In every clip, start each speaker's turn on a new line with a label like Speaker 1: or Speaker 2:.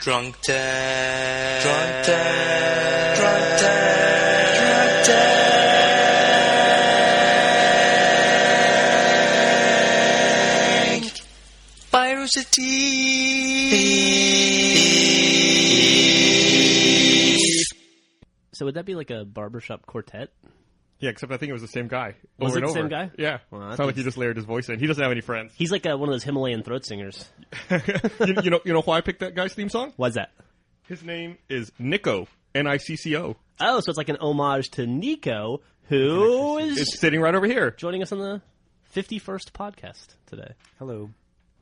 Speaker 1: Drunk Tank. Drunk Tank. Drunk Tank. Drunk Tank. By Rooster Teeth.
Speaker 2: So would that be like a barbershop quartet?
Speaker 3: Yeah, except I think it was the same guy.
Speaker 2: Was
Speaker 3: over
Speaker 2: it
Speaker 3: and
Speaker 2: the same
Speaker 3: over.
Speaker 2: guy?
Speaker 3: Yeah.
Speaker 2: Well,
Speaker 3: it's not like he just layered his voice in. He doesn't have any friends.
Speaker 2: He's like one of those Himalayan throat singers.
Speaker 3: you know why I picked that guy's theme song?
Speaker 2: Why's that?
Speaker 3: His name is Nico, Nicco.
Speaker 2: Oh, so it's like an homage to Nico, who
Speaker 3: It's sitting right over here.
Speaker 2: joining us on the 51st podcast today.
Speaker 4: Hello.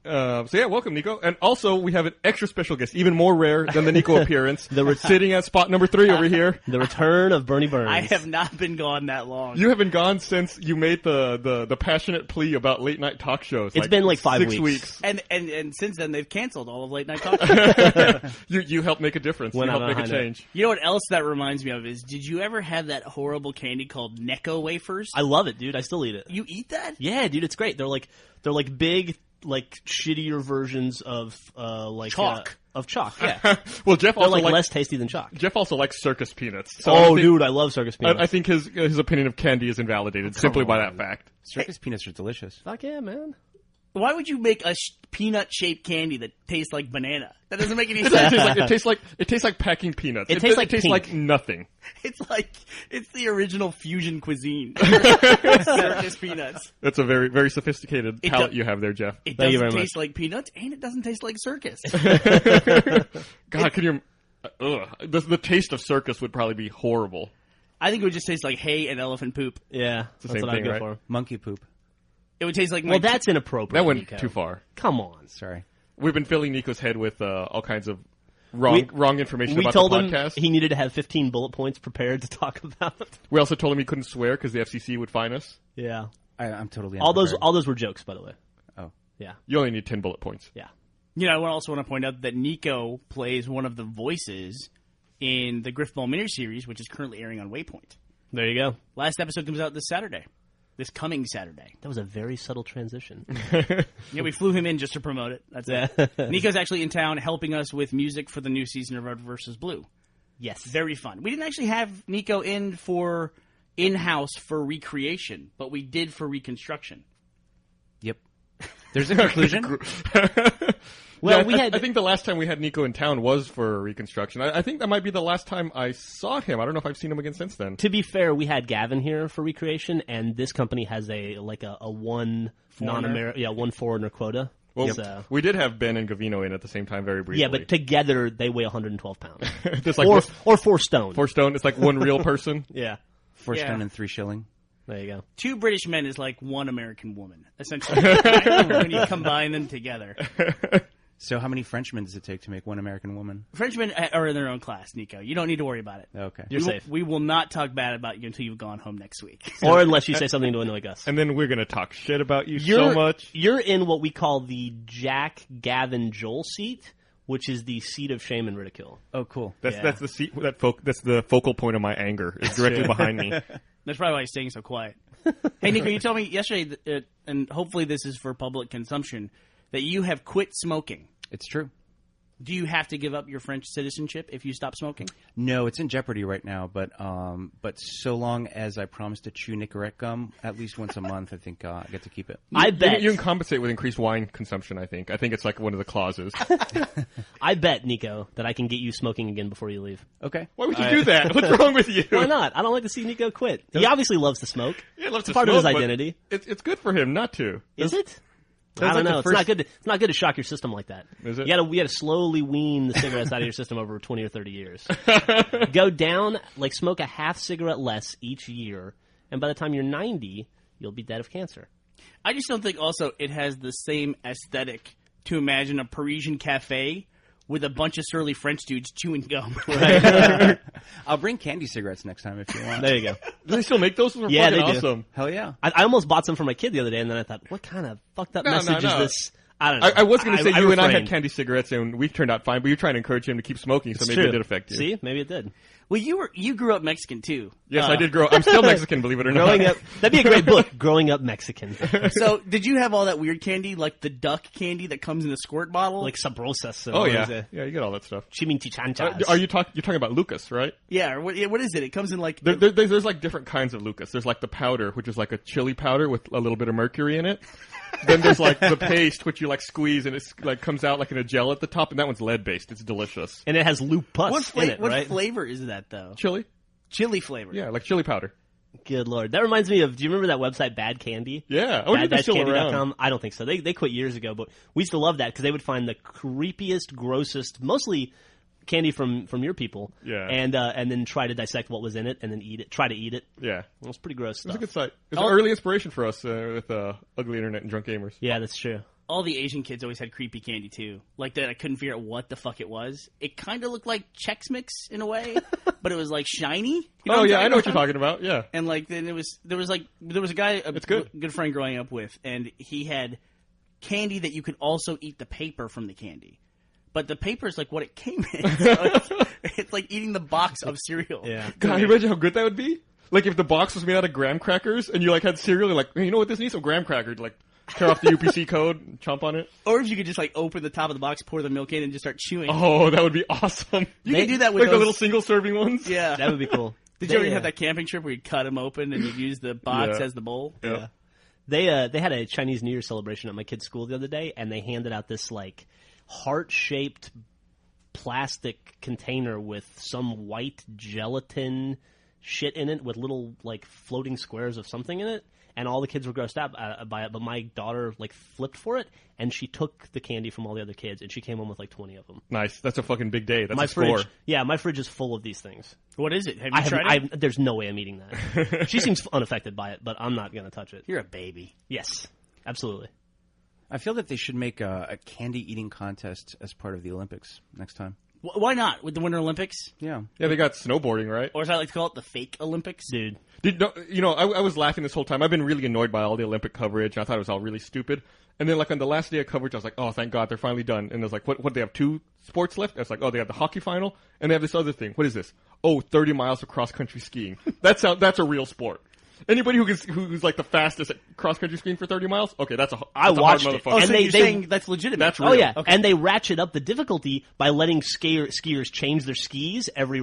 Speaker 3: So yeah, welcome, Nico. And also, we have an extra special guest, even more rare than the Nico appearance. Sitting at spot number 3 over here.
Speaker 2: The return of Burnie Burns.
Speaker 5: I have not been gone that long.
Speaker 3: You have been gone since you made the passionate plea about late night talk shows.
Speaker 2: It's been like 5
Speaker 3: 6
Speaker 2: weeks.
Speaker 5: And since then, they've canceled all of Late Night Talk Show.
Speaker 3: You helped make a difference.
Speaker 2: Went
Speaker 3: you
Speaker 2: out
Speaker 3: helped make a
Speaker 2: on a high
Speaker 3: change.
Speaker 5: You know what else that reminds me of is, did you ever have that horrible candy called Necco wafers?
Speaker 2: I love it, dude. I still eat it.
Speaker 5: You eat that?
Speaker 2: Yeah, dude, it's great. They're like big, like shittier versions of
Speaker 5: Chalk.
Speaker 2: Of chalk, yeah.
Speaker 3: Well, Jeff
Speaker 2: They're
Speaker 3: also
Speaker 2: like less tasty than chalk.
Speaker 3: Jeff also likes circus peanuts. So I think-
Speaker 2: Dude, I love circus peanuts.
Speaker 3: I think his opinion of candy is invalidated simply by that fact.
Speaker 4: Circus peanuts are delicious.
Speaker 2: Fuck yeah, man.
Speaker 5: Why would you make a peanut-shaped candy that tastes like banana? That doesn't make any
Speaker 3: It
Speaker 5: sense.
Speaker 3: tastes like packing peanuts.
Speaker 2: It tastes like pink.
Speaker 3: like nothing.
Speaker 5: It's the original fusion cuisine. Circus peanuts.
Speaker 3: That's a very, very sophisticated
Speaker 5: It
Speaker 3: palate
Speaker 5: do-
Speaker 3: you have there, Jeff.
Speaker 5: It
Speaker 2: Thank you
Speaker 5: doesn't
Speaker 2: very
Speaker 5: taste like peanuts, and it doesn't taste like circus.
Speaker 3: God, can you? The taste of circus would probably be horrible.
Speaker 5: I think it would just taste like hay and elephant poop.
Speaker 2: Yeah,
Speaker 3: the
Speaker 2: that's
Speaker 3: same
Speaker 2: what I'd
Speaker 3: thing,
Speaker 2: go
Speaker 3: right?
Speaker 2: for.
Speaker 4: Monkey poop.
Speaker 5: It would taste like
Speaker 2: Well, that's inappropriate.
Speaker 3: That went
Speaker 2: Nico.
Speaker 3: too far.
Speaker 2: Come on.
Speaker 4: Sorry.
Speaker 3: We've been filling Nico's head with all kinds of wrong information
Speaker 2: We
Speaker 3: about
Speaker 2: told
Speaker 3: the
Speaker 2: him
Speaker 3: podcast.
Speaker 2: he needed to have 15 bullet points prepared to talk about.
Speaker 3: We also told him he couldn't swear because the FCC would fine us.
Speaker 2: Yeah.
Speaker 4: I'm totally
Speaker 2: All
Speaker 4: unprepared.
Speaker 2: those were jokes, by the way.
Speaker 4: Oh.
Speaker 2: Yeah.
Speaker 3: You only need 10 bullet points.
Speaker 2: Yeah.
Speaker 5: You know, I also want to point out that Nico plays one of the voices in the Griffball miniseries, which is currently airing on Waypoint.
Speaker 2: There you go.
Speaker 5: Last episode comes out this Saturday. This coming Saturday.
Speaker 2: That was a very subtle transition.
Speaker 5: Yeah, we flew him in just to promote it. That's it. Nico's actually in town helping us with music for the new season of Red vs. Blue.
Speaker 2: Yes.
Speaker 5: Very fun. We didn't actually have Nico in-house for recreation, but we did for reconstruction.
Speaker 4: Yep. There's a conclusion.
Speaker 2: Well,
Speaker 3: Yeah, I think the last time we had Nico in town was for reconstruction. I think that might be the last time I saw him. I don't know if I've seen him again since then.
Speaker 2: To be fair, we had Gavin here for recreation, and this company has a one
Speaker 5: Foreigner?
Speaker 2: one foreigner quota.
Speaker 3: Well,
Speaker 2: So-
Speaker 3: we did have Ben and Gavino in at the same time very briefly.
Speaker 2: yeah, but together they weigh 112 pounds,
Speaker 3: There's like
Speaker 2: or 4 stone.
Speaker 3: 4 stone. It's like one real person.
Speaker 2: Yeah,
Speaker 4: 4
Speaker 5: Yeah.
Speaker 4: stone and 3 shilling.
Speaker 2: there you go.
Speaker 5: 2 British men is like 1 American woman, essentially, when you combine them together.
Speaker 4: So how many Frenchmen does it take to make 1 American woman?
Speaker 5: Frenchmen are in their own class, Nico. You don't need to worry about it.
Speaker 4: Okay.
Speaker 2: You're safe.
Speaker 5: We will not talk bad about you until you've gone home next week.
Speaker 2: Or unless you say something to annoy Gus.
Speaker 3: And then we're gonna talk shit about you
Speaker 2: You're,
Speaker 3: so much.
Speaker 2: You're in what we call the Jack, Gavin, Joel seat, which is the seat of shame and ridicule.
Speaker 4: Oh, cool.
Speaker 3: That's
Speaker 2: Yeah.
Speaker 3: that's the seat. That's the focal point of my anger. Is directly behind me.
Speaker 5: That's probably why he's staying so quiet. Hey, Nico, you told me yesterday, and hopefully this is for public consumption, that you have quit smoking.
Speaker 4: It's true.
Speaker 5: Do you have to give up your French citizenship if you stop smoking?
Speaker 4: No, it's in jeopardy right now, but so long as I promise to chew Nicorette gum at least once a month, I think I get to keep it.
Speaker 2: I bet
Speaker 3: you can compensate with increased wine consumption. I think it's like one of the clauses.
Speaker 2: I bet, Nico, that I can get you smoking again before you leave.
Speaker 4: Okay.
Speaker 3: Why would you do that? What's wrong with you?
Speaker 2: Why not? I don't like to see Nico quit. He obviously loves to smoke.
Speaker 3: Yeah, he loves
Speaker 2: It's
Speaker 3: to
Speaker 2: part of his
Speaker 3: smoke, but
Speaker 2: identity.
Speaker 3: It's good for him not to.
Speaker 2: Is it? I
Speaker 3: That's
Speaker 2: don't
Speaker 3: like
Speaker 2: know.
Speaker 3: the
Speaker 2: It's not
Speaker 3: first-
Speaker 2: good. It's not good to shock your system like that.
Speaker 3: Is it?
Speaker 2: You gotta slowly wean the cigarettes out of your system over 20 or 30 years. Go down, like smoke a half cigarette less each year, and by the time you're 90, you'll be dead of cancer.
Speaker 5: I just don't think also it has the same aesthetic to imagine a Parisian cafe with a bunch of surly French dudes chewing gum.
Speaker 4: I'll bring candy cigarettes next time if you want.
Speaker 2: There you go.
Speaker 3: Do they still make those? Those are
Speaker 2: Yeah,
Speaker 3: fucking
Speaker 2: they do.
Speaker 3: awesome.
Speaker 4: Hell yeah.
Speaker 2: I almost bought some for my kid the other day, and then I thought, what kind of fucked up
Speaker 3: No,
Speaker 2: message
Speaker 3: no.
Speaker 2: is this I don't know.
Speaker 3: I was going to say you and I had
Speaker 2: refrained.
Speaker 3: candy cigarettes and we turned out fine, but you're trying to encourage him to keep smoking, so maybe it did affect you.
Speaker 2: See, maybe it did.
Speaker 5: Well, you grew up Mexican too.
Speaker 3: Yes, I did grow up. I'm still Mexican, believe it or not.
Speaker 2: Growing up, that'd be a great book. Growing up Mexican,
Speaker 5: So, did you have all that weird candy, like the duck candy that comes in a squirt bottle?
Speaker 2: like sabrosas.
Speaker 3: Oh, yeah. Yeah, you get all that stuff.
Speaker 2: Chimichanchas.
Speaker 3: You're talking about Lucas, right?
Speaker 5: Yeah, or what is it? It comes in like...
Speaker 3: There's like different kinds of Lucas. There's like the powder, which is like a chili powder with a little bit of mercury in it. Then there's like the paste, which you like squeeze and it's like comes out like in a gel at the top, and that one's lead based. It's delicious.
Speaker 2: And it has lupus in it,
Speaker 5: what
Speaker 2: right?
Speaker 5: flavor is that, though?
Speaker 3: Chili
Speaker 5: flavor.
Speaker 3: Yeah, like chili powder.
Speaker 2: Good lord. That reminds me of, do you remember that website Bad Candy?
Speaker 3: Yeah. I wonder if they're still around.
Speaker 2: Bad-candy.com? I don't think so. They quit years ago, but we used to love that because they would find the creepiest, grossest, mostly candy from your people.
Speaker 3: Yeah.
Speaker 2: And then try to dissect what was in it and then try to eat it.
Speaker 3: Yeah.
Speaker 2: It was pretty gross stuff.
Speaker 3: It's a good site. It's an early inspiration for us with Ugly Internet and Drunk Gamers.
Speaker 2: Yeah, that's true.
Speaker 5: All the Asian kids always had creepy candy, too. Like that I couldn't figure out what the fuck it was. It kind of looked like Chex Mix in a way, but it was like shiny. You know
Speaker 3: I know what you're talking about. Yeah.
Speaker 5: And like then there was a guy,
Speaker 3: It's good.
Speaker 5: Good friend growing up with, and he had candy that you could also eat the paper from the candy. But the paper is like what it came in. So it's like eating the box of cereal.
Speaker 2: Yeah.
Speaker 3: God, can you imagine how good that would be? Like if the box was made out of graham crackers and you like had cereal, you're like, hey, you know what, this needs some graham crackers. Like tear off the UPC code and chomp on it.
Speaker 5: Or if you could just like open the top of the box, pour the milk in, and just start chewing.
Speaker 3: Oh, that would be awesome.
Speaker 5: You can do that with
Speaker 3: like
Speaker 5: those...
Speaker 3: the little single serving ones.
Speaker 5: Yeah.
Speaker 2: That would be cool.
Speaker 5: Did you ever have that camping trip where you'd cut them open and you'd use the box as the bowl?
Speaker 3: Yeah.
Speaker 2: They had a Chinese New Year celebration at my kid's school the other day, and they handed out this like heart-shaped plastic container with some white gelatin shit in it with little like floating squares of something in it, and all the kids were grossed out by it, but my daughter like flipped for it, and she took the candy from all the other kids, and she came home with like 20 of them.
Speaker 3: Nice. That's a fucking big day. That's
Speaker 2: My
Speaker 3: a score.
Speaker 2: fridge, my fridge is full of these things.
Speaker 5: What is it? Have you tried it?
Speaker 2: There's no way I'm eating that. She seems unaffected by it, but I'm not going to touch it.
Speaker 5: You're a baby.
Speaker 2: Yes, absolutely.
Speaker 4: I feel that they should make a candy eating contest as part of the Olympics next time.
Speaker 5: Why not? With the Winter Olympics?
Speaker 4: Yeah.
Speaker 3: Yeah, they got snowboarding, right?
Speaker 5: Or as I like to call it, the fake Olympics?
Speaker 2: Dude.
Speaker 3: I was laughing this whole time. I've been really annoyed by all the Olympic coverage, and I thought it was all really stupid. And then, like, on the last day of coverage, I was like, oh, thank God, they're finally done. And I was like, what, they have 2 sports left? I was like, oh, they have the hockey final, and they have this other thing. What is this? Oh, 30 miles of cross-country skiing. That's a real sport. Anybody who's like the fastest at cross-country skiing for 30 miles? Okay, that's a hard motherfucker.
Speaker 5: Oh,
Speaker 2: And
Speaker 5: so you're saying that's legitimate?
Speaker 3: That's real.
Speaker 2: Oh yeah,
Speaker 5: Okay.
Speaker 2: and they ratchet up the difficulty by letting skiers change their skis every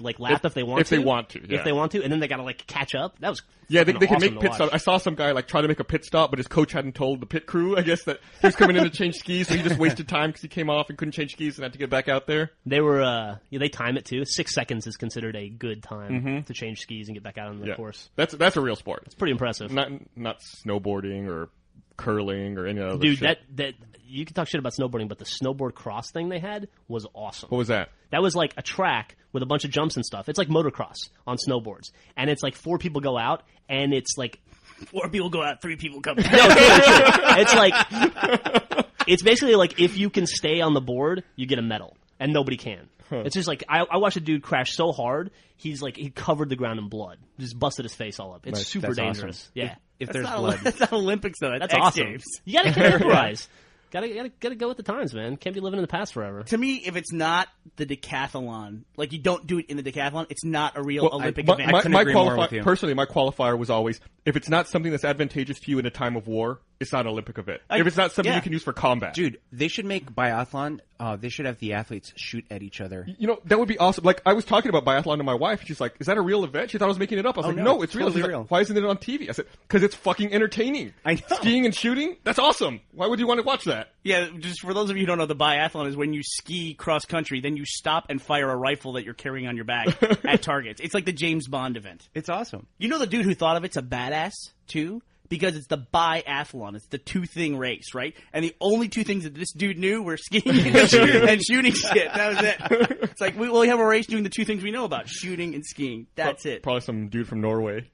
Speaker 2: like lap if they want
Speaker 3: If
Speaker 2: to.
Speaker 3: they want to, yeah.
Speaker 2: If they want to, and then they gotta like catch up. That was
Speaker 3: Yeah, they can
Speaker 2: awesome
Speaker 3: make
Speaker 2: to
Speaker 3: pit
Speaker 2: watch.
Speaker 3: stops. I saw some guy like try to make a pit stop, but his coach hadn't told the pit crew, I guess, that he was coming in to change skis, so he just wasted time because he came off and couldn't change skis and had to get back out there.
Speaker 2: They were they time it too. 6 seconds is considered a good time to change skis and get back out on the course.
Speaker 3: That's a real sport.
Speaker 2: It's pretty impressive.
Speaker 3: Not snowboarding or curling or any other
Speaker 2: Dude,
Speaker 3: shit.
Speaker 2: that you can talk shit about snowboarding, but the snowboard cross thing they had was awesome.
Speaker 3: What was that?
Speaker 2: That was like a track with a bunch of jumps and stuff. It's like motocross on snowboards, and it's like 4 people go out, and it's like
Speaker 5: 4 people go out, 3 people come back.
Speaker 2: no, seriously. It's like it's basically like if you can stay on the board, you get a medal, and nobody can. It's just like I watched a dude crash so hard, he covered the ground in blood, just busted his face all up. It's
Speaker 3: Nice.
Speaker 2: super
Speaker 4: That's
Speaker 2: dangerous.
Speaker 4: awesome.
Speaker 2: Yeah,
Speaker 4: If
Speaker 5: That's
Speaker 4: there's
Speaker 5: not,
Speaker 4: blood.
Speaker 5: that's not Olympics, though. That's
Speaker 2: that's
Speaker 5: X
Speaker 2: awesome.
Speaker 5: Games.
Speaker 2: You gotta contemporize. Gotta go with the times, man. Can't be living in the past forever.
Speaker 5: To me, if it's not the decathlon, like you don't do it in the decathlon, it's not a real
Speaker 3: Well,
Speaker 5: Olympic
Speaker 3: my,
Speaker 5: event.
Speaker 3: my,
Speaker 4: couldn't
Speaker 3: my
Speaker 4: agree more
Speaker 3: qualifi-
Speaker 4: with you.
Speaker 3: Personally, my qualifier was always, if it's not something that's advantageous to you in a time of war, it's not an Olympic event. If it's not something you can use for combat.
Speaker 4: Dude, they should make biathlon. They should have the athletes shoot at each other.
Speaker 3: You know, that would be awesome. Like, I was talking about biathlon to my wife, and she's like, is that a real event? She thought I was making it up. I was like, no, it's real.
Speaker 4: totally
Speaker 3: She's
Speaker 4: real.
Speaker 3: like, why isn't it on TV? I said, because it's fucking entertaining.
Speaker 4: I know.
Speaker 3: Skiing and shooting? That's awesome. Why would you want to watch that?
Speaker 5: Yeah, just for those of you who don't know, the biathlon is when you ski cross country, then you stop and fire a rifle that you're carrying on your back at targets. It's like the James Bond event.
Speaker 4: It's awesome.
Speaker 5: You know the dude who thought of it's a badass, too? Because it's the biathlon. It's the 2-thing race, right? And the only 2 things that this dude knew were skiing and shooting shit. That was it. It's like, we only have a race doing the 2 things we know about, shooting and skiing. That's it.
Speaker 3: Probably some dude from Norway.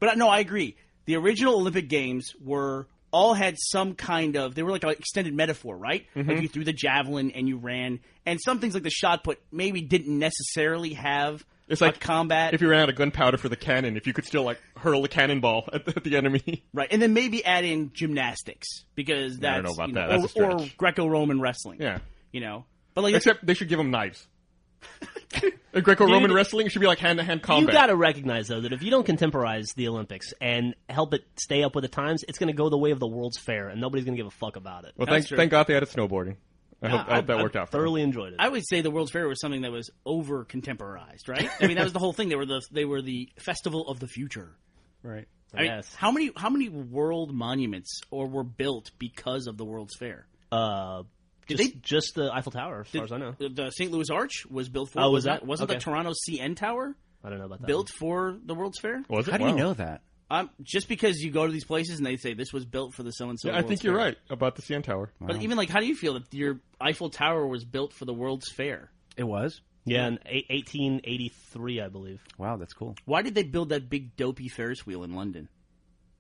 Speaker 5: But no, I agree. The original Olympic Games all had some kind of, they were like an extended metaphor, right? Like you threw the javelin and you ran. And some things like the shot put maybe didn't necessarily have
Speaker 3: It's like
Speaker 5: combat.
Speaker 3: if you ran out of gunpowder for the cannon, if you could still like hurl a cannonball at the enemy.
Speaker 5: Right, and then maybe add in gymnastics because that's
Speaker 3: I don't know about
Speaker 5: you
Speaker 3: that.
Speaker 5: know,
Speaker 3: That's a
Speaker 5: or
Speaker 3: stretch.
Speaker 5: Greco-Roman wrestling.
Speaker 3: Yeah.
Speaker 5: You know, but like
Speaker 3: Except they should give them knives. Greco-Roman
Speaker 2: Dude,
Speaker 3: wrestling should be like hand-to-hand
Speaker 2: You
Speaker 3: combat.
Speaker 2: got to recognize, though, that if you don't contemporize the Olympics and help it stay up with the times, it's going to go the way of the World's Fair, and nobody's going to give a fuck about it.
Speaker 3: Well,
Speaker 5: That's true.
Speaker 3: thank God they added snowboarding. I hope that worked out for them.
Speaker 2: Thoroughly enjoyed it.
Speaker 5: I would say the World's Fair was something that was over contemporized, right? I mean, that was the whole thing. They were the festival of the future.
Speaker 4: Right.
Speaker 5: I mean,
Speaker 2: Yes.
Speaker 5: how many world monuments were built because of the World's Fair?
Speaker 2: Just the Eiffel Tower, as far as I know.
Speaker 5: The St. Louis Arch was built for.
Speaker 2: Oh, was that?
Speaker 5: Wasn't
Speaker 2: Okay.
Speaker 5: the Toronto CN Tower
Speaker 2: I don't know about that.
Speaker 5: built for the World's Fair?
Speaker 3: Was it?
Speaker 4: How do you
Speaker 3: Wow.
Speaker 4: know that?
Speaker 5: Just because you go to these places and they say this was built for the so and so.
Speaker 3: Yeah, I think you're right about the CN Tower.
Speaker 5: But even like, how do you feel that your Eiffel Tower was built for the World's Fair?
Speaker 4: It was?
Speaker 2: Yeah, in 1883, I believe.
Speaker 4: Wow, that's cool.
Speaker 5: Why did they build that big dopey Ferris wheel in London?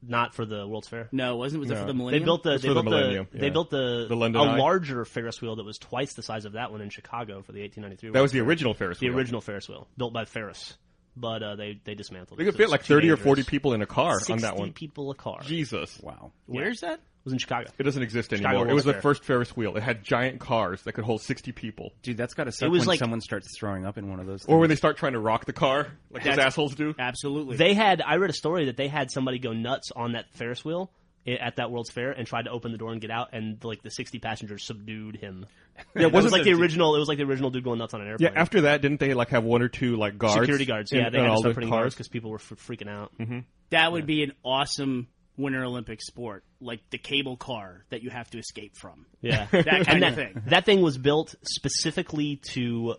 Speaker 2: Not for the World's Fair.
Speaker 5: No, wasn't it? Was it for the
Speaker 2: They
Speaker 5: Millennium?
Speaker 2: built
Speaker 3: It's for the Millennium,
Speaker 2: they
Speaker 3: yeah.
Speaker 2: built the
Speaker 3: London Eye.
Speaker 2: larger Ferris wheel that was twice the size of that one in Chicago for the 1893.
Speaker 3: That was the original Ferris
Speaker 2: the
Speaker 3: wheel.
Speaker 2: original Ferris wheel built by Ferris, but they dismantled
Speaker 3: They
Speaker 2: it.
Speaker 3: could
Speaker 2: So
Speaker 3: fit
Speaker 2: it's
Speaker 3: like
Speaker 2: too
Speaker 3: 30 or
Speaker 2: dangerous.
Speaker 3: 40 people in a car
Speaker 2: 60
Speaker 3: on that one.
Speaker 2: people a car.
Speaker 3: Jesus.
Speaker 4: Wow.
Speaker 5: Where's that?
Speaker 2: It was in Chicago.
Speaker 3: It doesn't exist
Speaker 2: Chicago
Speaker 3: anymore. It was
Speaker 2: World's
Speaker 3: the
Speaker 2: Fair.
Speaker 3: first Ferris wheel. It had giant cars that could hold 60 people.
Speaker 4: Dude, that's got to suck
Speaker 2: was
Speaker 4: when
Speaker 2: like-
Speaker 4: someone starts throwing up in one of those things.
Speaker 3: Or when they start trying to rock the car, like those
Speaker 5: That's-
Speaker 3: assholes do.
Speaker 5: Absolutely.
Speaker 2: I read a story that they had somebody go nuts on that Ferris wheel at that World's Fair and tried to open the door and get out, and like the 60 passengers subdued him.
Speaker 3: Yeah,
Speaker 2: It was like the original. It was like the original dude going nuts on an
Speaker 3: Yeah,
Speaker 2: airplane.
Speaker 3: after that, didn't they like have one or two like guards?
Speaker 2: Security guards. Yeah,
Speaker 3: in-
Speaker 2: they
Speaker 3: in
Speaker 2: had to
Speaker 3: all
Speaker 2: start
Speaker 3: the
Speaker 2: putting
Speaker 3: cars.
Speaker 2: guards because people were freaking out.
Speaker 3: Mm-hmm.
Speaker 5: That would be an awesome Winter Olympic sport, like the cable car that you have to escape from.
Speaker 2: Yeah,
Speaker 5: That kind
Speaker 2: and
Speaker 5: of thing.
Speaker 2: That thing was built specifically to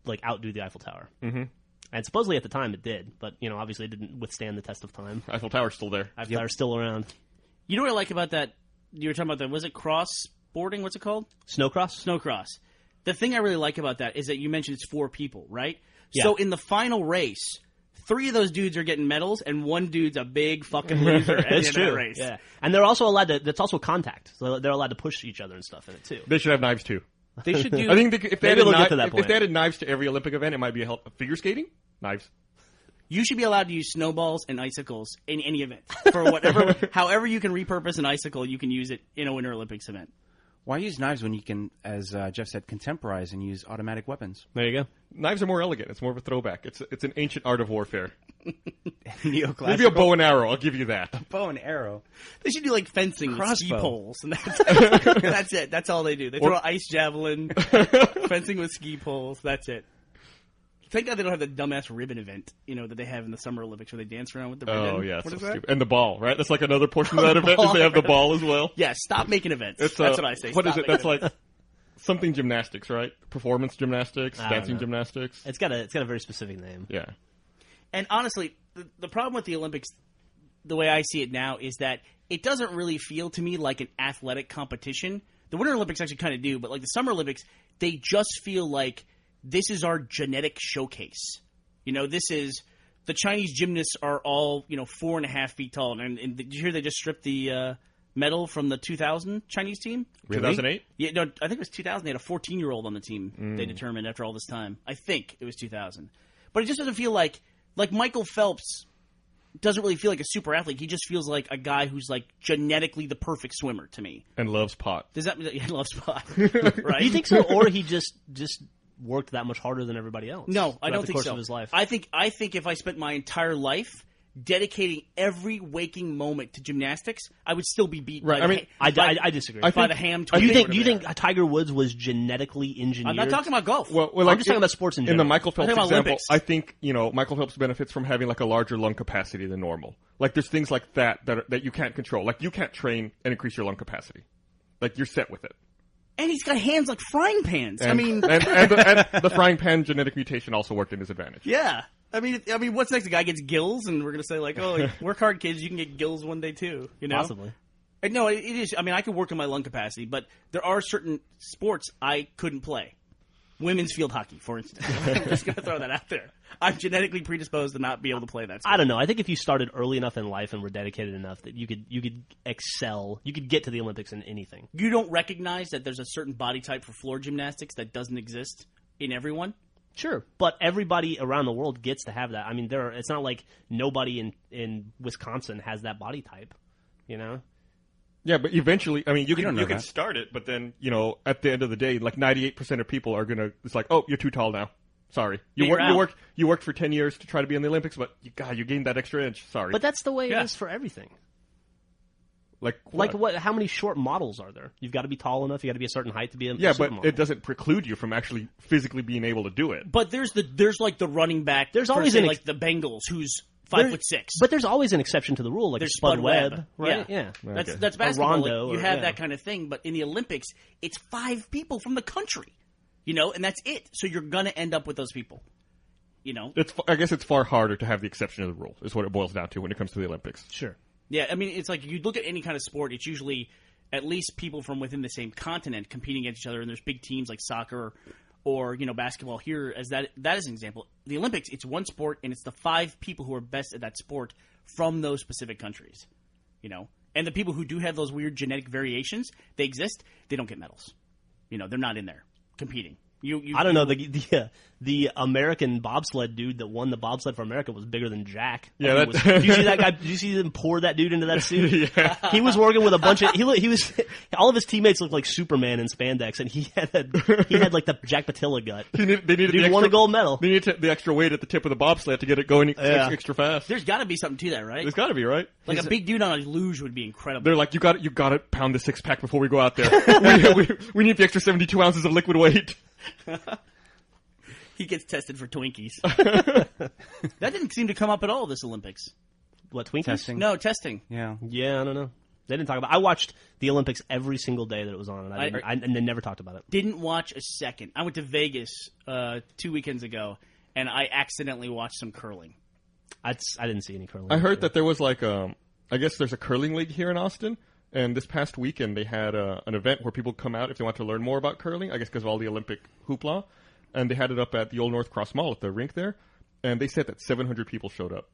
Speaker 2: like outdo the Eiffel Tower. Mm-hmm. And supposedly at the time it did, but you know obviously it didn't withstand the test of time.
Speaker 3: Eiffel Tower's still there.
Speaker 2: Eiffel Tower's still around.
Speaker 5: You know what I like about that? You were talking about that. Was it cross boarding? What's it called?
Speaker 2: Snowcross.
Speaker 5: Snowcross. The thing I really like about that is that you mentioned it's 4 people, right?
Speaker 2: Yeah.
Speaker 5: So in the final race, 3 of those dudes are getting medals, and 1 dude's a big fucking loser at the
Speaker 2: It's
Speaker 5: end
Speaker 2: true.
Speaker 5: of that race.
Speaker 2: Yeah, and they're also allowed to. That's also contact, so they're allowed to push each other and stuff in it too.
Speaker 3: They should have knives too.
Speaker 4: They should do.
Speaker 3: I think if they
Speaker 2: Maybe
Speaker 3: added
Speaker 2: they'll get to that
Speaker 3: if
Speaker 2: point.
Speaker 3: they added knives to every Olympic event, it might be a help. Figure skating, knives.
Speaker 5: You should be allowed to use snowballs and icicles in any event for whatever, however you can repurpose an icicle, you can use it in a Winter Olympics event.
Speaker 4: Why use knives when you can, as Jeff said, contemporize and use automatic weapons?
Speaker 2: There you go.
Speaker 3: Knives are more elegant. It's more of a throwback. It's an ancient art of warfare.
Speaker 4: Neoclassical.
Speaker 3: Maybe a bow and arrow. I'll give you that.
Speaker 4: bow and arrow.
Speaker 5: They should do like fencing with ski
Speaker 4: Crossbow.
Speaker 5: poles, and that's it. That's all they do. They throw ice javelin, fencing with ski poles. That's it. Thank God they don't have the dumbass ribbon event, you know, that they have in the Summer Olympics where they dance around with the ribbon.
Speaker 3: Oh yeah,
Speaker 5: What
Speaker 3: so
Speaker 5: is that?
Speaker 3: stupid. And the ball, right? That's like another portion of that event. Is they have the ball as well.
Speaker 5: Yeah, stop making events.
Speaker 3: It's,
Speaker 5: That's what I say.
Speaker 3: What is
Speaker 5: Stop
Speaker 3: it? That's
Speaker 5: making
Speaker 3: like something gymnastics, right? Performance gymnastics,
Speaker 2: I don't
Speaker 3: dancing
Speaker 2: know.
Speaker 3: gymnastics.
Speaker 2: It's got a very specific name.
Speaker 3: Yeah.
Speaker 5: And honestly, the problem with the Olympics, the way I see it now, is that it doesn't really feel to me like an athletic competition. The Winter Olympics actually kind of do, but like the Summer Olympics, they just feel like this is our genetic showcase. You know, this is the Chinese gymnasts are all 4.5 feet tall, and did you hear they just stripped the medal from the 2000 Chinese team?
Speaker 3: 2008.
Speaker 5: Yeah, no, I think it was 2000. They had a 14-year-old on the team. They determined after all this time. I think it was 2000, but it just doesn't feel like Michael Phelps doesn't really feel like a super athlete. He just feels like a guy who's like genetically the perfect swimmer to me.
Speaker 3: And loves pot.
Speaker 5: Does that mean that he loves pot? Right?
Speaker 2: Do you think so, or he just worked that much harder than everybody else?
Speaker 5: No, I
Speaker 2: throughout
Speaker 5: don't
Speaker 2: the
Speaker 5: think
Speaker 2: course
Speaker 5: so.
Speaker 2: Of his life.
Speaker 5: I think if I spent my entire life dedicating every waking moment to gymnastics, I would still be beat.
Speaker 3: Right,
Speaker 5: By
Speaker 3: I
Speaker 5: the
Speaker 3: mean,
Speaker 2: I disagree.
Speaker 5: by the ham.
Speaker 2: do you
Speaker 5: twist,
Speaker 2: think
Speaker 5: whatever they are.
Speaker 2: Tiger Woods was genetically engineered?
Speaker 5: I'm not talking about golf.
Speaker 3: Well,
Speaker 2: I'm just talking about sports in
Speaker 3: In
Speaker 2: general.
Speaker 3: the Michael Phelps
Speaker 5: I'm talking about
Speaker 3: example,
Speaker 5: Olympics.
Speaker 3: I think Michael Phelps benefits from having like a larger lung capacity than normal. Like there's things like that you can't control. Like you can't train and increase your lung capacity. Like you're set with it.
Speaker 5: And he's got hands like frying pans.
Speaker 3: And,
Speaker 5: I mean,
Speaker 3: and the frying pan genetic mutation also worked in his advantage.
Speaker 5: yeah. I mean, what's next? The guy gets gills, and we're gonna say like, "Oh, work hard, kids. You can get gills one day too." You know,
Speaker 2: Possibly.
Speaker 5: And no, it is. I mean, I could work on my lung capacity, but there are certain sports I couldn't play. Women's field hockey, for instance. I'm just gonna throw that out there. I'm genetically predisposed to not be able to play that sport.
Speaker 2: I don't know. I think if you started early enough in life and were dedicated enough that you could excel, you could get to the Olympics in anything.
Speaker 5: You don't recognize that there's a certain body type for floor gymnastics that doesn't exist in everyone.
Speaker 2: Sure, but everybody around the world gets to have that. I mean, it's not like nobody in Wisconsin has that body type, you know?
Speaker 3: Yeah, but eventually, I mean, you
Speaker 4: don't know
Speaker 3: can
Speaker 4: that.
Speaker 3: start it, but then, at the end of the day, like 98% of people are gonna. It's like, oh, you're too tall now. Sorry,
Speaker 5: Yeah, you're out.
Speaker 3: you worked for 10 years to try to be in the Olympics, but you gained that extra inch. Sorry.
Speaker 2: But that's the way it is for everything.
Speaker 3: like
Speaker 2: Like how many short models are there? You've got to be tall enough. You got to be a certain height to be a
Speaker 3: Yeah, but
Speaker 2: supermodel.
Speaker 3: it doesn't preclude you from actually physically being able to do it.
Speaker 5: But there's like the running back.
Speaker 2: There's
Speaker 5: for,
Speaker 2: always
Speaker 5: say,
Speaker 2: an
Speaker 5: like the Bengals who's 5'6".
Speaker 2: But there's always an exception to the rule, like
Speaker 5: There's
Speaker 2: a Spud Webb,
Speaker 5: Webb.
Speaker 2: right?
Speaker 5: Yeah.
Speaker 2: Yeah.
Speaker 5: That's basketball.
Speaker 2: Rondo
Speaker 5: you
Speaker 2: or-
Speaker 5: have
Speaker 2: yeah.
Speaker 5: that kind of thing, but in the Olympics, it's 5 people from the country, and that's it. So you're gonna end up with those people,
Speaker 3: I guess it's far harder to have the exception of the rule, is what it boils down to when it comes to the Olympics.
Speaker 2: Sure.
Speaker 5: Yeah, I mean, it's like you look at any kind of sport, it's usually at least people from within the same continent competing against each other, and there's big teams like soccer or basketball here as that is an example. The Olympics, it's one sport, and it's the 5 people who are best at that sport from those specific countries, And the people who do have those weird genetic variations, they exist, they don't get medals. They're not in there competing.
Speaker 2: I don't know. The American bobsled dude that won the bobsled for America was bigger than Jack.
Speaker 3: Yeah,
Speaker 2: Did you see that guy? Did you see them pour that dude into that suit?
Speaker 3: Yeah.
Speaker 2: He was working with a bunch of. He was. All of his teammates looked like Superman in spandex, and he had like the Jack Patilla gut.
Speaker 3: They needed
Speaker 2: Dude
Speaker 3: the
Speaker 2: won a
Speaker 3: extra,
Speaker 2: gold medal.
Speaker 3: They needed the extra weight at the tip of the bobsled to get it going extra fast.
Speaker 5: There's got to be something to that, right?
Speaker 3: There's got to be, right?
Speaker 5: Like a big dude on a luge would be incredible.
Speaker 3: They're like, you got to pound the 6-pack before we go out there. we need the extra 72 ounces of liquid weight.
Speaker 5: He gets tested for Twinkies. That didn't seem to come up at all this Olympics.
Speaker 2: What, Twinkies?
Speaker 4: Testing.
Speaker 5: No, testing.
Speaker 4: Yeah.
Speaker 2: Yeah, I don't know. They didn't talk about. I watched the Olympics every single day that it was on, and and they never talked about it.
Speaker 5: Didn't watch a second. I went to Vegas 2 weekends ago, and I accidentally watched some curling.
Speaker 2: I didn't see any curling.
Speaker 3: I heard that there was like, I guess there's a curling league here in Austin. And this past weekend, they had an event where people come out if they want to learn more about curling, I guess because of all the Olympic hoopla. And they had it up at the Old North Cross Mall at the rink there. And they said that 700 people showed up.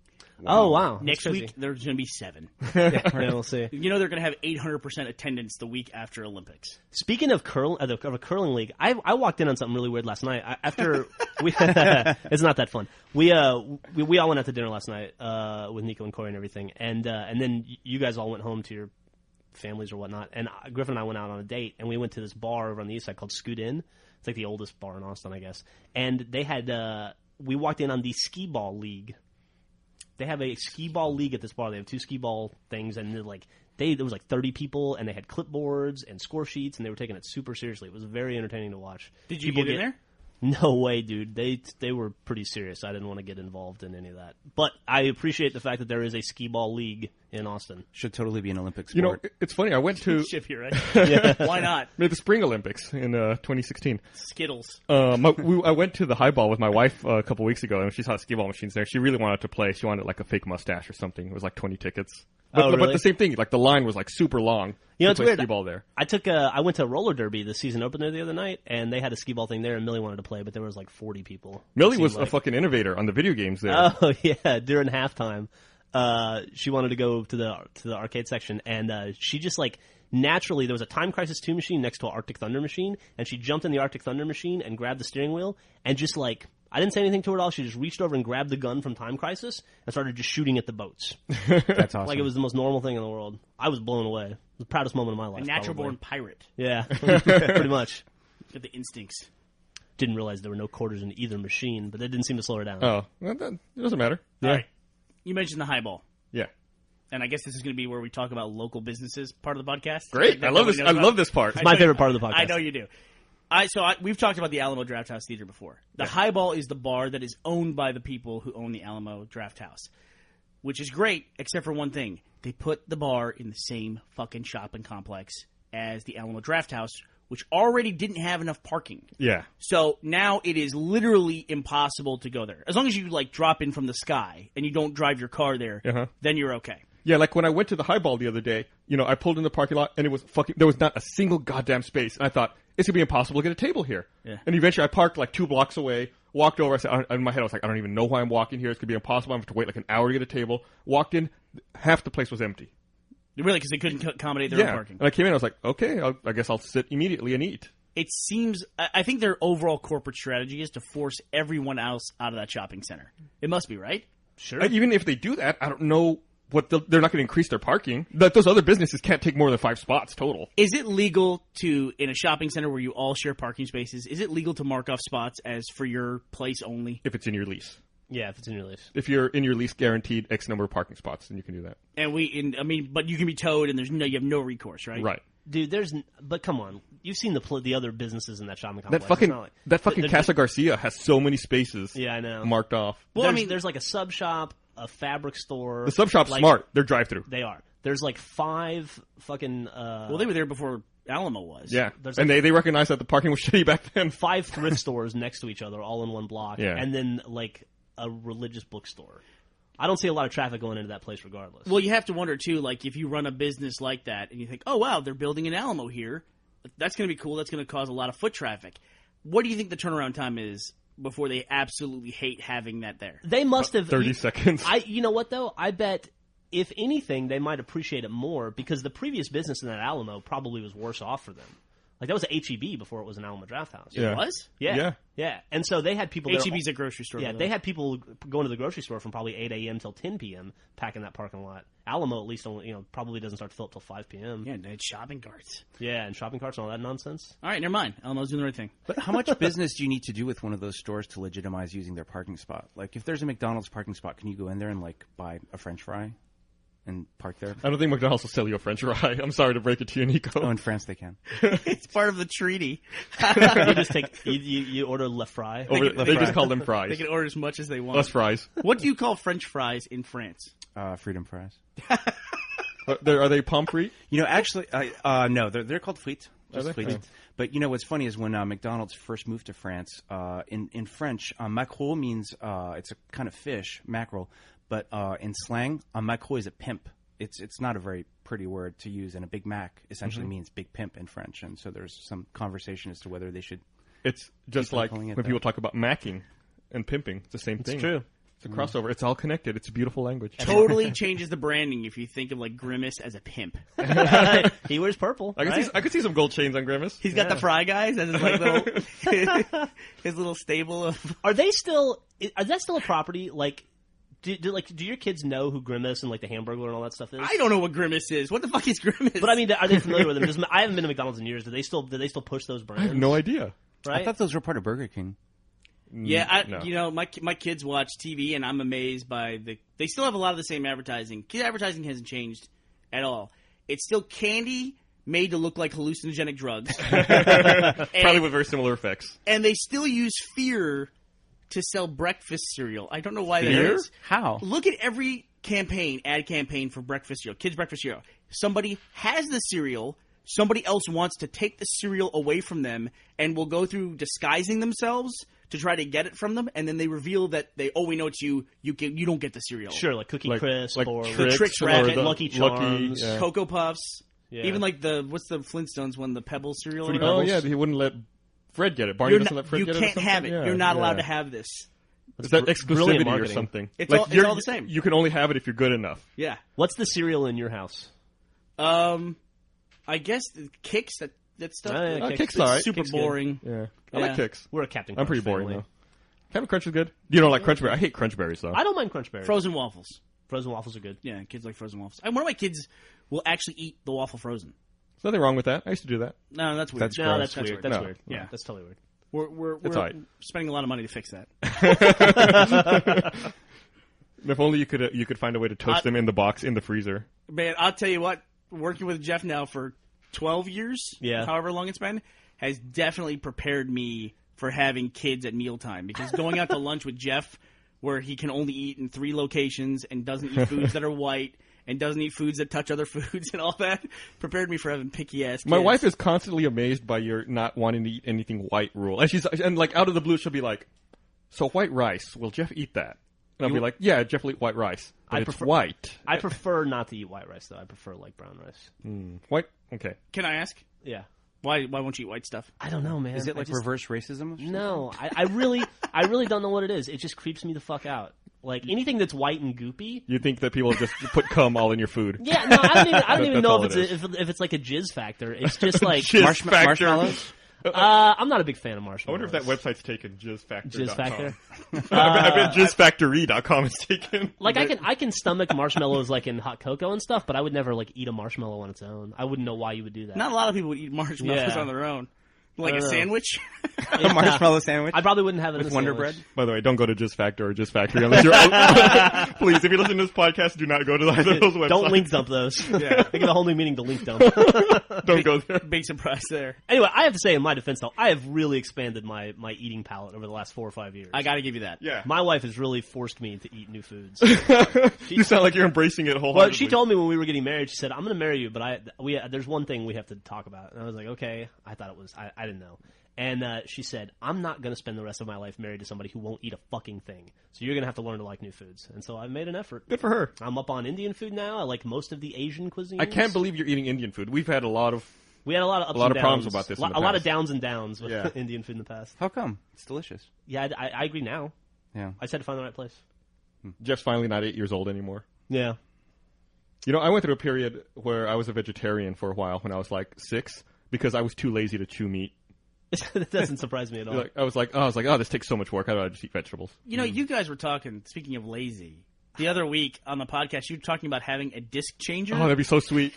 Speaker 2: Oh, wow. That's
Speaker 5: Next
Speaker 2: crazy.
Speaker 5: week, there's going to be 7.
Speaker 2: Yeah, we'll see.
Speaker 5: They're going to have 800% attendance the week after Olympics.
Speaker 2: Speaking of of a curling league, I walked in on something really weird last night. After we, it's not that fun. We all went out to dinner last night with Nico and Corey and everything, and then you guys all went home to your families or whatnot. And Griffin and I went out on a date, and we went to this bar over on the east side called Scoot Inn. It's like the oldest bar in Austin, I guess. And they had we walked in on the skee ball league. They have a skee ball league at this bar. They have 2 skee ball things, and there was like 30 people, and they had clipboards and score sheets, and they were taking it super seriously. It was very entertaining to watch.
Speaker 5: Did you get in there?
Speaker 2: No way, dude. They were pretty serious. I didn't want to get involved in any of that. But I appreciate the fact that there is a skee ball league in Austin.
Speaker 4: Should totally be an Olympic sport.
Speaker 3: It's funny. I went to
Speaker 5: Ship here, right? Why not?
Speaker 3: the Spring Olympics in 2016.
Speaker 5: Skittles.
Speaker 3: I went to the highball with my wife a couple weeks ago, and she saw the skee ball machines there. She really wanted to play. She wanted like a fake mustache or something. It was like 20 tickets. But
Speaker 2: really?
Speaker 3: the same thing. Like the line was like super long.
Speaker 2: It's
Speaker 3: play
Speaker 2: weird.
Speaker 3: Skee ball there.
Speaker 2: I went to roller derby, the season opener the other night, and they had a skee ball thing there, and Millie wanted to play, but there was like 40 people.
Speaker 3: Millie was a fucking innovator on the video games there.
Speaker 2: Oh yeah, during halftime, she wanted to go to the arcade section, and she just like naturally there was a Time Crisis 2 machine next to an Arctic Thunder machine, and she jumped in the Arctic Thunder machine and grabbed the steering wheel, and just like I didn't say anything to her at all. She just reached over and grabbed the gun from Time Crisis and started just shooting at the boats.
Speaker 4: That's awesome.
Speaker 2: Like it was the most normal thing in the world. I was blown away. It was the proudest moment of my life.
Speaker 5: A natural
Speaker 2: probably.
Speaker 5: born pirate.
Speaker 2: Yeah, pretty much.
Speaker 5: Got the instincts.
Speaker 2: Didn't realize there were no quarters in either machine, but that didn't seem to slow her down.
Speaker 3: Oh, well, it doesn't matter.
Speaker 5: All right. You mentioned the highball.
Speaker 3: Yeah.
Speaker 5: And I guess this is going to be where we talk about local businesses part of the podcast.
Speaker 3: Great. I love this. I love this part.
Speaker 2: It's my favorite part of the podcast.
Speaker 5: I know you do. We've talked about the Alamo Draft House Theater before. The Highball is the bar that is owned by the people who own the Alamo Draft House, which is great, except for one thing. They put the bar in the same fucking shopping complex as the Alamo Draft House, which already didn't have enough parking.
Speaker 3: Yeah.
Speaker 5: So now it is literally impossible to go there. As long as you like drop in from the sky and you don't drive your car there, then you're okay.
Speaker 3: Yeah, like when I went to the highball the other day, I pulled in the parking lot and it was there was not a single goddamn space. And I thought, it's going to be impossible to get a table here.
Speaker 5: Yeah.
Speaker 3: And eventually I parked like 2 blocks away, walked over. I said, in my head, I was like, I don't even know why I'm walking here. It's going to be impossible. I'm going to have to wait like an hour to get a table. Walked in, half the place was empty.
Speaker 5: Really? Because they couldn't accommodate their own parking.
Speaker 3: And I came in, I was like, okay, I guess I'll sit immediately and eat.
Speaker 5: it seems. I think their overall corporate strategy is to force everyone else out of that shopping center. It must be, right?
Speaker 2: Sure.
Speaker 3: Even if they do that, I don't know they're not going to increase their parking. Those other businesses can't take more than 5 spots total.
Speaker 5: Is it legal to, in a shopping center where you all share parking spaces, is it legal to mark off spots as for your place only?
Speaker 3: If it's in your lease.
Speaker 2: Yeah, if it's in your lease.
Speaker 3: If you're in your lease guaranteed X number of parking spots, then you can do that.
Speaker 5: And but you can be towed and you have no recourse, right?
Speaker 3: Right.
Speaker 2: Dude, but come on. You've seen the other businesses in that shopping complex.
Speaker 3: That fucking Casa Garcia has so many spaces.
Speaker 2: Yeah, I know.
Speaker 3: Marked off.
Speaker 2: Well, there's like a sub shop, a fabric store.
Speaker 3: The sub shop's smart. They're drive-through.
Speaker 2: They are. There's like 5 fucking.
Speaker 5: Well, they were there before Alamo was.
Speaker 3: Yeah,
Speaker 2: and
Speaker 3: they recognized that the parking was shitty back then.
Speaker 2: 5 thrift stores next to each other, all in one block.
Speaker 3: Yeah.
Speaker 2: And then like a religious bookstore. I don't see a lot of traffic going into that place regardless.
Speaker 5: Well, you have to wonder, too, like, if you run a business like that and you think, oh, wow, they're building an Alamo here. That's going to be cool. That's going to cause a lot of foot traffic. What do you think the turnaround time is before they absolutely hate having that there?
Speaker 2: They must have...
Speaker 3: 30 seconds.
Speaker 2: You know what, though? I bet, if anything, they might appreciate it more because the previous business in that Alamo probably was worse off for them. Like, that was an H-E-B before it was an Alamo Draft House.
Speaker 5: It was?
Speaker 2: Yeah. And so they had people...
Speaker 5: H-E-B's a grocery store.
Speaker 2: Yeah, they had people going to the grocery store from probably 8 a.m. till 10 p.m. packing that parking lot. Alamo, at least, probably doesn't start to fill up till 5 p.m.
Speaker 5: Yeah, they had shopping carts.
Speaker 2: Yeah, and shopping carts and all that nonsense.
Speaker 5: All right, never mind. Alamo's doing the right thing.
Speaker 4: But how much business do you need to do with one of those stores to legitimize using their parking spot? Like, if there's a McDonald's parking spot, can you go in there and, like, buy a French fry and park there?
Speaker 3: I don't think McDonald's will sell you a French fry. I'm sorry to break it to you, Nico.
Speaker 4: Oh, in France they can.
Speaker 5: It's part of the treaty.
Speaker 2: You just you order Le Fry.
Speaker 3: They just call them fries.
Speaker 5: They can order as much as they want.
Speaker 3: Us fries.
Speaker 5: What do you call French fries in France?
Speaker 4: Freedom fries.
Speaker 3: Are they pommes?
Speaker 4: Actually, no, they're called frites.
Speaker 3: Are they?
Speaker 4: Frites. But what's funny is when McDonald's first moved to France, in French, mackerel means it's a kind of fish, mackerel. But in slang, a mackerel is a pimp. It's not a very pretty word to use, and a Big Mac essentially means big pimp in French. And so there's some conversation as to whether they should.
Speaker 3: It's just like when people talk about macking and pimping. It's the same thing.
Speaker 2: It's true.
Speaker 3: It's a crossover. It's all connected. It's a beautiful language.
Speaker 5: Totally changes the branding if you think of like Grimace as a pimp.
Speaker 2: He wears purple.
Speaker 3: I could see some gold chains on Grimace.
Speaker 5: He's got the fry guys as his like little his little stable of.
Speaker 2: Are that still a property? Like. Do your kids know who Grimace and like the Hamburglar and all that stuff is?
Speaker 5: I don't know what Grimace is. What the fuck is Grimace?
Speaker 2: But I mean, are they familiar with them? I haven't been to McDonald's in years. Do they still push those brands?
Speaker 3: I have no idea.
Speaker 2: Right?
Speaker 4: I thought those were part of Burger King.
Speaker 5: Yeah,
Speaker 3: No.
Speaker 5: my kids watch TV and I'm amazed by they still have a lot of the same advertising. Kid advertising hasn't changed at all. It's still candy made to look like hallucinogenic drugs.
Speaker 3: Probably with very similar effects.
Speaker 5: And they still use fear to sell breakfast cereal. I don't know why that
Speaker 3: Fear?
Speaker 5: is.
Speaker 4: How?
Speaker 5: Look at every ad campaign for breakfast cereal, kids' breakfast cereal. Somebody has the cereal, somebody else wants to take the cereal away from them and will go through disguising themselves to try to get it from them, and then they reveal that we know it's you. You don't get the cereal.
Speaker 2: Sure, like Cookie Crisp or
Speaker 5: the Trix Rabbit,
Speaker 2: Lucky Charms,
Speaker 5: Cocoa Puffs.
Speaker 2: Yeah.
Speaker 5: Even like what's the Flintstones one, the Pebble cereal?
Speaker 2: Fruity
Speaker 3: Oh
Speaker 2: Pebbles.
Speaker 3: yeah, he wouldn't let Fred get it. Barney doesn't let Fred get it.
Speaker 5: You can't have it.
Speaker 3: Yeah,
Speaker 5: You're not allowed
Speaker 3: yeah.
Speaker 5: to have this.
Speaker 3: Is that
Speaker 2: brilliant
Speaker 3: exclusivity or
Speaker 2: marketing.
Speaker 3: something?
Speaker 5: It's all the same.
Speaker 3: You can only have it if you're good enough.
Speaker 5: Yeah.
Speaker 2: What's the cereal in your house?
Speaker 5: I guess the Kicks, that stuff.
Speaker 2: Kix.
Speaker 3: Kix, all right.
Speaker 5: Super
Speaker 2: Kix good.
Speaker 5: boring.
Speaker 3: Yeah, I
Speaker 5: Yeah.
Speaker 3: like Kix.
Speaker 2: We're a Captain Crunch
Speaker 3: I'm pretty boring
Speaker 2: family.
Speaker 3: though. Captain Crunch is good. You don't like Crunch Berries? I hate Crunch Berries though.
Speaker 2: I don't mind Crunch Berries.
Speaker 5: Frozen waffles.
Speaker 2: Frozen waffles are good.
Speaker 5: Yeah, kids like frozen waffles. One of my kids will actually eat the waffle frozen.
Speaker 3: There's nothing wrong with that. I used to do that.
Speaker 5: No, that's weird.
Speaker 4: That's
Speaker 2: No,
Speaker 4: gross.
Speaker 2: that's weird. That's
Speaker 3: No.
Speaker 2: weird.
Speaker 5: Yeah.
Speaker 2: That's totally weird.
Speaker 5: We're
Speaker 3: It's all right.
Speaker 5: spending a lot of money to fix that.
Speaker 3: If only you could find a way to toast them in the box in the freezer.
Speaker 5: Man, I'll tell you what, working with Geoff now for 12 years, however long it's been, has definitely prepared me for having kids at mealtime. Because going out to lunch with Geoff, where he can only eat in 3 locations and doesn't eat foods that are white and doesn't eat foods that touch other foods and all that, prepared me for having picky-ass kids.
Speaker 3: My wife is constantly amazed by your not wanting to eat anything white rule. And like out of the blue, she'll be like, "So white rice, will Geoff eat that?" And I'll be like, "Yeah, Jeff will eat white rice, but it's white."
Speaker 2: I prefer not to eat white rice, though. I prefer, like, brown rice.
Speaker 3: White? Okay.
Speaker 5: Can I ask?
Speaker 2: Yeah.
Speaker 5: Why won't you eat white stuff?
Speaker 2: I don't know, man.
Speaker 4: Is it like reverse racism?
Speaker 2: No. I really don't know what it is. It just creeps me the fuck out. Like, anything that's white and goopy.
Speaker 3: You think that people just put cum all in your food?
Speaker 2: Yeah, no, I don't even know
Speaker 3: all
Speaker 2: if it's like a jizz factor. It's just like
Speaker 3: Jizz factor.
Speaker 4: Marshmallows?
Speaker 2: I'm not a big fan of
Speaker 3: I
Speaker 2: marshmallows.
Speaker 3: wonder if that website's taken. JizzFactor.com.
Speaker 2: Jizz Factor.
Speaker 3: I bet JizzFactory.com is taken.
Speaker 2: Like I can stomach marshmallows like in hot cocoa and stuff, but I would never like eat a marshmallow on its own. I wouldn't know why you would do that.
Speaker 5: Not a lot of people would eat marshmallows
Speaker 2: Yeah.
Speaker 5: on their own. Like a
Speaker 2: know.
Speaker 5: sandwich?
Speaker 4: A marshmallow sandwich
Speaker 2: I probably wouldn't have it
Speaker 4: with
Speaker 2: in a
Speaker 4: Wonder
Speaker 2: sandwich.
Speaker 4: Bread.
Speaker 3: By the way, don't go to JizzFactor or JizzFactory unless you're. Please, if you listen to this podcast, do not go to either of those websites.
Speaker 2: Don't link dump those.
Speaker 5: Yeah.
Speaker 2: They give a whole new meaning to link dump.
Speaker 3: Don't go there.
Speaker 5: Big surprise there.
Speaker 2: Anyway, I have to say, in my defense, though, I have really expanded my eating palate over the last 4 or 5 years.
Speaker 5: I gotta give you that.
Speaker 3: Yeah.
Speaker 2: My wife has really forced me to eat new foods.
Speaker 3: You sound like you're embracing it wholeheartedly.
Speaker 2: Well, she told me when we were getting married, she said, "I'm going to marry you, but there's one thing we have to talk about." And I was like, "Okay." I thought it was I didn't know. And she said, "I'm not going to spend the rest of my life married to somebody who won't eat a fucking thing. So you're going to have to learn to like new foods." And so I've made an effort.
Speaker 3: Good for her.
Speaker 2: I'm up on Indian food now. I like most of the Asian cuisines.
Speaker 3: I can't believe you're eating Indian food. We've had a lot of.
Speaker 2: We had a lot of ups
Speaker 3: lot
Speaker 2: and
Speaker 3: of
Speaker 2: downs.
Speaker 3: problems about this in the
Speaker 2: A lot of
Speaker 3: past.
Speaker 2: downs and downs with
Speaker 3: Yeah.
Speaker 2: Indian food in the past.
Speaker 4: How come? It's delicious.
Speaker 2: Yeah, I agree now.
Speaker 4: Yeah.
Speaker 2: I just had to find the right place.
Speaker 3: Jeff's finally not 8 years old anymore.
Speaker 2: Yeah.
Speaker 3: You know, I went through a period where I was a vegetarian for a while when I was like 6 because I was too lazy to chew meat.
Speaker 2: That doesn't surprise me at all.
Speaker 3: I was like, oh, this takes so much work. How do I just eat vegetables?
Speaker 5: You know, you guys were talking, speaking of lazy, the other week on the podcast, you were talking about having a disc changer.
Speaker 3: Oh, that'd be so sweet.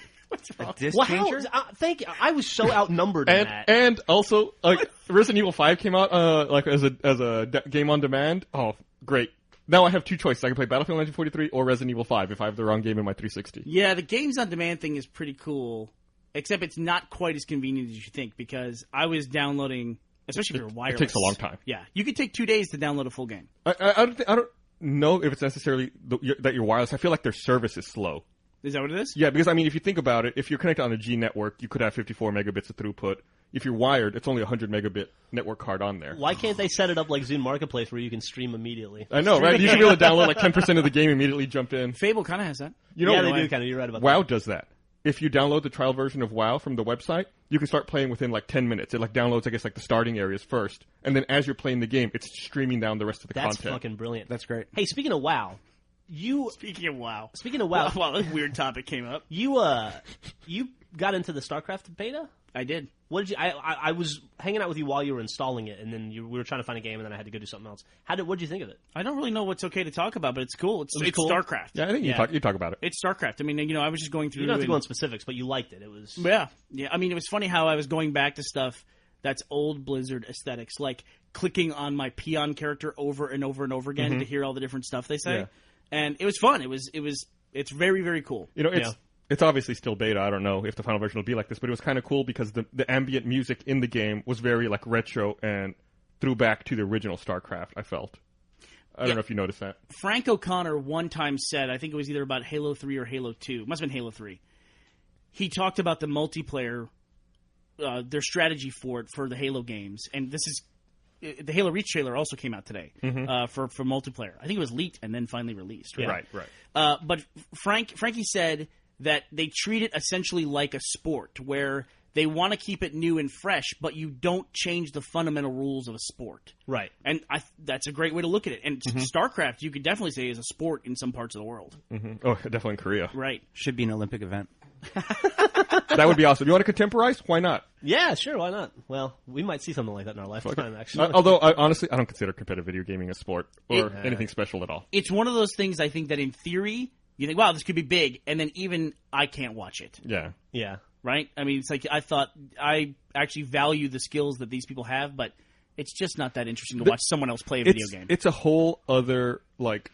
Speaker 4: A disc
Speaker 2: Wow,
Speaker 4: changer?
Speaker 2: thank you. I was so outnumbered in that.
Speaker 3: And also, like, Resident Evil 5 came out like as a game on demand. Oh, great! Now I have two choices. I can play Battlefield 1943 or Resident Evil 5 if I have the wrong game in my 360.
Speaker 5: Yeah, the games on demand thing is pretty cool, except it's not quite as convenient as you think because I was downloading, especially if you're wireless.
Speaker 3: It takes a long time.
Speaker 5: Yeah, you could take 2 days to download a full game.
Speaker 3: I don't know if it's necessarily that you're wireless. I feel like their service is slow.
Speaker 5: Is that what it is?
Speaker 3: Yeah, because I mean, if you think about it, if you're connected on a G network, you could have 54 megabits of throughput. If you're wired, it's only a 100 megabit network card on there.
Speaker 2: Why can't they set it up like Zune Marketplace where you can stream immediately?
Speaker 3: I know, right? You should be able to download like 10% of the game immediately jump in.
Speaker 5: Fable kind of has that.
Speaker 3: You know,
Speaker 2: Yeah, they do kind of. You're right about that.
Speaker 3: WoW does that. If you download the trial version of WoW from the website, you can start playing within like 10 minutes. It like downloads, I guess, like the starting areas first, and then as you're playing the game, it's streaming down the rest of the
Speaker 2: That's
Speaker 3: content.
Speaker 2: fucking brilliant.
Speaker 4: That's great.
Speaker 2: Hey, speaking of WoW,
Speaker 5: Speaking of WoW.
Speaker 2: WoW,
Speaker 5: a weird topic came up.
Speaker 2: you got into the StarCraft beta?
Speaker 5: I did.
Speaker 2: What did you? I was hanging out with you while you were installing it, and then we were trying to find a game, and then I had to go do something else. What did you think of it?
Speaker 5: I don't really know what's okay to talk about, but it's cool. It's
Speaker 2: cool?
Speaker 5: StarCraft.
Speaker 3: Yeah, I think
Speaker 2: Yeah.
Speaker 3: you talk about it.
Speaker 5: It's StarCraft. I mean, you know, I was just going through.
Speaker 2: You don't have to
Speaker 5: and-
Speaker 2: go into specifics, but you liked it. It was
Speaker 5: Yeah. I mean, it was funny how I was going back to stuff that's old Blizzard aesthetics, like clicking on my peon character over and over and over again to hear all the different stuff they say.
Speaker 3: Yeah.
Speaker 5: And it was fun. It's very, very cool.
Speaker 3: You know,
Speaker 2: Yeah.
Speaker 3: it's obviously still beta. I don't know if the final version will be like this, but it was kind of cool because the ambient music in the game was very like retro and threw back to the original StarCraft. I felt. I don't know if you noticed that.
Speaker 5: Frank O'Connor one time said, I think it was either about Halo 3 or Halo 2. It must have been Halo 3. He talked about the multiplayer, their strategy for it for the Halo games. And this is the Halo Reach trailer also came out today for multiplayer. I think it was leaked and then finally released. Right.
Speaker 3: Right.
Speaker 5: But Frankie said that they treat it essentially like a sport, where they want to keep it new and fresh, but you don't change the fundamental rules of a sport.
Speaker 2: right.
Speaker 5: And that's a great way to look at it. And StarCraft, you could definitely say, is a sport in some parts of the world.
Speaker 3: Oh, definitely in Korea.
Speaker 5: Right.
Speaker 4: Should be an Olympic event.
Speaker 3: That would be awesome. You want to contemporize? Why not?
Speaker 2: Yeah, sure. Why not? Well, we might see something like that in our lifetime. Actually,
Speaker 3: Although, honestly, I don't consider competitive video gaming a sport or anything special at all.
Speaker 5: It's one of those things, I think, that in theory, you think, wow, this could be big, and then even I can't watch it.
Speaker 3: Yeah.
Speaker 2: yeah.
Speaker 5: Right? I mean, it's like I thought I actually value the skills that these people have, but it's just not that interesting to watch someone else play a video game.
Speaker 3: It's a whole other, like,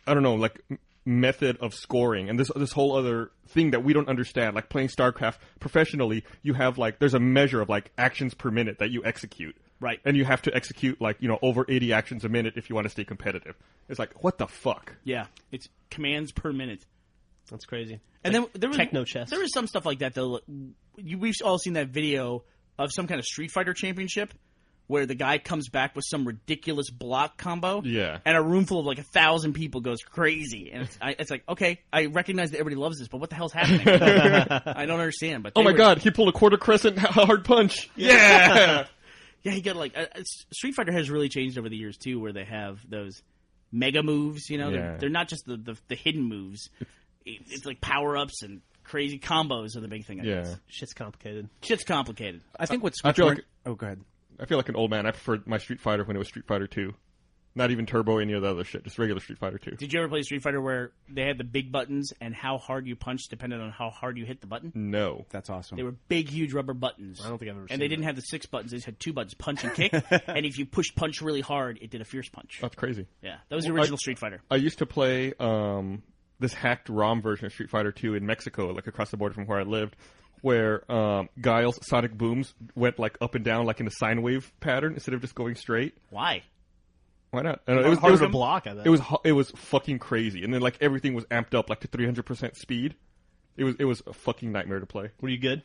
Speaker 3: I don't know, like, method of scoring, and this whole other thing that we don't understand. Like playing StarCraft professionally, you have like there's a measure of like actions per minute that you execute,
Speaker 5: Right.
Speaker 3: And you have to execute like over 80 actions a minute if you want to stay competitive. It's like what the fuck?
Speaker 5: Yeah, it's commands per minute.
Speaker 2: That's crazy.
Speaker 5: And then there was
Speaker 2: techno chess.
Speaker 5: There was some stuff like that though. We've all seen that video of some kind of Street Fighter championship where the guy comes back with some ridiculous block combo.
Speaker 3: Yeah.
Speaker 5: And a room full of like 1,000 people goes crazy. And it's like, okay, I recognize that everybody loves this, but what the hell's happening? I don't understand. But
Speaker 3: Oh my god, he pulled a quarter crescent hard punch. Yeah.
Speaker 5: Yeah, he got like Street Fighter has really changed over the years too, where they have those mega moves. You know,
Speaker 3: Yeah.
Speaker 5: they're not just the hidden moves. It's like power ups and crazy combos are the big thing. I guess.
Speaker 2: Shit's complicated.
Speaker 5: Shit's complicated.
Speaker 4: I think what's
Speaker 3: I feel
Speaker 4: more-
Speaker 3: like
Speaker 4: oh, go ahead.
Speaker 3: I feel like an old man. I preferred my Street Fighter when it was Street Fighter 2. Not even Turbo, any of the other shit. Just regular Street Fighter 2.
Speaker 5: Did you ever play Street Fighter where they had the big buttons and how hard you punched depended on how hard you hit the button?
Speaker 3: No.
Speaker 4: That's awesome.
Speaker 5: They were big, huge rubber buttons.
Speaker 2: I don't think I've ever seen
Speaker 5: And they
Speaker 2: that.
Speaker 5: didn't have the 6 buttons. They just had 2 buttons, punch and kick. And if you pushed punch really hard, it did a fierce punch.
Speaker 3: That's crazy.
Speaker 5: Yeah, that was the original Street Fighter.
Speaker 3: I used to play this hacked ROM version of Street Fighter 2 in Mexico, like across the border from where I lived, where Guile's sonic booms went like up and down, like in a sine wave pattern instead of just going straight.
Speaker 5: Why?
Speaker 3: Why not?
Speaker 2: It was harder to block. I think.
Speaker 3: It was fucking crazy, and then like everything was amped up like to 300% speed. It was a fucking nightmare to play.
Speaker 2: Were you good?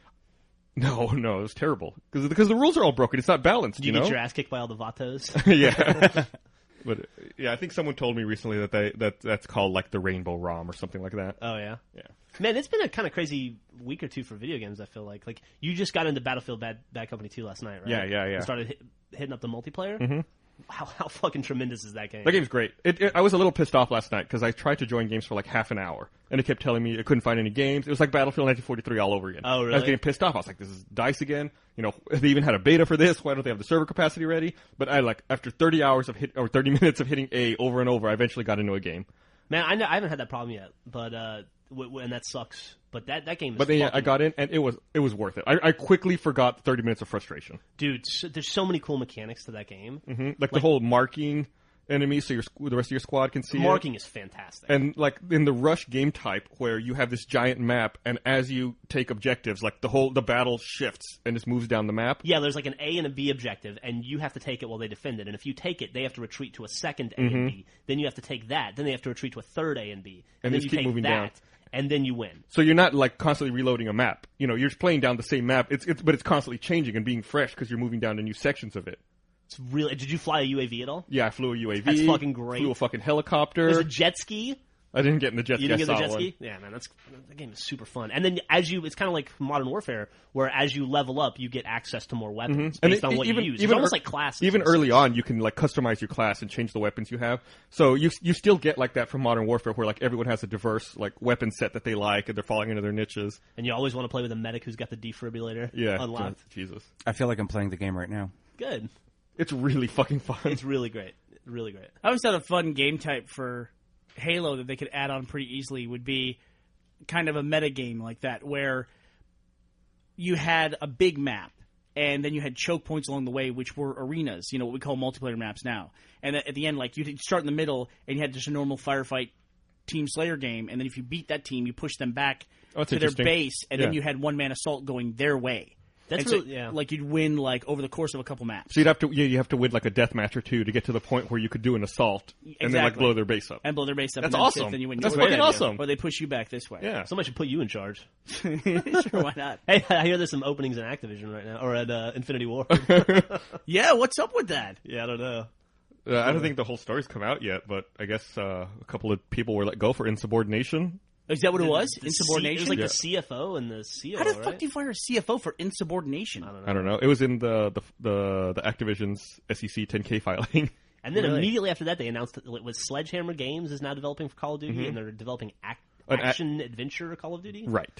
Speaker 3: No, it was terrible because the rules are all broken. It's not balanced.
Speaker 2: Did you
Speaker 3: know?
Speaker 2: get your ass kicked by all the Vatos?
Speaker 3: Yeah. But yeah, I think someone told me recently that that's called like the Rainbow ROM or something like that.
Speaker 2: Oh yeah.
Speaker 3: Yeah.
Speaker 2: Man, it's been a kind of crazy week or two for video games. I feel like you just got into Battlefield Bad Company 2 last night, right?
Speaker 3: Yeah.
Speaker 2: And started hitting up the multiplayer. Mm-hmm. How fucking tremendous is that game?
Speaker 3: That game's great. I was a little pissed off last night because I tried to join games for like half an hour, and it kept telling me I couldn't find any games. It was like Battlefield 1943 all over again.
Speaker 2: Oh, really?
Speaker 3: I was getting pissed off. I was like, this is DICE again. You know, they even had a beta for this. Why don't they have the server capacity ready? But after 30 hours of 30 minutes of hitting A over and over, I eventually got into a game.
Speaker 2: Man, I haven't had that problem yet, but and that sucks. But that game is
Speaker 3: But then
Speaker 2: fucking...
Speaker 3: I got in, and it was worth it. I quickly forgot 30 minutes of frustration.
Speaker 2: Dude, there's so many cool mechanics to that game.
Speaker 3: Mm-hmm. Like the whole marking enemies so the rest of your squad can see
Speaker 2: Marking
Speaker 3: it.
Speaker 2: is fantastic.
Speaker 3: And like in the rush game type where you have this giant map, and as you take objectives, like the battle shifts and just moves down the map.
Speaker 2: Yeah, there's like an A and a B objective, and you have to take it while they defend it. And if you take it, they have to retreat to a second A and B. Then you have to take that. Then they have to retreat to a third A and B.
Speaker 3: And
Speaker 2: then
Speaker 3: just
Speaker 2: you
Speaker 3: keep
Speaker 2: take
Speaker 3: moving
Speaker 2: that,
Speaker 3: down.
Speaker 2: and then you win.
Speaker 3: So you're not like constantly reloading a map. You know, you're just playing down the same map. But it's constantly changing and being fresh because you're moving down to new sections of it.
Speaker 2: It's really. Did you fly a UAV at all?
Speaker 3: Yeah, I flew a UAV.
Speaker 2: That's fucking great.
Speaker 3: Flew a fucking helicopter.
Speaker 2: There's a jet ski.
Speaker 3: I didn't get in the jet ski.
Speaker 2: You didn't get the
Speaker 3: I saw
Speaker 2: jet
Speaker 3: one.
Speaker 2: ski? Yeah, man, that game is super fun. And then it's kind of like Modern Warfare, where as you level up, you get access to more weapons based on what you use. It's almost like classes.
Speaker 3: Even early on, you can like customize your class and change the weapons you have. So you still get like that from Modern Warfare, where like everyone has a diverse like weapon set that they like, and they're falling into their niches.
Speaker 2: And you always want to play with a medic who's got the defibrillator
Speaker 3: Yeah,
Speaker 2: unlocked.
Speaker 3: Jesus,
Speaker 4: I feel like I'm playing the game right now.
Speaker 2: Good.
Speaker 3: it's really fucking fun.
Speaker 2: It's really great. Really great.
Speaker 5: I always thought a fun game type for Halo that they could add on pretty easily would be kind of a meta game like that, where you had a big map and then you had choke points along the way, which were arenas, what we call multiplayer maps now. And at the end, like, you'd start in the middle and you had just a normal firefight Team Slayer game, and then if you beat that team, you push them back
Speaker 3: that's
Speaker 5: to their
Speaker 3: interesting.
Speaker 5: base, and then
Speaker 3: Yeah.
Speaker 5: you had one-man assault going their way.
Speaker 2: That's
Speaker 5: And so,
Speaker 2: really, yeah.
Speaker 5: like, you'd win, like, over the course of a couple maps.
Speaker 3: So you have to win like a death match or two to get to the point where you could do an assault and then like
Speaker 5: Exactly.
Speaker 3: blow their base up.
Speaker 5: And blow their base up.
Speaker 3: That's
Speaker 5: and then
Speaker 3: awesome.
Speaker 5: Then you win.
Speaker 3: That's
Speaker 5: Or-
Speaker 3: fucking awesome.
Speaker 5: Or they push you back this way.
Speaker 3: Yeah.
Speaker 2: Somebody should put you in charge.
Speaker 5: Sure, why not?
Speaker 2: Hey, I hear there's some openings in Activision right now, or at Infinity War.
Speaker 5: Yeah, what's up with that?
Speaker 2: Yeah, I don't know.
Speaker 3: I don't think the whole story's come out yet, but I guess a couple of people were let go for insubordination.
Speaker 5: Is that what it was?
Speaker 2: The
Speaker 5: Insubordination?
Speaker 2: it was like the CFO and the CEO,
Speaker 5: How the
Speaker 2: right?
Speaker 5: fuck do you fire a CFO for insubordination?
Speaker 3: I don't know. It was in the Activision's SEC 10K filing.
Speaker 2: And then
Speaker 5: Really?
Speaker 2: immediately after that, they announced that it was Sledgehammer Games is now developing for Call of Duty, and they're developing action adventure Call of Duty.
Speaker 3: Right.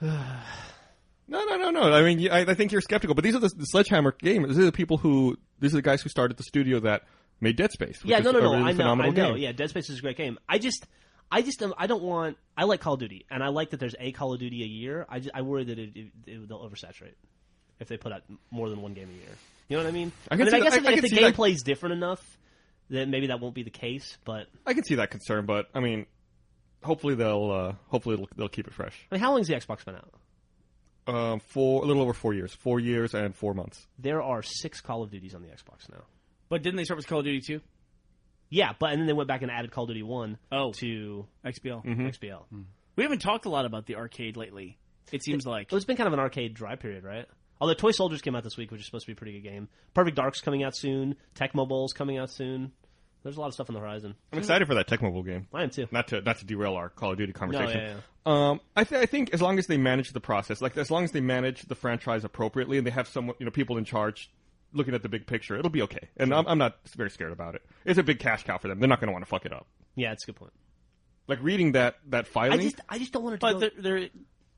Speaker 3: No. I mean, I think you're skeptical, but these are the Sledgehammer games. These are the guys who started the studio that made Dead Space. Which
Speaker 2: Yeah,
Speaker 3: is
Speaker 2: no.
Speaker 3: a really
Speaker 2: I know.
Speaker 3: phenomenal game.
Speaker 2: Yeah, Dead Space is a great game. I don't want. I like Call of Duty, and I like that there's a Call of Duty a year. I worry that they'll oversaturate if they put out more than one game a year. You know what I mean?
Speaker 3: I can see
Speaker 2: guess
Speaker 3: that- I
Speaker 2: if
Speaker 3: can
Speaker 2: the
Speaker 3: see that.
Speaker 2: gameplay's different enough, then maybe that won't be the case. But
Speaker 3: I can see that concern, but I mean, hopefully they'll keep it fresh.
Speaker 2: I mean, how long's the Xbox been out?
Speaker 3: For a little over 4 years, 4 years and 4 months.
Speaker 2: There are 6 Call of Duties on the Xbox now.
Speaker 5: But didn't they start with Call of Duty 2?
Speaker 2: Yeah, and then they went back and added Call of Duty 1 to
Speaker 5: XBL.
Speaker 2: XBL.
Speaker 5: We haven't talked a lot about the arcade lately, it seems like.
Speaker 2: It's been kind of an arcade dry period, right? Although Toy Soldiers came out this week, which is supposed to be a pretty good game. Perfect Dark's coming out soon. Tecmo Bowl's coming out soon. There's a lot of stuff on the horizon.
Speaker 3: I'm excited for that Tecmo Bowl game.
Speaker 2: I am too.
Speaker 3: Not to derail our Call of Duty conversation.
Speaker 2: No,
Speaker 3: I think as long as they manage the process, like as long as they manage the franchise appropriately, and they have someone, people in charge looking at the big picture, it'll be okay. And I'm not very scared about it. It's a big cash cow for them. They're not going to want to fuck it up.
Speaker 2: Yeah, it's a good point.
Speaker 3: Like reading that filing.
Speaker 2: I just don't want it to go.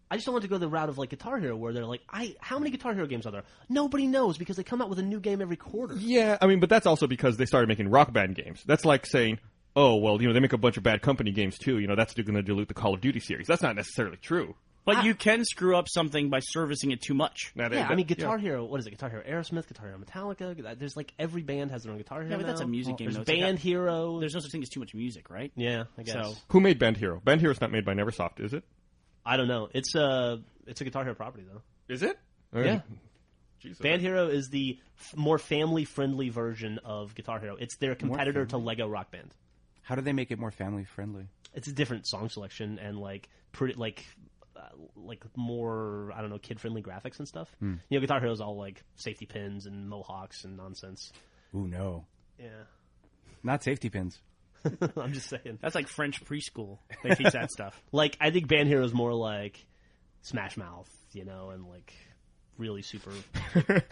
Speaker 2: I just don't want to go the route of like Guitar Hero, where they're like, how many Guitar Hero games are there? Nobody knows because they come out with a new game every quarter.
Speaker 3: Yeah, I mean, but that's also because they started making Rock Band games. That's like saying, oh, well, they make a bunch of Bad Company games too. That's going to dilute the Call of Duty series. That's not necessarily true.
Speaker 5: But you can screw up something by servicing it too much.
Speaker 2: I mean, Guitar Hero, what is it? Guitar Hero Aerosmith, Guitar Hero Metallica. There's like every band has their own Guitar Hero.
Speaker 5: Yeah, but that's a music game.
Speaker 2: There's Band Hero.
Speaker 5: There's no such thing as too much music, right?
Speaker 2: Yeah, I guess.
Speaker 5: So,
Speaker 3: who made Band Hero? Band Hero's not made by Neversoft, is it?
Speaker 2: I don't know. It's a Guitar Hero property, though.
Speaker 3: Is it?
Speaker 2: Yeah.
Speaker 3: Jesus.
Speaker 2: Band Hero is the more family-friendly version of Guitar Hero. It's their competitor to Lego Rock Band.
Speaker 4: How do they make it more family-friendly?
Speaker 2: It's a different song selection and like more, I don't know, kid-friendly graphics and stuff. Guitar Hero's all like safety pins and mohawks and nonsense.
Speaker 4: Ooh, no.
Speaker 2: Yeah.
Speaker 4: Not safety pins.
Speaker 2: I'm just saying.
Speaker 5: That's like French preschool. They teach that stuff.
Speaker 2: Like, I think Band Hero's more like Smash Mouth, and like really super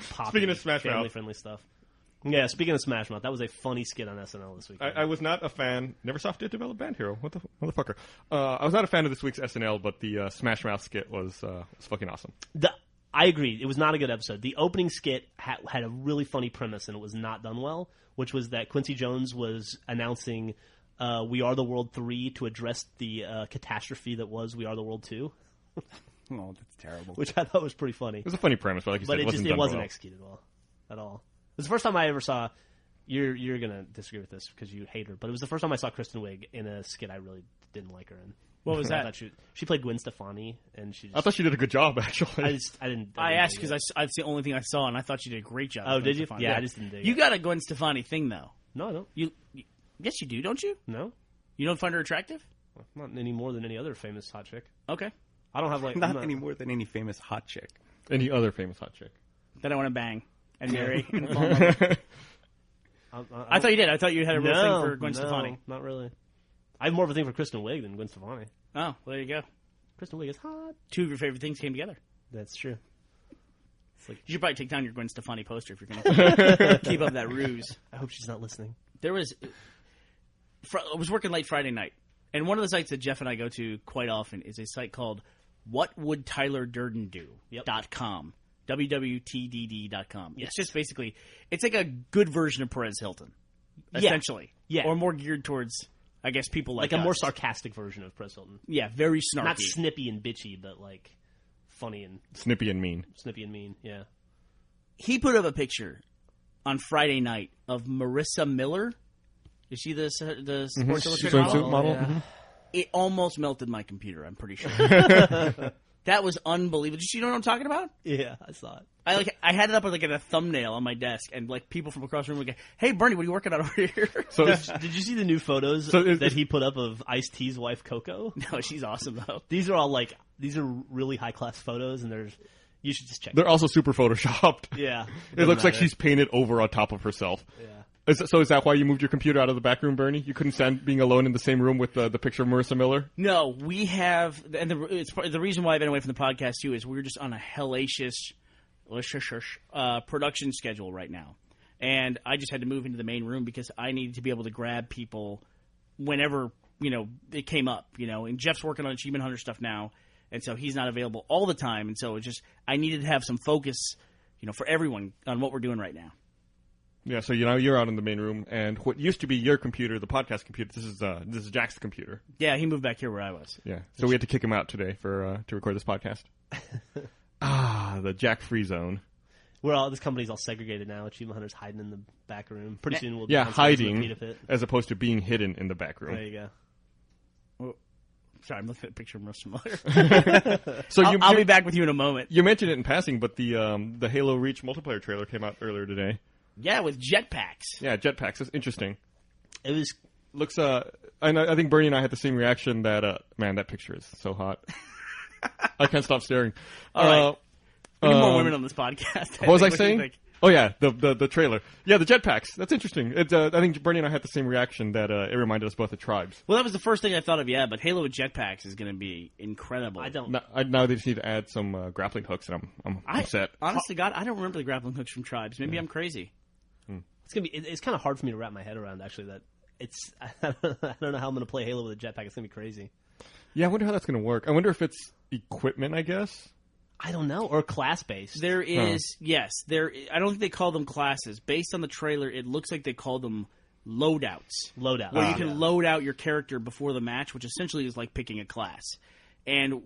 Speaker 2: poppy,
Speaker 3: Speaking of Smash Mouth.
Speaker 2: family-friendly stuff. Yeah, speaking of Smash Mouth, that was a funny skit on SNL this week.
Speaker 3: I was not a fan. Neversoft did develop Band Hero. What the motherfucker? I was not a fan of this week's SNL, but the Smash Mouth skit was fucking awesome.
Speaker 2: I agree. It was not a good episode. The opening skit had a really funny premise, and it was not done well, which was that Quincy Jones was announcing We Are the World 3 to address the catastrophe that was We Are the World 2.
Speaker 4: Oh, that's terrible.
Speaker 2: Which I thought was pretty funny.
Speaker 3: It was a funny premise, but like you said,
Speaker 2: it wasn't executed well at all. It was the first time I ever saw. You're gonna disagree with this because you hate her, but it was the first time I saw Kristen Wiig in a skit I really didn't like her in.
Speaker 5: What was that?
Speaker 2: She played Gwen Stefani, and
Speaker 3: I thought she did a good job, actually.
Speaker 2: I didn't.
Speaker 5: I asked because that's the only thing I saw, and I thought she did a great job.
Speaker 2: Oh, did you?
Speaker 5: Stefani.
Speaker 2: Yeah, I just didn't dig it.
Speaker 5: You got a Gwen Stefani thing, though.
Speaker 2: No, I don't.
Speaker 5: Yes, you do, don't you?
Speaker 2: No,
Speaker 5: you don't find her attractive?
Speaker 2: Not any more than any other famous hot chick.
Speaker 5: Okay.
Speaker 2: I don't have like
Speaker 4: not any more than any famous hot chick.
Speaker 3: Any other famous hot chick
Speaker 5: that I want to bang and marry and fall in love with. I thought you did. I thought you had a real thing for Gwen Stefani.
Speaker 2: Not really. I have more of a thing for Kristen Wiig than Gwen Stefani.
Speaker 5: Oh, well, there you go.
Speaker 2: Kristen Wiig is hot.
Speaker 5: Two of your favorite things came together.
Speaker 2: That's true.
Speaker 5: You should probably take down your Gwen Stefani poster if you're going to keep up that ruse.
Speaker 2: I hope she's not listening.
Speaker 5: I was working late Friday night, and one of the sites that Jeff and I go to quite often is a site called whatwouldtylerdurdendo.com. wwtdd.com.
Speaker 2: Yes.
Speaker 5: It's just basically, it's like a good version of Perez Hilton, essentially.
Speaker 2: Yeah.
Speaker 5: Or more geared towards, I guess, people like
Speaker 2: a
Speaker 5: us.
Speaker 2: more sarcastic version of Perez Hilton.
Speaker 5: Yeah, very snarky.
Speaker 2: Not snippy and bitchy, but like funny and
Speaker 3: snippy and mean.
Speaker 2: Yeah.
Speaker 5: He put up a picture on Friday night of Marissa Miller. Is she the Sports Illustrated model?
Speaker 3: Yeah. Mm-hmm.
Speaker 5: It almost melted my computer, I'm pretty sure. That was unbelievable. Did you know what I'm talking about?
Speaker 2: Yeah, I saw it.
Speaker 5: I had it up like at a thumbnail on my desk, and like people from across the room would go, "Hey, Bernie, what are you working on over here?"
Speaker 3: So
Speaker 2: did you see the new photos that he put up of Ice-T's wife Coco?
Speaker 5: No, she's awesome though.
Speaker 2: These are really high class photos, and you should just check.
Speaker 3: They're also super photoshopped.
Speaker 2: Yeah,
Speaker 3: it looks like she's painted over on top of herself.
Speaker 2: Yeah.
Speaker 3: Is that why you moved your computer out of the back room, Bernie? You couldn't stand being alone in the same room with the picture of Marissa Miller?
Speaker 5: No, we have, and the reason why I've been away from the podcast too is we're just on a hellacious production schedule right now, and I just had to move into the main room because I needed to be able to grab people whenever it came up, And Jeff's working on Achievement Hunter stuff now, and so he's not available all the time, and so I needed to have some focus, for everyone on what we're doing right now.
Speaker 3: Yeah, so you're out in the main room, and what used to be your computer, the podcast computer, this is Jack's computer.
Speaker 5: Yeah, he moved back here where I was.
Speaker 3: Yeah, so we had to kick him out today to record this podcast. The Jack free zone.
Speaker 2: This company's all segregated now. Achievement Hunter's hiding in the back room. Pretty soon we'll be
Speaker 3: hiding as opposed to being hidden in the back room.
Speaker 2: There you go.
Speaker 5: Well, sorry, I'm looking at a picture of Marissa Miller.
Speaker 3: So
Speaker 5: I'll be back with you in a moment.
Speaker 3: You mentioned it in passing, but the Halo Reach multiplayer trailer came out earlier today.
Speaker 5: Yeah, with jetpacks.
Speaker 3: Yeah, jetpacks. It's interesting.
Speaker 2: It
Speaker 3: looks. And I think Bernie and I had the same reaction that man, that picture is so hot. I can't stop staring.
Speaker 5: All right, we need more women on this podcast.
Speaker 3: What was I saying? Oh yeah, the trailer. Yeah, the jetpacks. That's interesting. I think Bernie and I had the same reaction that it reminded us both of Tribes.
Speaker 5: Well, that was the first thing I thought of. Yeah, but Halo with jetpacks is going to be incredible.
Speaker 3: Now they just need to add some grappling hooks, and I'm upset.
Speaker 5: Honest to God, I don't remember the grappling hooks from Tribes. Maybe I'm crazy.
Speaker 2: It's kind of hard for me to wrap my head around. Actually, that it's I don't know how I'm going to play Halo with a jetpack. It's going to be crazy.
Speaker 3: Yeah, I wonder how that's going to work. I wonder if it's equipment, I guess.
Speaker 2: I don't know, or class based.
Speaker 5: There is yes, there. I don't think they call them classes. Based on the trailer, it looks like they call them loadouts. Where you can load out your character before the match, which essentially is like picking a class. And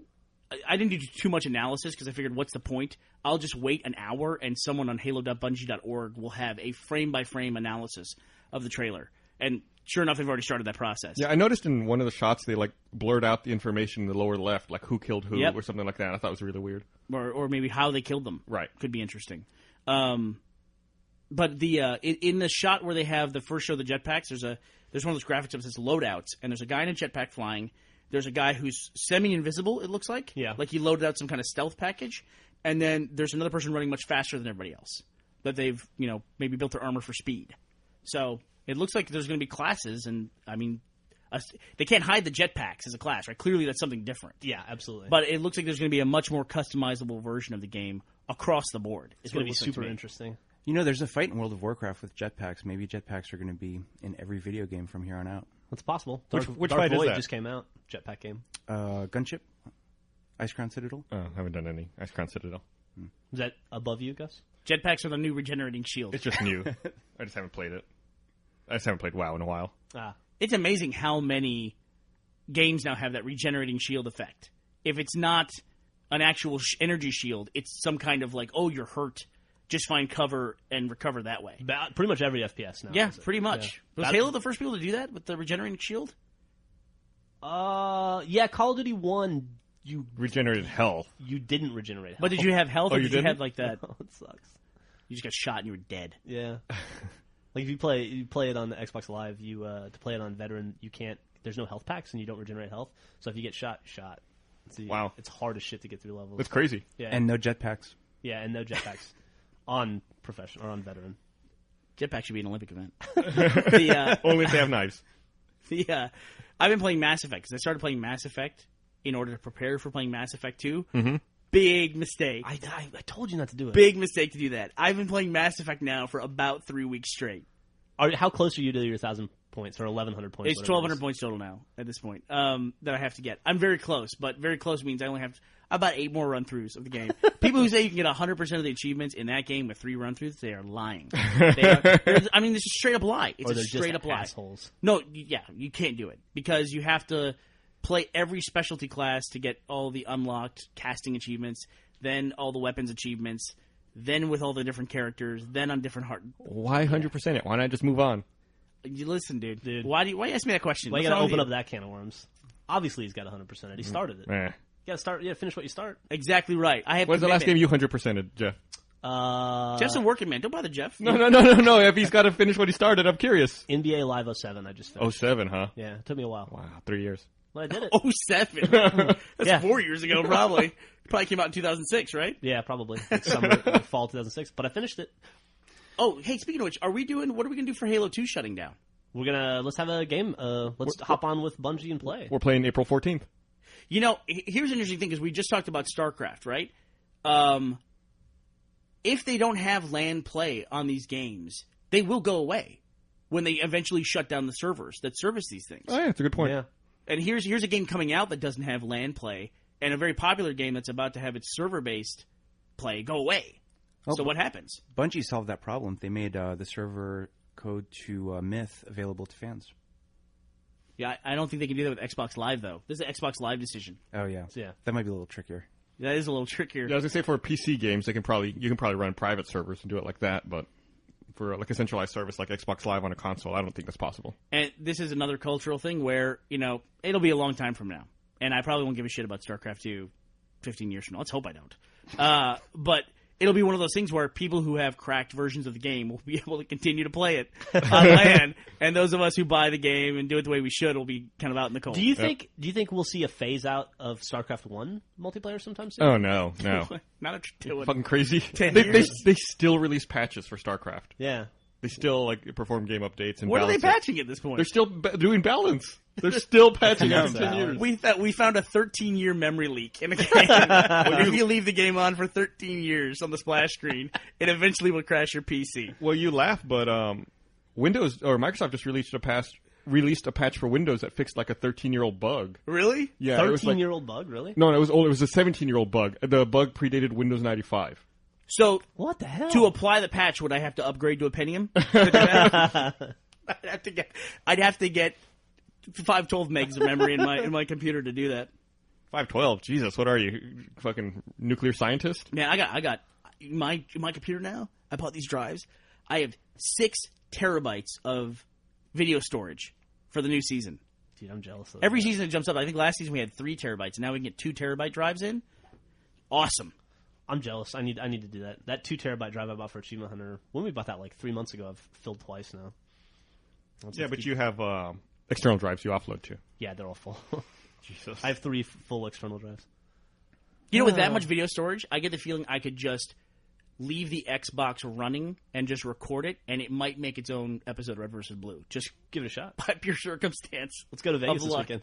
Speaker 5: I didn't do too much analysis because I figured, what's the point? I'll just wait an hour, and someone on halo.bungie.org will have a frame-by-frame analysis of the trailer. And sure enough, they've already started that process.
Speaker 3: Yeah, I noticed in one of the shots they like blurred out the information in the lower left, like who killed who or something like that. I thought it was really weird.
Speaker 5: Or maybe how they killed them.
Speaker 3: Right.
Speaker 5: Could be interesting. But the in the shot where they have the first show of the jetpacks, there's one of those graphics that says loadouts, and there's a guy in a jetpack flying. There's a guy who's semi-invisible, it looks like.
Speaker 2: Yeah.
Speaker 5: Like he loaded out some kind of stealth package. And then there's another person running much faster than everybody else. That they've, maybe built their armor for speed. So it looks like there's going to be classes, and, I mean, they can't hide the jetpacks as a class, right? Clearly that's something different.
Speaker 2: Yeah, absolutely.
Speaker 5: But it looks like there's going to be a much more customizable version of the game across the board.
Speaker 2: It's going to be super interesting.
Speaker 4: There's a fight in World of Warcraft with jetpacks. Maybe jetpacks are going to be in every video game from here on out.
Speaker 2: It's possible.
Speaker 3: Which
Speaker 2: Dark
Speaker 3: fight is
Speaker 2: Void
Speaker 3: that?
Speaker 2: just came out. Jetpack game.
Speaker 4: Gunship? Ice Crown Citadel?
Speaker 3: Oh, I haven't done any Ice Crown Citadel.
Speaker 2: Is that above you, Gus?
Speaker 5: Jetpacks are the new regenerating shield.
Speaker 3: It's just new. I just haven't played it. I just haven't played WoW in a while.
Speaker 5: It's amazing how many games now have that regenerating shield effect. If it's not an actual energy shield, it's some kind of like, oh, you're hurt. Just find cover and recover that way.
Speaker 2: Pretty much every FPS now.
Speaker 5: Yeah, pretty much. Yeah. Was Halo the first people to do that with the regenerating shield?
Speaker 2: Yeah, Call of Duty 1, you
Speaker 3: regenerated health.
Speaker 2: You didn't regenerate health.
Speaker 5: But did you have health, or
Speaker 3: you
Speaker 5: did you have like that?
Speaker 2: Oh, it sucks.
Speaker 5: You just got shot and you were dead.
Speaker 2: Yeah. Like if you play it on the Xbox Live, to play it on Veteran, you can't. There's no health packs and you don't regenerate health. So if you get shot.
Speaker 3: Wow.
Speaker 2: It's hard as shit to get through levels.
Speaker 3: That's crazy.
Speaker 2: Yeah.
Speaker 4: And no jetpacks.
Speaker 2: Yeah, and no jetpacks on professional or on Veteran.
Speaker 5: Jetpack should be an Olympic event.
Speaker 3: Only if they have knives.
Speaker 5: I've been playing Mass Effect because I started playing Mass Effect in order to prepare for playing Mass Effect 2.
Speaker 3: Mm-hmm.
Speaker 5: Big mistake.
Speaker 2: I told you not to do it.
Speaker 5: Big mistake to do that. I've been playing Mass Effect now for about 3 weeks straight.
Speaker 2: How close are you to your 1,000 points or 1,100 points?
Speaker 5: It's 1,200 points total now at this point that I have to get. I'm very close, but very close means I only have about 8 more run-throughs of the game. People who say you can get 100% of the achievements in that game with 3 run-throughs, they are lying. It's a straight-up lie. It's a straight-up lie.
Speaker 2: Assholes.
Speaker 5: No, you can't do it because you have to play every specialty class to get all the unlocked casting achievements, then all the weapons achievements, then with all the different characters, then on different heart.
Speaker 3: Why 100% it? Why not just move on?
Speaker 5: You listen, dude. Why you ask me that question?
Speaker 2: Why you gotta open up that can of worms? Obviously, he's got 100%. He started it. You gotta start. You gotta finish what you start.
Speaker 5: Exactly right.
Speaker 3: When's the last game you 100%ed, Jeff?
Speaker 5: Jeff's a working man. Don't bother Jeff.
Speaker 3: No. If he's got to finish what he started, I'm curious.
Speaker 2: NBA Live 07, I just finished.
Speaker 3: 07, huh?
Speaker 2: Yeah, it took me a while.
Speaker 3: Wow, 3 years.
Speaker 2: Well, I did it.
Speaker 5: 07. That's 4 years ago, probably. It probably came out in 2006, right?
Speaker 2: Yeah, probably. Summer, fall 2006. But I finished it.
Speaker 5: Oh, hey, speaking of which, what are we going to do for Halo 2 shutting down?
Speaker 2: Let's have a game. Let's hop on with Bungie and play.
Speaker 3: We're playing April 14th.
Speaker 5: Here's an interesting thing, because we just talked about StarCraft, right? If they don't have LAN play on these games, they will go away when they eventually shut down the servers that service these things.
Speaker 3: Oh, yeah, that's a good point.
Speaker 2: Yeah.
Speaker 5: And here's a game coming out that doesn't have LAN play, and a very popular game that's about to have its server-based play go away. So what happens?
Speaker 4: Bungie solved that problem. They made the server code to Myth available to fans.
Speaker 5: Yeah, I don't think they can do that with Xbox Live, though. This is an Xbox Live decision.
Speaker 4: Oh, yeah.
Speaker 2: Yeah.
Speaker 4: That might be a little trickier.
Speaker 5: That is a little trickier.
Speaker 3: Yeah, I was going to say for PC games, you can probably run private servers and do it like that, but for like a centralized service like Xbox Live on a console, I don't think that's possible.
Speaker 5: And this is another cultural thing where, it'll be a long time from now. And I probably won't give a shit about StarCraft 2 15 years from now. Let's hope I don't. But it'll be one of those things where people who have cracked versions of the game will be able to continue to play it on LAN, and those of us who buy the game and do it the way we should will be kind of out in the cold.
Speaker 2: Do you think we'll see a phase out of StarCraft 1 multiplayer sometime soon?
Speaker 3: Oh, no.
Speaker 5: Not a doing
Speaker 3: fucking crazy.
Speaker 5: 10
Speaker 3: They
Speaker 5: years.
Speaker 3: still release patches for StarCraft.
Speaker 2: Yeah.
Speaker 3: They still perform game updates and
Speaker 5: What are they
Speaker 3: balance it.
Speaker 5: patching at this point?
Speaker 3: They're still doing balance. They're still patching after 10 years.
Speaker 5: We found a 13-year memory leak in a game. If you leave the game on for 13 years on the splash screen, it eventually will crash your PC.
Speaker 3: Well, you laugh, but Windows or Microsoft just released a patch released a patch for Windows that fixed like a 13-year-old bug.
Speaker 5: Really?
Speaker 3: Yeah, it was like
Speaker 2: 13-year-old bug, really?
Speaker 3: no, it was old. It was a 17-year-old bug. The bug predated Windows 95.
Speaker 5: So
Speaker 2: What the hell?
Speaker 5: to apply the patch, would I have to upgrade to a Pentium? I'd have to get 512 megs of memory in my computer to do that.
Speaker 3: 512. Jesus, what are you, fucking nuclear scientist?
Speaker 5: Man, I got my computer now. I bought these drives. I have 6 terabytes of video storage for the new season.
Speaker 2: Dude, I'm jealous of
Speaker 5: Every
Speaker 2: that.
Speaker 5: season it jumps up. I think last season we had 3 terabytes, and now we can get 2 terabyte drives in. Awesome.
Speaker 2: I'm jealous. I need to do that. That 2 terabyte drive I bought for Achievement Hunter. When we bought that like 3 months ago, I've filled twice now.
Speaker 3: Yeah, but you have external drives you offload to.
Speaker 2: Yeah, they're all full.
Speaker 3: Jesus.
Speaker 2: I have 3 full external drives.
Speaker 5: You know, with that much video storage, I get the feeling I could just leave the Xbox running and just record it, and it might make its own episode of Red vs. Blue. Just
Speaker 2: Give it a shot.
Speaker 5: by pure circumstance.
Speaker 2: Let's go to Vegas this
Speaker 5: luck.
Speaker 2: weekend.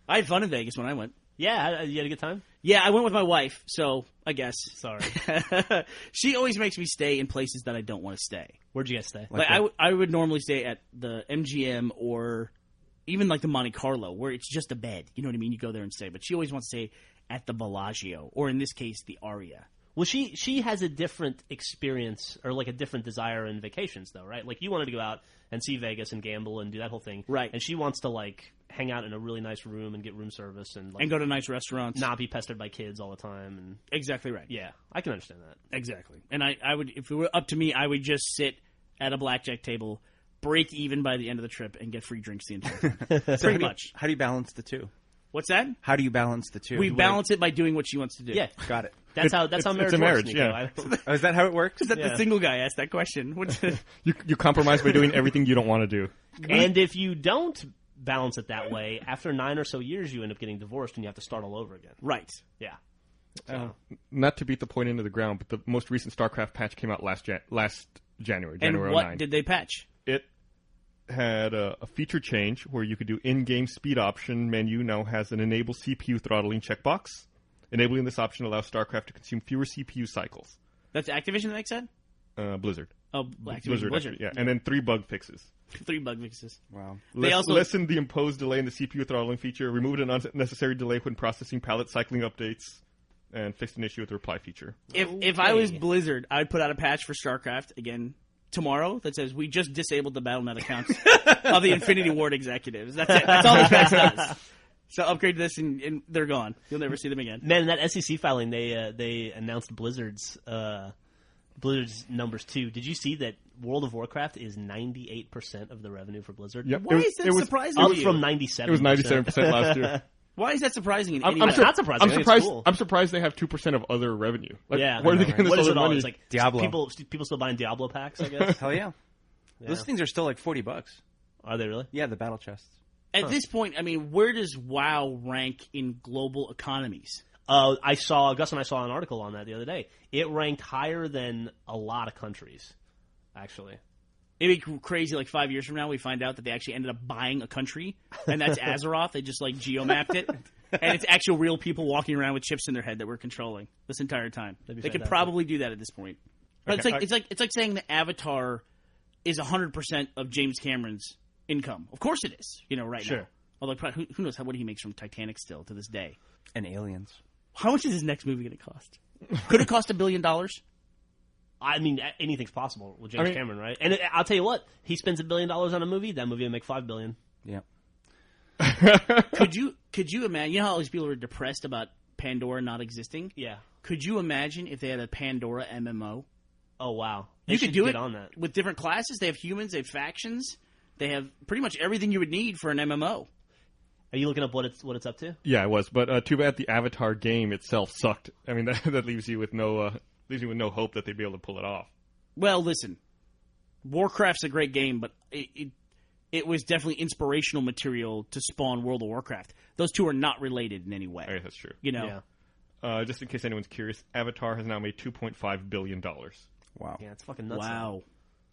Speaker 5: I had fun in Vegas when I went.
Speaker 2: Yeah, you had a good time?
Speaker 5: Yeah, I went with my wife, so I guess.
Speaker 2: Sorry.
Speaker 5: She always makes me stay in places that I don't want to stay.
Speaker 2: Where'd you guys stay?
Speaker 5: Like I would normally stay at the MGM or even like the Monte Carlo, where it's just a bed. You know what I mean? You go there and stay. But she always wants to stay at the Bellagio, or in this case, the Aria.
Speaker 2: Well, she has a different experience or like a different desire in vacations, though, right? Like you wanted to go out and see Vegas and gamble and do that whole thing,
Speaker 5: Right.
Speaker 2: And she wants to like hang out in a really nice room and get room service and like
Speaker 5: And go to nice restaurants.
Speaker 2: not be pestered by kids all the time. And
Speaker 5: Exactly right.
Speaker 2: yeah, I can understand that.
Speaker 5: Exactly. And I would, if it were up to me, I would just sit at a blackjack table, break even by the end of the trip, and get free drinks the entire time. Pretty much.
Speaker 4: How do you balance the two?
Speaker 5: What's that?
Speaker 4: How do you balance the two?
Speaker 5: We balance it by doing what she wants to do.
Speaker 2: Yeah,
Speaker 4: Got it.
Speaker 2: that's how
Speaker 3: it's
Speaker 2: marriage
Speaker 3: a marriage,
Speaker 2: works, Nico.
Speaker 3: yeah.
Speaker 2: I-
Speaker 4: Is that how it works?
Speaker 5: Is that
Speaker 2: Yeah.
Speaker 5: the single guy asked that question? What's
Speaker 3: You compromise by doing everything you don't want to do.
Speaker 2: and if you don't balance it that way, after 9 or so years, you end up getting divorced and you have to start all over again.
Speaker 5: right.
Speaker 2: Yeah.
Speaker 3: Not to beat the point into the ground, but the most recent StarCraft patch came out last January,
Speaker 5: And
Speaker 3: January
Speaker 5: what
Speaker 3: 09.
Speaker 5: did they patch?
Speaker 3: It had a feature change where you could do in-game speed option menu now has an enable CPU throttling checkbox. Enabling this option allows StarCraft to consume fewer CPU cycles.
Speaker 5: That's Activision that said?
Speaker 3: Blizzard.
Speaker 5: Oh, Activision Blizzard.
Speaker 3: Yeah, and then 3 bug fixes.
Speaker 5: 3 bug fixes.
Speaker 4: Wow.
Speaker 5: They also-
Speaker 3: Lessen the imposed delay in the CPU throttling feature, removed an unnecessary delay when processing palette cycling updates, and fixed an issue with the reply feature.
Speaker 5: If I was Blizzard, I'd put out a patch for StarCraft again tomorrow that says we just disabled the BattleNet accounts of the Infinity Ward executives. That's it. That's all the patch does. So upgrade to this and they're gone. You'll never see them again.
Speaker 2: Man, in that SEC filing, they announced Blizzard's numbers too. Did you see that World of Warcraft is 98% of the revenue for Blizzard?
Speaker 3: Yep.
Speaker 5: Why is that surprising
Speaker 2: Up
Speaker 5: to you?
Speaker 2: from 97%.
Speaker 3: It was 97% last year.
Speaker 5: Why is that surprising in
Speaker 3: I'm
Speaker 5: any way?
Speaker 2: It's not surprising.
Speaker 3: I'm
Speaker 2: I think it's
Speaker 3: surprised.
Speaker 2: cool.
Speaker 3: I'm surprised they have 2% of other revenue. Like,
Speaker 2: Yeah,
Speaker 3: where are they
Speaker 2: I know,
Speaker 3: getting
Speaker 2: right? What
Speaker 3: this
Speaker 2: is
Speaker 3: other
Speaker 2: it all?
Speaker 3: money?
Speaker 2: It's like
Speaker 4: Diablo.
Speaker 2: People still buying Diablo packs, I guess.
Speaker 4: Hell yeah.
Speaker 2: Yeah.
Speaker 4: Those things are still like $40.
Speaker 2: Are they really?
Speaker 4: Yeah, the battle chests.
Speaker 5: At this point, I mean, where does WoW rank in global economies?
Speaker 2: Gus and I saw an article on that the other day. It ranked higher than a lot of countries, actually.
Speaker 5: It'd be crazy, like 5 years from now, we find out that they actually ended up buying a country, and that's Azeroth. They just, like, geo-mapped it, and it's actual real people walking around with chips in their head that we're controlling this entire time.
Speaker 2: That'd be
Speaker 5: They could
Speaker 2: fantastic.
Speaker 5: probably do that at this point. But
Speaker 3: Okay,
Speaker 5: it's like saying that Avatar is 100% of James Cameron's income. Of course it is, right
Speaker 2: Sure.
Speaker 5: now. Although, who knows what he makes from Titanic still to this day.
Speaker 4: And aliens.
Speaker 5: How much is his next movie going to cost? Could it cost $1 billion?
Speaker 2: I mean, anything's possible with James Cameron, right? And I'll tell you what, he spends $1 billion on a movie, that movie will make $5 billion.
Speaker 4: Yeah.
Speaker 5: Could you imagine? You know how all these people are depressed about Pandora not existing?
Speaker 2: Yeah.
Speaker 5: Could you imagine if they had a Pandora MMO?
Speaker 2: Oh wow.
Speaker 5: You
Speaker 2: They
Speaker 5: could
Speaker 2: should
Speaker 5: do
Speaker 2: get
Speaker 5: it
Speaker 2: on that.
Speaker 5: with different classes. They have humans, they have factions, they have pretty much everything you would need for an MMO.
Speaker 2: Are you looking up what it's up to?
Speaker 3: Yeah, it was. But too bad the Avatar game itself sucked. I mean, that leaves you with no hope that they'd be able to pull it off.
Speaker 5: Well, listen, Warcraft's a great game, but it was definitely inspirational material to spawn World of Warcraft. Those two are not related in any way.
Speaker 3: I guess that's true.
Speaker 2: Yeah.
Speaker 3: Just in case anyone's curious, Avatar has now made $2.5 billion.
Speaker 4: Wow.
Speaker 2: Yeah, it's fucking nuts.
Speaker 5: Wow.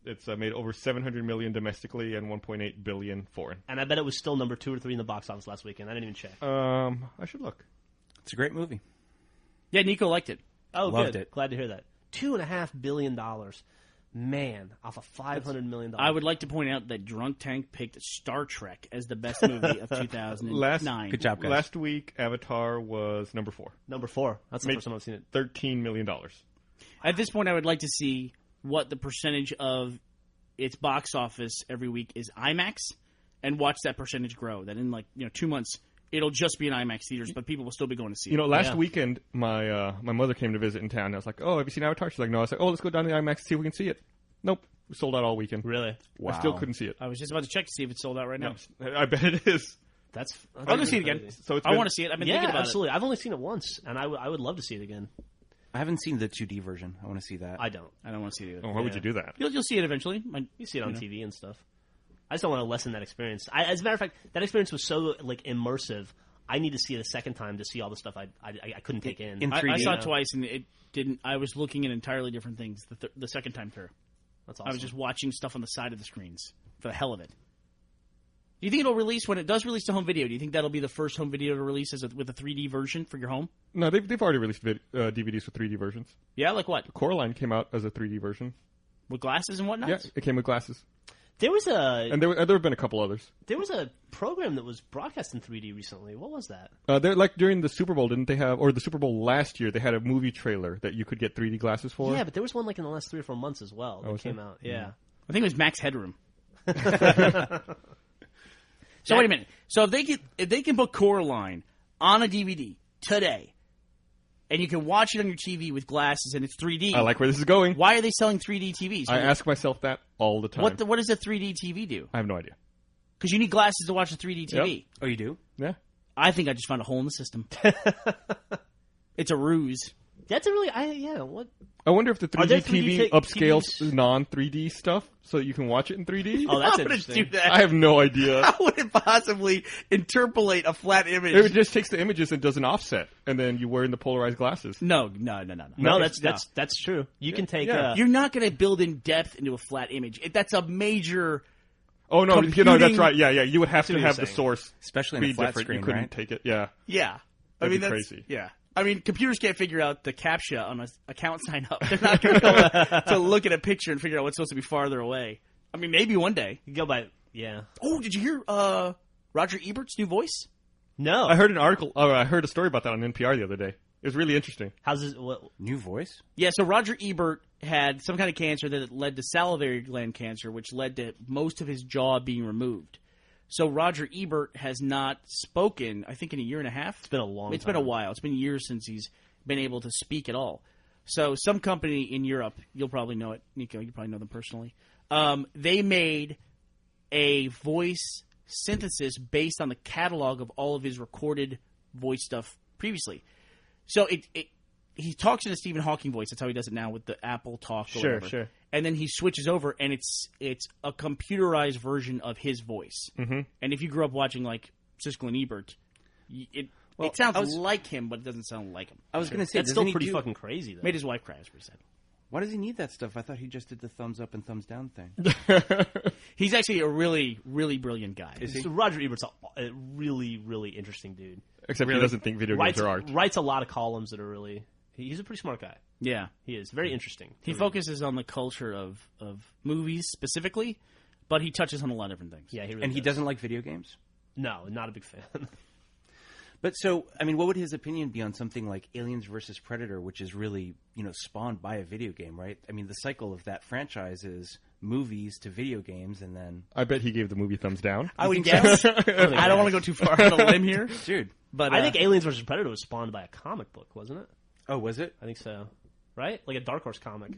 Speaker 3: It's made over $700 million domestically and $1.8 billion foreign.
Speaker 2: And I bet it was still number 2 or 3 in the box office last weekend. I didn't even check.
Speaker 3: I should look.
Speaker 4: It's a great movie.
Speaker 5: Yeah, Nico liked it.
Speaker 2: Oh,
Speaker 4: Loved
Speaker 2: good.
Speaker 4: it.
Speaker 2: Glad to hear that. $2.5 billion. Man, off of $500 million.
Speaker 5: I would like to point out that Drunk Tank picked Star Trek as the best movie of 2009.
Speaker 4: Good job, guys.
Speaker 3: Last week, Avatar was number 4.
Speaker 2: Number 4. That's the first time I've seen it.
Speaker 3: $13 million.
Speaker 5: At this point, I would like to see what the percentage of its box office every week is IMAX, and watch that percentage grow. That in 2 months, it'll just be in IMAX theaters, but people will still be going to see it.
Speaker 3: Last weekend, my mother came to visit in town. And I was like, "Oh, have you seen Avatar?" She's like, "No." I was like, "Oh, let's go down to the IMAX and see if we can see it." Nope, we sold out all weekend.
Speaker 2: Really?
Speaker 4: Wow.
Speaker 3: I still couldn't see it.
Speaker 5: I was just about to check to see if it's sold out right now.
Speaker 3: I bet it is.
Speaker 5: I'll go see it again.
Speaker 3: So
Speaker 5: I want to see it. I've been thinking about
Speaker 2: absolutely. I've only seen it once, and I would love to see it again.
Speaker 4: I haven't seen the 2D version. I want to see that.
Speaker 2: I don't.
Speaker 5: I don't want to see it either.
Speaker 3: Oh, why would you do that?
Speaker 5: You'll see it eventually.
Speaker 2: You see it on TV and stuff. I just don't want to lessen that experience. As a matter of fact, that experience was so immersive. I need to see it a second time to see all the stuff I couldn't take in.
Speaker 5: I saw it twice, and it didn't. I was looking at entirely different things the second time through.
Speaker 2: That's awesome.
Speaker 5: I was just watching stuff on the side of the screens for the hell of it. Do you think it'll release when it does release to home video? Do you think that'll be the first home video to release with a 3D version for your home?
Speaker 3: No, they've already released DVDs with 3D versions.
Speaker 5: Yeah, like what?
Speaker 3: Coraline came out as a 3D version.
Speaker 5: With glasses and whatnot?
Speaker 3: Yeah, it came with glasses.
Speaker 2: There was
Speaker 3: and there have been a couple others.
Speaker 2: There was a program that was broadcast in 3D recently. What was that?
Speaker 3: They're during the Super Bowl, didn't they have? Or the Super Bowl last year, they had a movie trailer that you could get 3D glasses for.
Speaker 2: Yeah, but there was one in the last 3 or 4 months as well that came out. Yeah,
Speaker 5: I think it was Max Headroom. So wait a minute. So if they can put Coraline on a DVD today, and you can watch it on your TV with glasses and it's 3D.
Speaker 3: I like where this is going.
Speaker 5: Why are they selling 3D TVs?
Speaker 3: I ask myself that all the time.
Speaker 5: What does a 3D TV do?
Speaker 3: I have no idea.
Speaker 5: Because you need glasses to watch a 3D TV.
Speaker 3: Yep.
Speaker 4: Oh, you do?
Speaker 3: Yeah.
Speaker 5: I think I just found a hole in the system. It's a ruse.
Speaker 2: That's a really what?
Speaker 3: I wonder if the 3D
Speaker 2: 3D
Speaker 3: TV upscales
Speaker 2: TVs?
Speaker 3: non-3D stuff so that you can watch it in 3D.
Speaker 2: Oh, that's
Speaker 5: How would it
Speaker 2: interesting.
Speaker 5: do that?
Speaker 3: I have no idea.
Speaker 5: How would it possibly interpolate a flat image?
Speaker 3: It just takes the images and does an offset, and then you wear in the polarized glasses.
Speaker 5: No.
Speaker 2: No, that's true. You can take.
Speaker 3: Yeah.
Speaker 5: You're not going to build in depth into a flat image. That's a major.
Speaker 3: Oh no,
Speaker 5: Computing-
Speaker 3: that's right. Yeah. You would have to
Speaker 2: what
Speaker 3: have
Speaker 2: you're
Speaker 3: the
Speaker 2: saying.
Speaker 3: source,
Speaker 4: Especially in a
Speaker 3: be
Speaker 4: flat
Speaker 3: different.
Speaker 4: screen,
Speaker 3: You couldn't
Speaker 4: right?
Speaker 3: take it. Yeah.
Speaker 5: Yeah.
Speaker 3: That'd be
Speaker 5: that's
Speaker 3: crazy.
Speaker 5: Yeah. I mean, computers can't figure out the CAPTCHA on an account sign up. They're not going to to look at a picture and figure out what's supposed to be farther away. I mean, maybe one day.
Speaker 2: You go by. Yeah.
Speaker 5: Oh, did you hear Roger Ebert's new voice?
Speaker 2: No.
Speaker 3: I heard an article. I heard a story about that on NPR the other day. It was really interesting.
Speaker 2: How's this? What?
Speaker 4: New voice?
Speaker 5: Yeah, so Roger Ebert had some kind of cancer that led to salivary gland cancer, which led to most of his jaw being removed. So Roger Ebert has not spoken, I think, in a year and a half.
Speaker 2: It's been a long time.
Speaker 5: It's been a while. It's been years since he's been able to speak at all. So some company in Europe, you'll probably know it, Nico, you probably know them personally, they made a voice synthesis based on the catalog of all of his recorded voice stuff previously. So he talks in a Stephen Hawking voice. That's how he does it now with the Apple Talk or whatever.
Speaker 2: Sure.
Speaker 5: And then he switches over, and it's a computerized version of his voice. Mm-hmm. And if you grew up watching, Siskel and Ebert, it sounds like him, but it doesn't sound like him.
Speaker 4: I was going to say,
Speaker 2: That's still pretty fucking crazy, though.
Speaker 5: Made his wife cry, as we said.
Speaker 4: Why does he need that stuff? I thought he just did the thumbs up and thumbs down thing.
Speaker 5: He's actually a really, really brilliant guy.
Speaker 2: So Roger Ebert's a really, really interesting dude.
Speaker 3: Except he doesn't think video games are art.
Speaker 2: Writes a lot of columns that are really. He's a pretty smart guy.
Speaker 5: Yeah.
Speaker 2: He is very interesting.
Speaker 5: He focuses on the culture of movies specifically, but he touches on a lot of different things.
Speaker 2: Yeah, he really
Speaker 4: And he doesn't like video games?
Speaker 2: No, not a big fan.
Speaker 4: But so, I mean, what would his opinion be on something like Aliens versus Predator, which is really, spawned by a video game, right? I mean, the cycle of that franchise is movies to video games, and then...
Speaker 3: I bet he gave the movie thumbs down.
Speaker 5: I would guess. I don't want to go too far on a limb here.
Speaker 4: Dude.
Speaker 5: But
Speaker 2: I think Aliens vs. Predator was spawned by a comic book, wasn't it?
Speaker 4: Oh, was it?
Speaker 2: I think so. Right? Like a Dark Horse comic.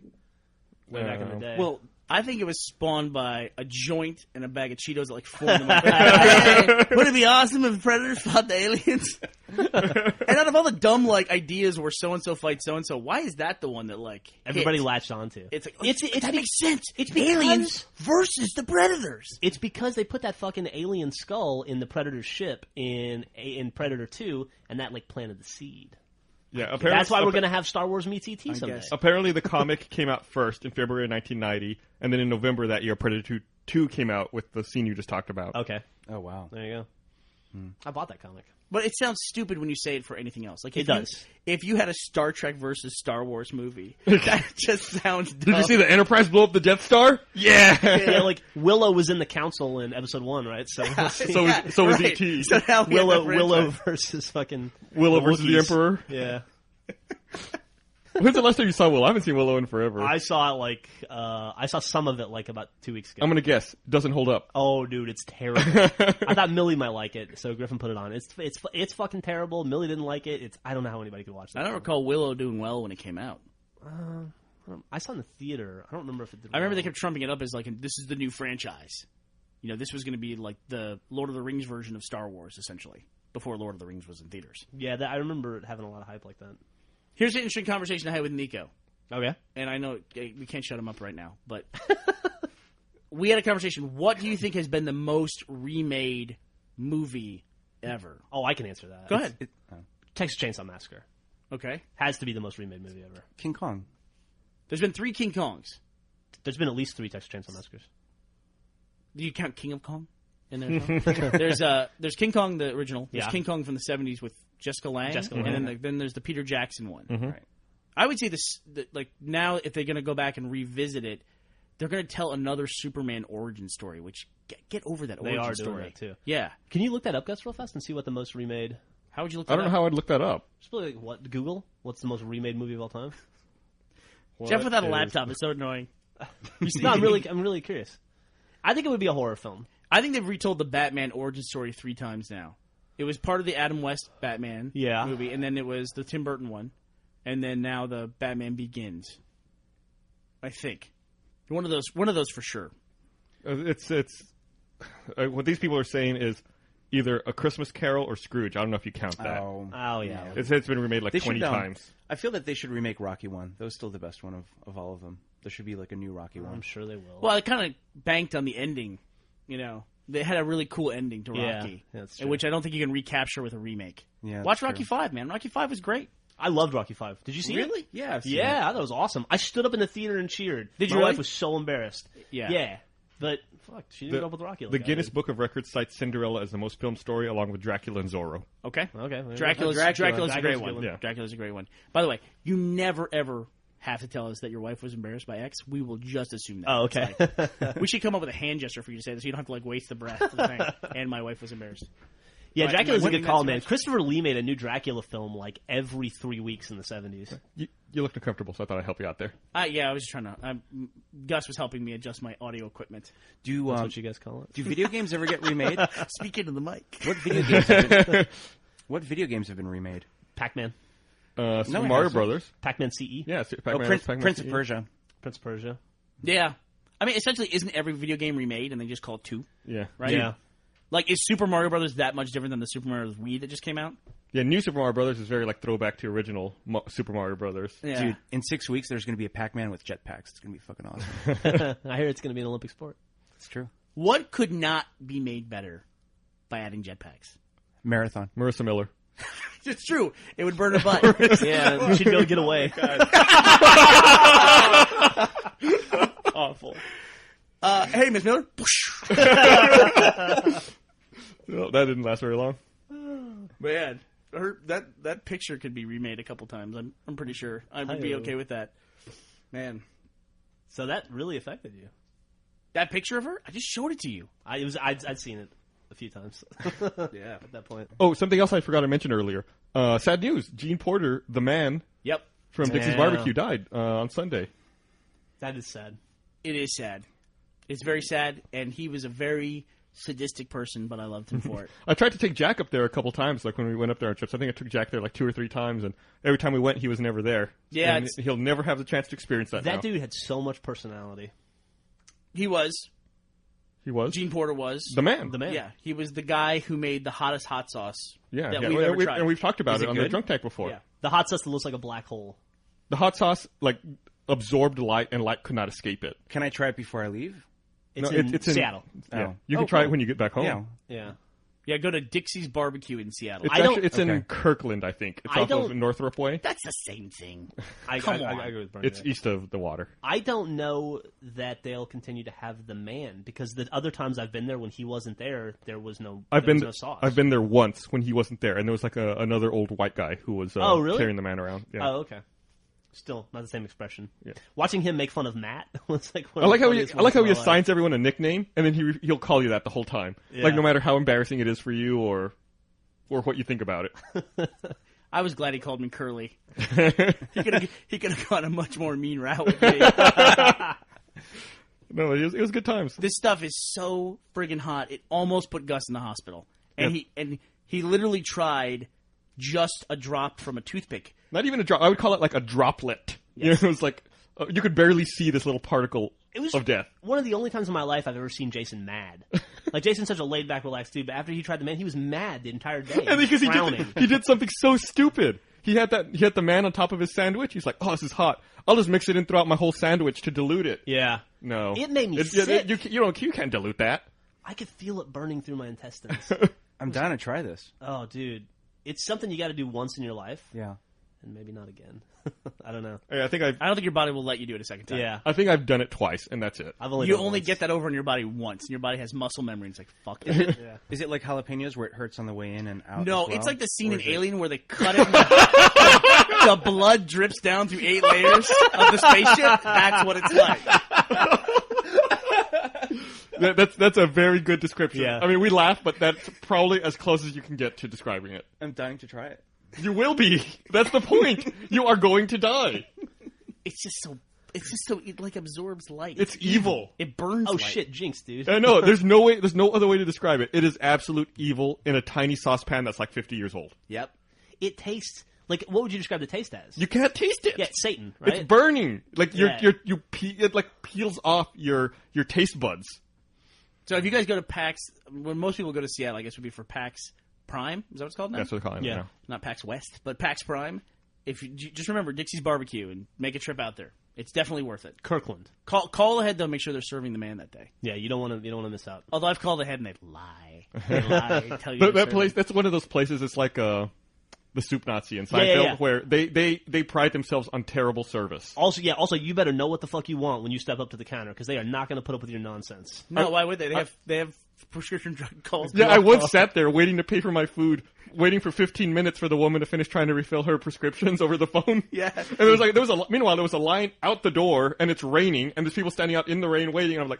Speaker 2: Way back in the day.
Speaker 5: Well, I think it was spawned by a joint and a bag of Cheetos at 4 in the morning. Hey, wouldn't it be awesome if Predators fought the aliens? And out of all the dumb ideas where so-and-so fights so-and-so, why is that the one that
Speaker 2: everybody
Speaker 5: hit?
Speaker 2: latched onto?
Speaker 5: It's
Speaker 2: That
Speaker 5: makes sense. It's
Speaker 2: because-
Speaker 5: aliens versus the Predators.
Speaker 2: It's because they put that fucking alien skull in the Predator's ship in Predator 2, and that planted the seed.
Speaker 3: Yeah, apparently
Speaker 2: That's why we're going to have Star Wars meets ET someday.
Speaker 5: guess.
Speaker 3: Apparently, the comic came out first in February 1990, and then in November that year, Predator 2 came out with the scene you just talked about.
Speaker 2: Okay.
Speaker 4: Oh, wow.
Speaker 2: There you go. I bought that comic.
Speaker 5: But it sounds stupid when you say it for anything else. Like
Speaker 2: It does.
Speaker 5: If you had a Star Trek versus Star Wars movie, that just sounds dumb.
Speaker 3: Did you see the Enterprise blow up the Death Star? Yeah.
Speaker 2: Yeah, like Willow was in the council in episode 1, right? So
Speaker 3: So was E.T.
Speaker 5: So now we have the
Speaker 2: Willow
Speaker 5: franchise.
Speaker 2: versus fucking
Speaker 3: Willow versus the
Speaker 2: Wookiees.
Speaker 3: Emperor.
Speaker 2: Yeah.
Speaker 3: When's the last time you saw Willow? I haven't seen Willow in forever.
Speaker 2: I saw it I saw some of it like about 2 weeks ago.
Speaker 3: I'm gonna guess. Doesn't hold up.
Speaker 2: Oh, dude, it's terrible. I thought Millie might like it, so Griffin put it on. It's fucking terrible. Millie didn't like it. I don't know how anybody could watch that.
Speaker 5: I don't recall Willow doing well when it came out.
Speaker 2: I saw it in the theater. I don't remember if it did.
Speaker 5: I remember
Speaker 2: well.
Speaker 5: they kept trumping it up as like, this is the new franchise. You know, this was going to be like the Lord of the Rings version of Star Wars, essentially, before Lord of the Rings was in theaters.
Speaker 2: Yeah, I remember it having a lot of hype like that.
Speaker 5: Here's an interesting conversation I had with Nico.
Speaker 2: Okay.
Speaker 5: And I know we can't shut him up right now, but we had a conversation. What do you think has been the most remade movie ever?
Speaker 2: Oh, I can answer that.
Speaker 5: Go ahead.
Speaker 2: Texas Chainsaw Massacre
Speaker 5: Okay.
Speaker 2: has to be the most remade movie ever.
Speaker 4: King Kong.
Speaker 5: There's been 3 King Kongs.
Speaker 2: There's been at least 3 Texas Chainsaw Massacres.
Speaker 5: Do you count King of Kong in there? There's King Kong the original. There's
Speaker 2: Yeah.
Speaker 5: King Kong from the 70s with Jessica Lange.
Speaker 2: Jessica
Speaker 5: and
Speaker 2: Lange.
Speaker 5: then there's the Peter Jackson one.
Speaker 4: Right.
Speaker 5: I would say like now if they're going to go back and revisit it, they're going to tell another Superman origin story. Which get over that
Speaker 2: They
Speaker 5: origin
Speaker 2: are
Speaker 5: story.
Speaker 2: doing that too.
Speaker 5: Yeah.
Speaker 2: Can you look that up, Gus, real fast and see what the most remade?
Speaker 5: How would you look?
Speaker 3: I don't know how I'd look that up.
Speaker 2: Just really like what Google? What's the most remade movie of all time?
Speaker 5: Jeff
Speaker 3: What
Speaker 5: without a
Speaker 3: is-
Speaker 5: laptop is so annoying.
Speaker 2: No, I'm really curious. I think it would be a horror film.
Speaker 5: I think they've retold the Batman origin story 3 times now. It was part of the Adam West Batman movie, and then it was the Tim Burton one, and then now the Batman Begins. I think one of those for sure.
Speaker 3: It's what these people are saying is either A Christmas Carol or Scrooge. I don't know if you count that.
Speaker 4: Oh,
Speaker 2: Oh yeah.
Speaker 3: It's been remade like
Speaker 4: They
Speaker 3: 20
Speaker 4: should,
Speaker 3: times.
Speaker 4: I feel that they should remake Rocky 1. That was still the best one of all of them. There should be like a new Rocky one.
Speaker 2: I'm sure they will.
Speaker 5: Well, it kind of banked on the ending. You know, they had a really cool ending to
Speaker 2: Yeah,
Speaker 5: Rocky,
Speaker 2: that's true.
Speaker 5: which I don't think you can recapture with a remake.
Speaker 4: Yeah,
Speaker 5: Watch
Speaker 4: that's
Speaker 5: Rocky
Speaker 4: true.
Speaker 5: 5, man. Rocky 5 was great.
Speaker 2: I loved Rocky 5. Did you see it?
Speaker 5: Really?
Speaker 4: Yeah, I've seen
Speaker 2: Yeah,
Speaker 4: it.
Speaker 2: I thought it was awesome. I stood up in the theater and cheered.
Speaker 5: Did you
Speaker 2: My
Speaker 5: really?
Speaker 2: wife was so embarrassed.
Speaker 5: Yeah.
Speaker 2: Yeah. But fuck, she didn't go up with Rocky.
Speaker 3: The
Speaker 2: Like I
Speaker 3: Guinness
Speaker 2: did.
Speaker 3: Book of Records cites Cinderella as the most filmed story, along with Dracula and Zorro.
Speaker 5: Okay.
Speaker 2: Okay.
Speaker 5: Dracula's a great one.
Speaker 3: Yeah.
Speaker 5: Dracula's a great one. By the way, you never ever have to tell us that your wife was embarrassed by X. We will just assume that.
Speaker 2: Oh,
Speaker 5: It's
Speaker 2: okay.
Speaker 5: like- we should come up with a hand gesture for you to say this. So you don't have to like waste the breath. For the thing. And my wife was embarrassed.
Speaker 2: Yeah,
Speaker 5: Right,
Speaker 2: Dracula's a
Speaker 5: when
Speaker 2: good
Speaker 5: that's
Speaker 2: call,
Speaker 5: right.
Speaker 2: man. Christopher Lee made a new Dracula film like every 3 weeks in the 70s.
Speaker 3: You looked uncomfortable, so I thought I'd help you out there.
Speaker 5: Yeah, I was just trying to. Gus was helping me adjust my audio equipment.
Speaker 4: Do
Speaker 2: That's what you guys call it.
Speaker 4: do video games ever get remade?
Speaker 5: Speaking to the mic.
Speaker 4: What video games have been remade?
Speaker 2: Pac-Man.
Speaker 3: Super
Speaker 4: it
Speaker 3: Mario
Speaker 4: hasn't.
Speaker 3: Brothers.
Speaker 2: Pac-Man CE.
Speaker 3: Yeah,
Speaker 4: Oh,
Speaker 3: Pac-Man,
Speaker 4: Prince of
Speaker 3: CE.
Speaker 4: Persia.
Speaker 2: Prince of Persia.
Speaker 5: Yeah. I mean, essentially, isn't every video game remade and they just call it 2?
Speaker 3: Yeah.
Speaker 5: Right?
Speaker 2: Yeah.
Speaker 5: Like, is Super Mario Brothers that much different than the Super Mario Wii that just came out?
Speaker 3: Yeah, new Super Mario Brothers is very like throwback to original Super Mario Brothers.
Speaker 5: Yeah.
Speaker 4: Dude, in 6 weeks there's going to be a Pac-Man with jetpacks. It's going to be fucking awesome.
Speaker 2: I hear it's going to be an Olympic sport.
Speaker 4: It's true.
Speaker 5: What could not be made better by adding jetpacks?
Speaker 4: Marathon.
Speaker 3: Marissa Miller.
Speaker 5: It's true. It would burn a butt.
Speaker 2: Yeah, she'd be able to get away.
Speaker 5: Awful. Hey, Miss Miller.
Speaker 3: No, that didn't last very long.
Speaker 5: Man, that picture could be remade a couple times. I'm pretty sure I would be
Speaker 2: Hi-yo.
Speaker 5: okay with that. Man,
Speaker 2: So that really affected you.
Speaker 5: that picture of her, I just showed it to you.
Speaker 2: I'd seen it a few times.
Speaker 5: Yeah.
Speaker 2: At that point.
Speaker 3: Oh, something else I forgot to mention earlier. Sad news. Gene Porter, the man
Speaker 5: Yep.
Speaker 3: from Dixie's
Speaker 2: Yeah.
Speaker 3: Barbecue, died on Sunday.
Speaker 2: That is sad.
Speaker 5: It is sad. It's very sad, and he was a very sadistic person, but I loved him for it.
Speaker 3: I tried to take Jack up there a couple times, like when we went up there on trips. I think I took Jack there like 2 or 3 times, and every time we went, he was never there.
Speaker 5: Yeah,
Speaker 3: And he'll never have the chance to experience that.
Speaker 2: That
Speaker 3: now.
Speaker 2: dude had so much personality.
Speaker 5: He was.
Speaker 3: He was
Speaker 5: Gene Porter was.
Speaker 3: the man.
Speaker 2: The man.
Speaker 5: Yeah, he was the guy who made the hottest hot sauce
Speaker 3: Yeah,
Speaker 5: that
Speaker 3: yeah.
Speaker 5: we've ever tried.
Speaker 3: And we've talked about
Speaker 4: Is
Speaker 3: it
Speaker 4: it
Speaker 3: on the
Speaker 4: good?
Speaker 3: Drunk Tank before.
Speaker 5: Yeah.
Speaker 2: The hot sauce that looks like a black hole.
Speaker 3: The hot sauce like absorbed light, and light could not escape it.
Speaker 4: Can I try it before I leave?
Speaker 2: It's
Speaker 3: No,
Speaker 2: in
Speaker 3: it's in
Speaker 2: Seattle.
Speaker 3: Yeah,
Speaker 4: Oh.
Speaker 3: you can
Speaker 4: Oh,
Speaker 3: try it
Speaker 4: cool.
Speaker 3: when you get back home.
Speaker 4: Yeah.
Speaker 2: Yeah.
Speaker 5: Yeah, go to Dixie's Barbecue in Seattle.
Speaker 3: It's in Kirkland, I think. It's off of Northrop Way.
Speaker 5: That's the same thing.
Speaker 2: Come on. I agree with Bernie.
Speaker 3: It's east of the water.
Speaker 2: I don't know that they'll continue to have the man, because the other times I've been there when he wasn't there, there was no sauce.
Speaker 3: I've been there once when he wasn't there, and there was like another old white guy who was
Speaker 2: really?
Speaker 3: carrying the man around. Yeah.
Speaker 2: Oh, okay. Still not the same expression.
Speaker 3: Yeah.
Speaker 2: Watching him make fun of Matt was like.
Speaker 3: I like how he assigns everyone a nickname, and then he'll call you that the whole time.
Speaker 2: Yeah.
Speaker 3: Like no matter how embarrassing it is for you or what you think about it.
Speaker 5: I was glad he called me Curly. He could have gone a much more mean route with me.
Speaker 3: No, it was good times.
Speaker 5: This stuff is so friggin' hot. It almost put Gus in the hospital, and he literally tried just a drop from a toothpick.
Speaker 3: Not even a drop. I would call it like a droplet.
Speaker 2: Yes.
Speaker 3: It was like you could barely see this little particle of death.
Speaker 2: One of the only times in my life I've ever seen Jason mad. Like, Jason's such a laid-back, relaxed dude, but after he tried the man, he was mad the entire day.
Speaker 3: And because
Speaker 2: frowning.
Speaker 3: he did something so stupid. He had the man on top of his sandwich. He's like, "Oh, this is hot. I'll just mix it in throughout my whole sandwich to dilute it."
Speaker 2: Yeah.
Speaker 3: No.
Speaker 2: It made me sick.
Speaker 3: You can't dilute that.
Speaker 2: I could feel it burning through my intestines.
Speaker 4: I'm down to try this.
Speaker 2: Oh, dude. It's something you got to do once in your life.
Speaker 4: Yeah.
Speaker 2: And maybe not again. I don't know.
Speaker 3: I think
Speaker 5: I don't think your body will let you do it a second time.
Speaker 2: Yeah.
Speaker 3: I think I've done it twice, and that's it.
Speaker 5: You only get that over in your body once, and your body has muscle memory. And it's like, fuck it.
Speaker 2: Yeah.
Speaker 4: Is it like jalapenos where it hurts on the way in and out?
Speaker 5: No,
Speaker 4: as well?
Speaker 5: it's like the scene
Speaker 4: Or
Speaker 5: in
Speaker 4: is it-
Speaker 5: Alien where they cut it. And the blood drips down through 8 layers of the spaceship. That's what it's like.
Speaker 3: That's a very good description.
Speaker 2: Yeah.
Speaker 3: I mean, we laugh, but that's probably as close as you can get to describing it.
Speaker 4: I'm dying to try it.
Speaker 3: You will be. That's the point. You are going to die.
Speaker 5: It's just so. It like absorbs light.
Speaker 3: It's evil.
Speaker 5: It burns.
Speaker 2: Oh,
Speaker 5: light.
Speaker 2: shit. Jinx, dude.
Speaker 3: I know. There's no other way to describe it. It is absolute evil in a tiny saucepan that's like 50 years old.
Speaker 5: Yep.
Speaker 2: It tastes like, what would you describe the taste as?
Speaker 3: You can't taste it.
Speaker 2: Yeah, it's Satan, right?
Speaker 3: It's burning. Like
Speaker 2: Yeah.
Speaker 3: it like peels off your taste buds.
Speaker 5: So if you guys go to PAX, when most people go to Seattle, I guess would be for PAX Prime. Is that what it's called now?
Speaker 3: That's what they're calling it
Speaker 2: Yeah.
Speaker 3: now.
Speaker 5: Not PAX West, but PAX Prime. If you just remember Dixie's Barbecue and make a trip out there, it's definitely worth it.
Speaker 2: Kirkland.
Speaker 5: Call ahead though. Make sure they're serving the man that day.
Speaker 2: Yeah, you don't want to miss out.
Speaker 5: Although I've called ahead and they lie. They tell you
Speaker 3: That place. That's one of those places. It's like the Soup Nazi in Seinfeld,
Speaker 2: yeah.
Speaker 3: where they pride themselves on terrible service.
Speaker 2: Also, you better know what the fuck you want when you step up to the counter, because they are not going to put up with your nonsense.
Speaker 5: No, why would they? They have prescription drug calls.
Speaker 3: Yeah, I once sat there waiting to pay for my food, waiting for 15 minutes for the woman to finish trying to refill her prescriptions over the phone.
Speaker 5: Yeah.
Speaker 3: And meanwhile there was a line out the door, and it's raining, and there's people standing out in the rain waiting, and I'm like,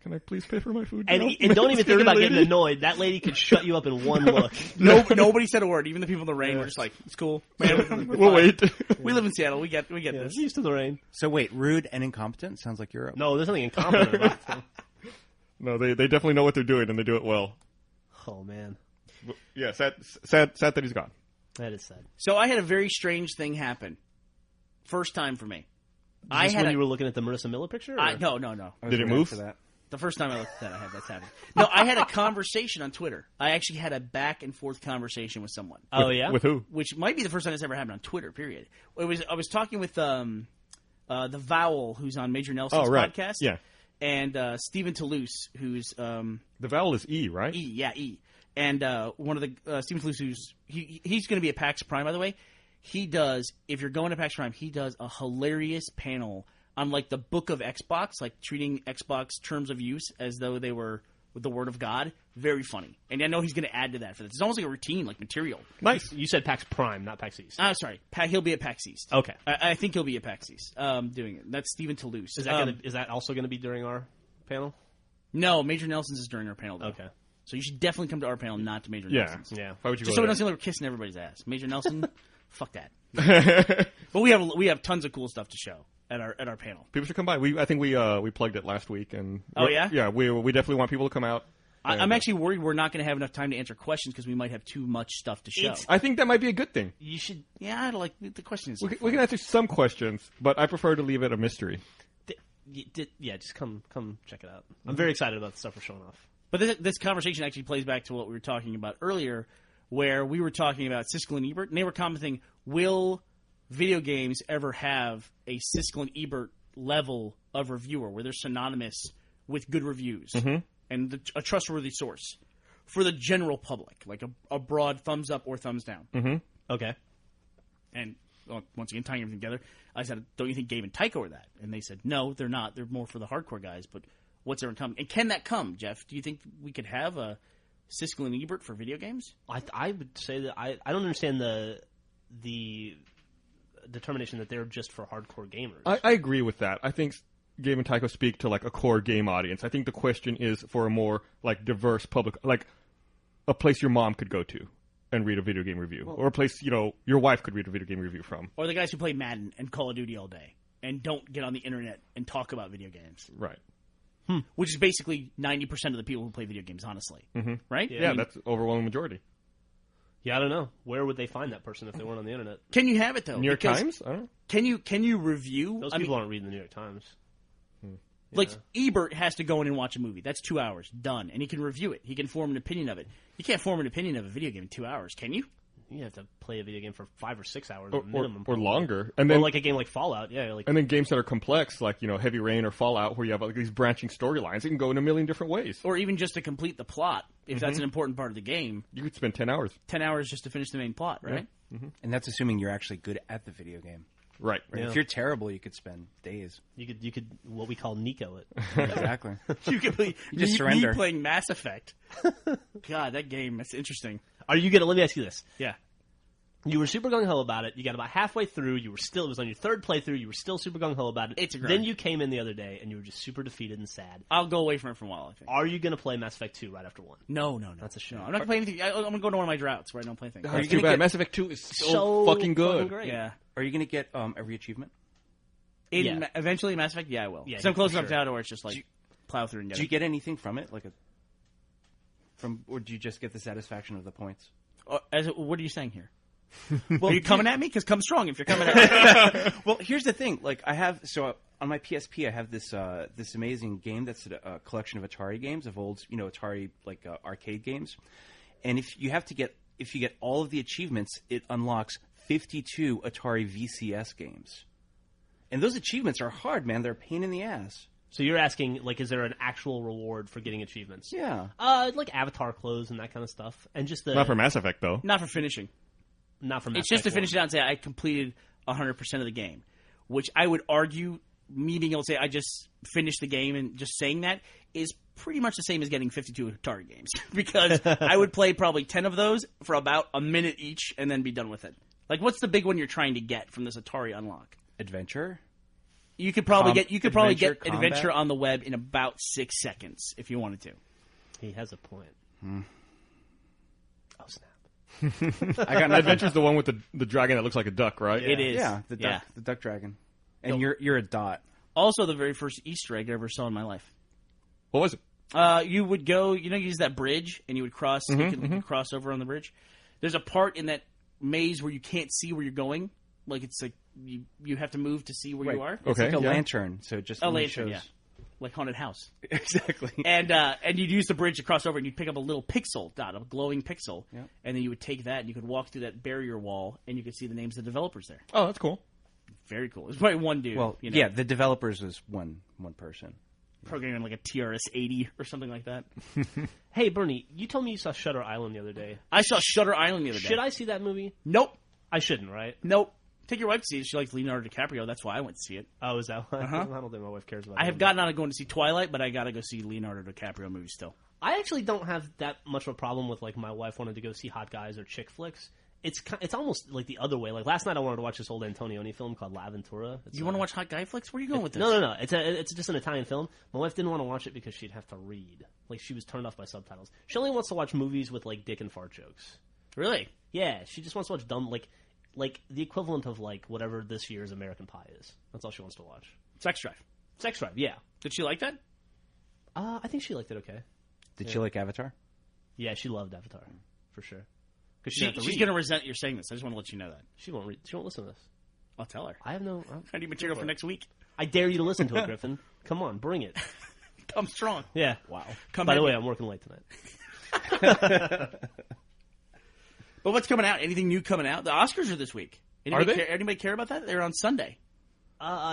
Speaker 3: can I please pay for my food?
Speaker 2: And,
Speaker 3: now?
Speaker 2: and don't even think
Speaker 3: Scary
Speaker 2: about
Speaker 3: lady.
Speaker 2: getting annoyed. That lady could shut you up in one look.
Speaker 5: Nobody said a word. Even the people in the rain were just like, "It's cool." Man,
Speaker 3: We'll wait.
Speaker 5: We live in Seattle. We get
Speaker 2: Yeah,
Speaker 5: this.
Speaker 2: used to the rain.
Speaker 4: So wait, rude and incompetent sounds like Europe.
Speaker 2: No, there's nothing incompetent about them.
Speaker 3: No, they definitely know what they're doing, and they do it well.
Speaker 2: Oh, man.
Speaker 3: Yeah, sad that he's gone.
Speaker 2: That is sad.
Speaker 5: So I had a very strange thing happen. First time for me.
Speaker 2: Is this when you were looking at the Marissa Miller picture? Or?
Speaker 5: No.
Speaker 4: I was
Speaker 3: Did it
Speaker 4: gonna
Speaker 3: move?
Speaker 4: answer that.
Speaker 5: The first time I looked at that, I had that's happened. No, I had a conversation on Twitter. I actually had a back and forth conversation with someone.
Speaker 2: Oh, yeah?
Speaker 3: With who?
Speaker 5: Which might be the first time it's ever happened on Twitter, period. I was talking with the Vowel, who's on Major Nelson's podcast.
Speaker 3: Yeah.
Speaker 5: And Stephen Toulouse, who's
Speaker 3: The vowel is E, right?
Speaker 5: E. And one of the Stephen Toulouse, he's going to be at PAX Prime, by the way. He does, if you're going to PAX Prime, he does a hilarious panel on like the book of Xbox, like treating Xbox terms of use as though they were with the word of God. Very funny. And I know he's going to add to that for this. It's almost like a routine, like material.
Speaker 3: Nice.
Speaker 2: You said PAX Prime, not PAX East.
Speaker 5: Sorry. He'll be at PAX East.
Speaker 2: Okay.
Speaker 5: I think he'll be at PAX East doing it. That's Stephen Toulouse.
Speaker 2: Is that also going to be during our panel?
Speaker 5: No, Major Nelson's is during our panel, though.
Speaker 2: Okay.
Speaker 5: So you should definitely come to our panel, not to Major
Speaker 3: Yeah.
Speaker 5: Nelson's.
Speaker 2: Yeah.
Speaker 3: Why would you
Speaker 5: Just
Speaker 3: go
Speaker 5: so we
Speaker 3: there?
Speaker 5: don't seem like we're kissing everybody's ass. Major Nelson, fuck that. But we have tons of cool stuff to show at our panel.
Speaker 3: People should come by. I think we plugged it last week, and
Speaker 5: Oh, yeah?
Speaker 3: Yeah, we definitely want people to come out.
Speaker 5: I'm actually worried we're not going to have enough time to answer questions because we might have too much stuff to show.
Speaker 3: I think that might be a good thing.
Speaker 2: You should.
Speaker 5: Yeah, I don't like the questions.
Speaker 3: We can answer some questions, but I prefer to leave it a mystery.
Speaker 2: Yeah, just come check it out. I'm very excited about the stuff we're showing off.
Speaker 5: But this conversation actually plays back to what we were talking about earlier, where we were talking about Siskel and Ebert, and they were commenting, will video games ever have a Siskel and Ebert level of reviewer where they're synonymous with good reviews and a trustworthy source? for the general public, like a broad thumbs up or thumbs down.
Speaker 3: Mm-hmm.
Speaker 2: Okay.
Speaker 5: And once again, tying everything together, I said, don't you think Gabe and Tycho are that? And they said, no, they're not. They're more for the hardcore guys. But what's there in common? And can that come, Jeff? Do you think we could have a Siskel and Ebert for video games?
Speaker 2: I would say that I don't understand the determination that they're just for hardcore gamers.
Speaker 3: I agree with that. I think Gabe and Tycho speak to like a core game audience. I think the question is for a more like diverse public, like a place your mom could go to and read a video game review, or a place your wife could read a video game review from,
Speaker 5: or the guys who play Madden and Call of Duty all day and don't get on the internet and talk about video games.
Speaker 3: Right.
Speaker 5: Which is basically 90% of the people who play video games, honestly.
Speaker 3: Mm-hmm.
Speaker 5: Right?
Speaker 3: Yeah, that's the overwhelming majority.
Speaker 2: Yeah, I don't know. Where would they find that person if they weren't on the internet?
Speaker 5: Can you have it though?
Speaker 3: New York Times? I don't know.
Speaker 5: Can you review?
Speaker 2: Those people aren't reading the New York Times.
Speaker 5: Like Ebert has to go in and watch a movie. That's 2 hours done, and he can review it. He can form an opinion of it. You can't form an opinion of a video game in 2 hours, can you?
Speaker 2: You have to play a video game for 5 or 6 hours
Speaker 3: Or
Speaker 2: minimum,
Speaker 3: or longer,
Speaker 2: and then like a game like Fallout. Yeah, like
Speaker 3: and then games that are complex, like Heavy Rain or Fallout, where you have like these branching storylines. It can go in a million different ways.
Speaker 5: Or even just to complete the plot, if that's an important part of the game.
Speaker 3: You could spend 10 hours.
Speaker 5: 10 hours just to finish the main plot, right?
Speaker 3: Yeah. Mm-hmm.
Speaker 4: And that's assuming you're actually good at the video game.
Speaker 3: Right.
Speaker 2: Yeah.
Speaker 4: If you're terrible, you could spend days.
Speaker 2: you could what we call Nico it.
Speaker 4: Exactly.
Speaker 5: You could play
Speaker 4: just surrender.
Speaker 5: me playing Mass Effect. God, that game, that's interesting.
Speaker 2: Are you gonna? Let me ask you this.
Speaker 5: Yeah.
Speaker 2: You were super gung ho about it. You got about halfway through. It was on your third playthrough. You were still super gung ho about it.
Speaker 5: It's a grind.
Speaker 2: Then you came in the other day and you were just super defeated and sad.
Speaker 5: I'll go away from it for a while, I think.
Speaker 2: Are you gonna play Mass Effect 2 right after 1?
Speaker 5: No.
Speaker 2: That's a shame.
Speaker 5: No, I'm not going to play anything. I'm going to go to one of my droughts where I don't play things.
Speaker 3: That's too bad. Mass Effect 2 is so fucking good.
Speaker 2: great.
Speaker 5: Yeah.
Speaker 4: Are you going to get every achievement?
Speaker 5: Eventually, Mass Effect, yeah, I will.
Speaker 2: Yeah,
Speaker 5: So I'm close
Speaker 2: for
Speaker 5: enough
Speaker 2: sure.
Speaker 5: now to where it's just like plow through and get
Speaker 4: Do you
Speaker 5: it.
Speaker 4: get anything from it? Or do you just get the satisfaction of the points?
Speaker 5: What are you saying here? Well, are you coming at me? Because come strong if you're coming at me.
Speaker 4: Well, here's the thing. Like on my PSP, I have this amazing game that's a collection of Atari games, of old Atari arcade games. And if you get all of the achievements, it unlocks 52 Atari VCS games. And those achievements are hard, man. They're a pain in the ass.
Speaker 2: So you're asking, like, is there an actual reward for getting achievements?
Speaker 4: Yeah.
Speaker 2: Like avatar clothes and that kind of stuff, and just
Speaker 3: Not for Mass Effect, though.
Speaker 5: Not for finishing.
Speaker 2: not for Mass
Speaker 5: It's just to
Speaker 2: Effect
Speaker 5: finish
Speaker 2: 1.
Speaker 5: it out and say I completed 100% of the game, which I would argue me being able to say I just finished the game and just saying that is pretty much the same as getting 52 Atari games because I would play probably 10 of those for about a minute each and then be done with it. Like, what's the big one you're trying to get from this Atari unlock?
Speaker 4: Adventure?
Speaker 5: You could probably get
Speaker 4: Adventure,
Speaker 5: Adventure
Speaker 4: combat?
Speaker 5: on the web in about 6 seconds if you wanted to.
Speaker 2: He has a point. Oh snap!
Speaker 3: I got Adventure's the one with the dragon that looks like a duck, right?
Speaker 5: It is.
Speaker 4: Yeah, the duck dragon. And you're a dot.
Speaker 5: Also, the very first Easter egg I ever saw in my life.
Speaker 3: What was it?
Speaker 5: You would go, you use that bridge, and you would cross. You could cross over on the bridge. There's a part in that maze where you can't see where you're going. Like it's like you have to move to see where you are.
Speaker 4: It's
Speaker 3: Okay,
Speaker 4: like a
Speaker 3: yeah.
Speaker 4: lantern, so it just
Speaker 5: A
Speaker 4: only
Speaker 5: lantern,
Speaker 4: shows...
Speaker 5: like haunted house.
Speaker 4: Exactly.
Speaker 5: And you'd use the bridge to cross over, and you'd pick up a little pixel dot, a glowing pixel,
Speaker 4: Yep.
Speaker 5: and then you would take that, and you could walk through that barrier wall, and you could see the names of the developers there.
Speaker 3: Oh, that's cool.
Speaker 5: Very cool. It's probably one dude.
Speaker 4: Well, yeah, the developers was one person.
Speaker 5: programming like a TRS-80 or something like that.
Speaker 2: Hey, Burnie, you told me you saw Shutter Island the other day.
Speaker 5: I saw Shutter Island the other day.
Speaker 2: Should I see that movie?
Speaker 5: Nope.
Speaker 2: I shouldn't, right?
Speaker 5: Nope. Take your wife to see it. She likes Leonardo DiCaprio. That's why I went to see it.
Speaker 2: Oh, is that why?
Speaker 5: Uh-huh.
Speaker 2: I don't think my wife cares about
Speaker 5: I have
Speaker 2: him.
Speaker 5: gotten out of going to see Twilight, but I got to go see Leonardo DiCaprio movies still.
Speaker 2: I actually don't have that much of a problem with, like, my wife wanted to go see hot guys or chick flicks. It's almost like the other way. Like, last night I wanted to watch this old Antonioni film called La Ventura. It's,
Speaker 5: You want to watch hot guy flicks? Where are you going with this?
Speaker 2: No. It's just an Italian film. My wife didn't want to watch it because she'd have to read. Like, she was turned off by subtitles. She only wants to watch movies with, like, dick and fart jokes.
Speaker 5: Really?
Speaker 2: Yeah, she just wants to watch dumb, like the equivalent of, like, whatever this year's American Pie is. That's all she wants to watch.
Speaker 5: Sex Drive.
Speaker 2: Sex Drive, yeah.
Speaker 5: Did she like that?
Speaker 2: I think she liked it okay.
Speaker 4: Did you like Avatar?
Speaker 2: Yeah, she loved Avatar, for sure. Because
Speaker 5: She's going to resent your saying this. I just want to let you know that.
Speaker 2: She won't read. She won't listen to this.
Speaker 5: I'll tell her.
Speaker 2: I have no.
Speaker 5: I need material for next week.
Speaker 2: I dare you to listen to it, Griffin. Come on, bring it.
Speaker 5: Come strong.
Speaker 2: Yeah.
Speaker 5: Wow.
Speaker 2: By the way, I'm working late tonight.
Speaker 5: But what's coming out? Anything new coming out? The Oscars are this week. Anybody care about that? They're on Sunday.